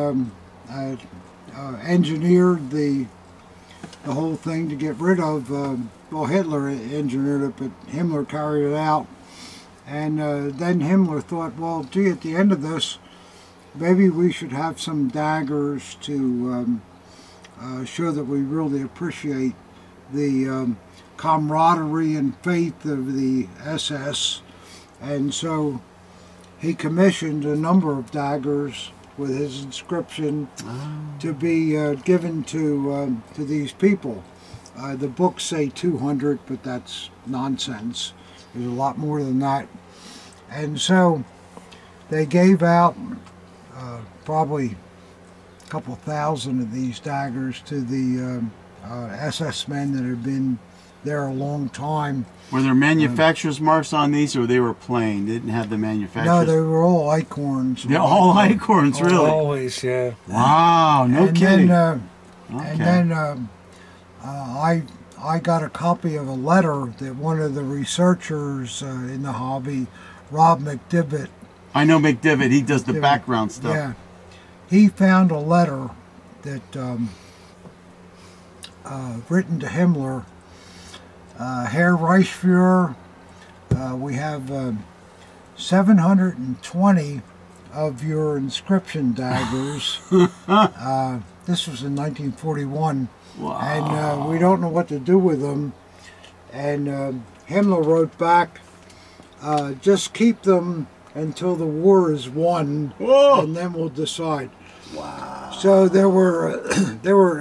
engineered the whole thing to get rid of. Well, Hitler engineered it, but Himmler carried it out. And then Himmler thought, well, gee, at the end of this, maybe we should have some daggers to show that we really appreciate the camaraderie and faith of the SS. And so he commissioned a number of daggers with his inscription to be given to these people. The books say 200, but that's nonsense. There's a lot more than that. And so they gave out probably a couple thousand of these daggers to the SS men that had been there a long time. Were there manufacturer's marks on these, or they were plain? They didn't have the manufacturer's? No, they were all acorns. They're all acorns, really? Always, yeah. Wow, no kidding. And then I got a copy of a letter that one of the researchers in the hobby, Rob McDivitt. I know McDivitt. He does the background stuff. Yeah. He found a letter that written to Himmler. Herr Reichsführer, we have 720 of your inscription daggers. This was in 1941. Wow. And we don't know what to do with them. And Himmler wrote back, just keep them until the war is won, and then we'll decide. Wow. So there were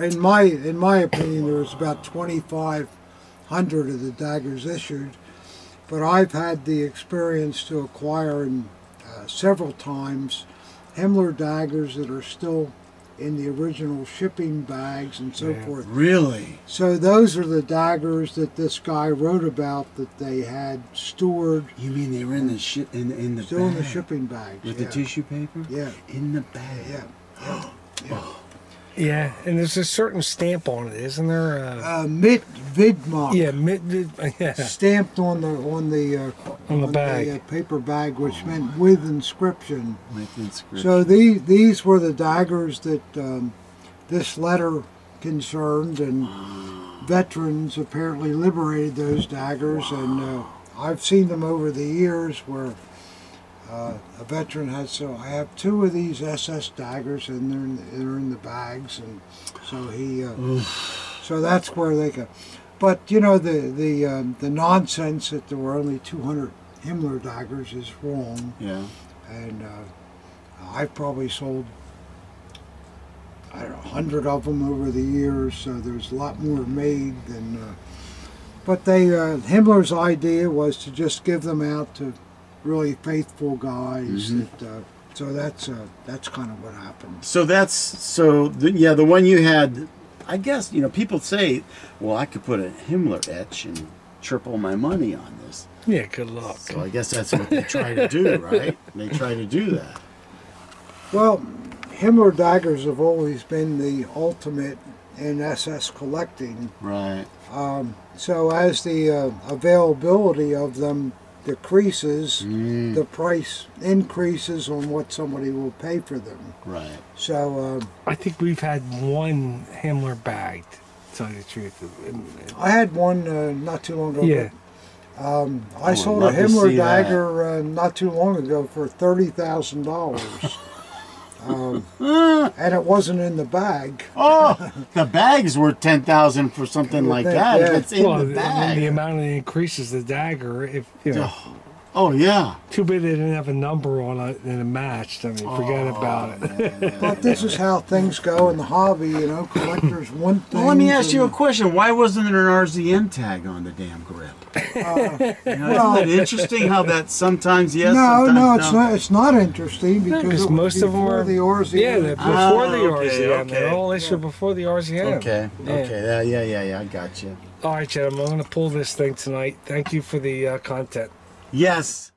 in my opinion, there was about 2,500 of the daggers issued, but I've had the experience to acquire several times Himmler daggers that are still in the original shipping bags and so forth. Really? So those are the daggers that this guy wrote about that they had stored. You mean they were in the still in the shipping bags with the tissue paper? Yeah. In the bag. Yeah. Yeah, and there's a certain stamp on it, isn't there? Mit Vidmark. Yeah, stamped on the bag, the paper bag, which meant with inscription. With inscription. So these were the daggers that this letter concerned, and veterans apparently liberated those daggers, and I've seen them over the years where a veteran has. So I have 2 of these SS daggers, and they're in the bags, and so he. So that's where they go. But you know, the nonsense that there were only 200 Himmler daggers is wrong. Yeah. And I've probably sold, I don't know, 100 of them over the years. So there's a lot more made than. But Himmler's idea was to just give them out to really faithful guys. That, so that's kind of what happened. So the one you had. I guess, you know, people say, well, I could put a Himmler etch and triple my money on this. Yeah, good luck. So I guess that's what they try to do, right? They try to do that. Well, Himmler daggers have always been the ultimate in SS collecting. Right. So as the availability of them decreases, the price increases on what somebody will pay for them. Right. So I think we've had one Himmler bagged, to tell you the truth. I had one not too long ago. Yeah. I sold a Himmler dagger not too long ago for $30,000. And it wasn't in the bag. Oh, the bag's worth $10,000 for something like that. Yeah. If it's in the bag. I mean, the amount it increases the dagger. If you know, oh yeah. Too bad they didn't have a number on it and it matched. I mean, forget about it. But this is how things go in the hobby. You know, collectors want things. Well, let me ask you a question. Why wasn't there an RZN tag on the damn grip? You know, isn't it interesting how that sometimes yes, sometimes no, no? it's not interesting because most of them are the RZN. Yeah, they're before the RZN. okay. They're all issued before the RZN. Okay, Yeah. okay, yeah, I got you. All right, gentlemen, I'm going to pull this thing tonight. Thank you for the content. Yes.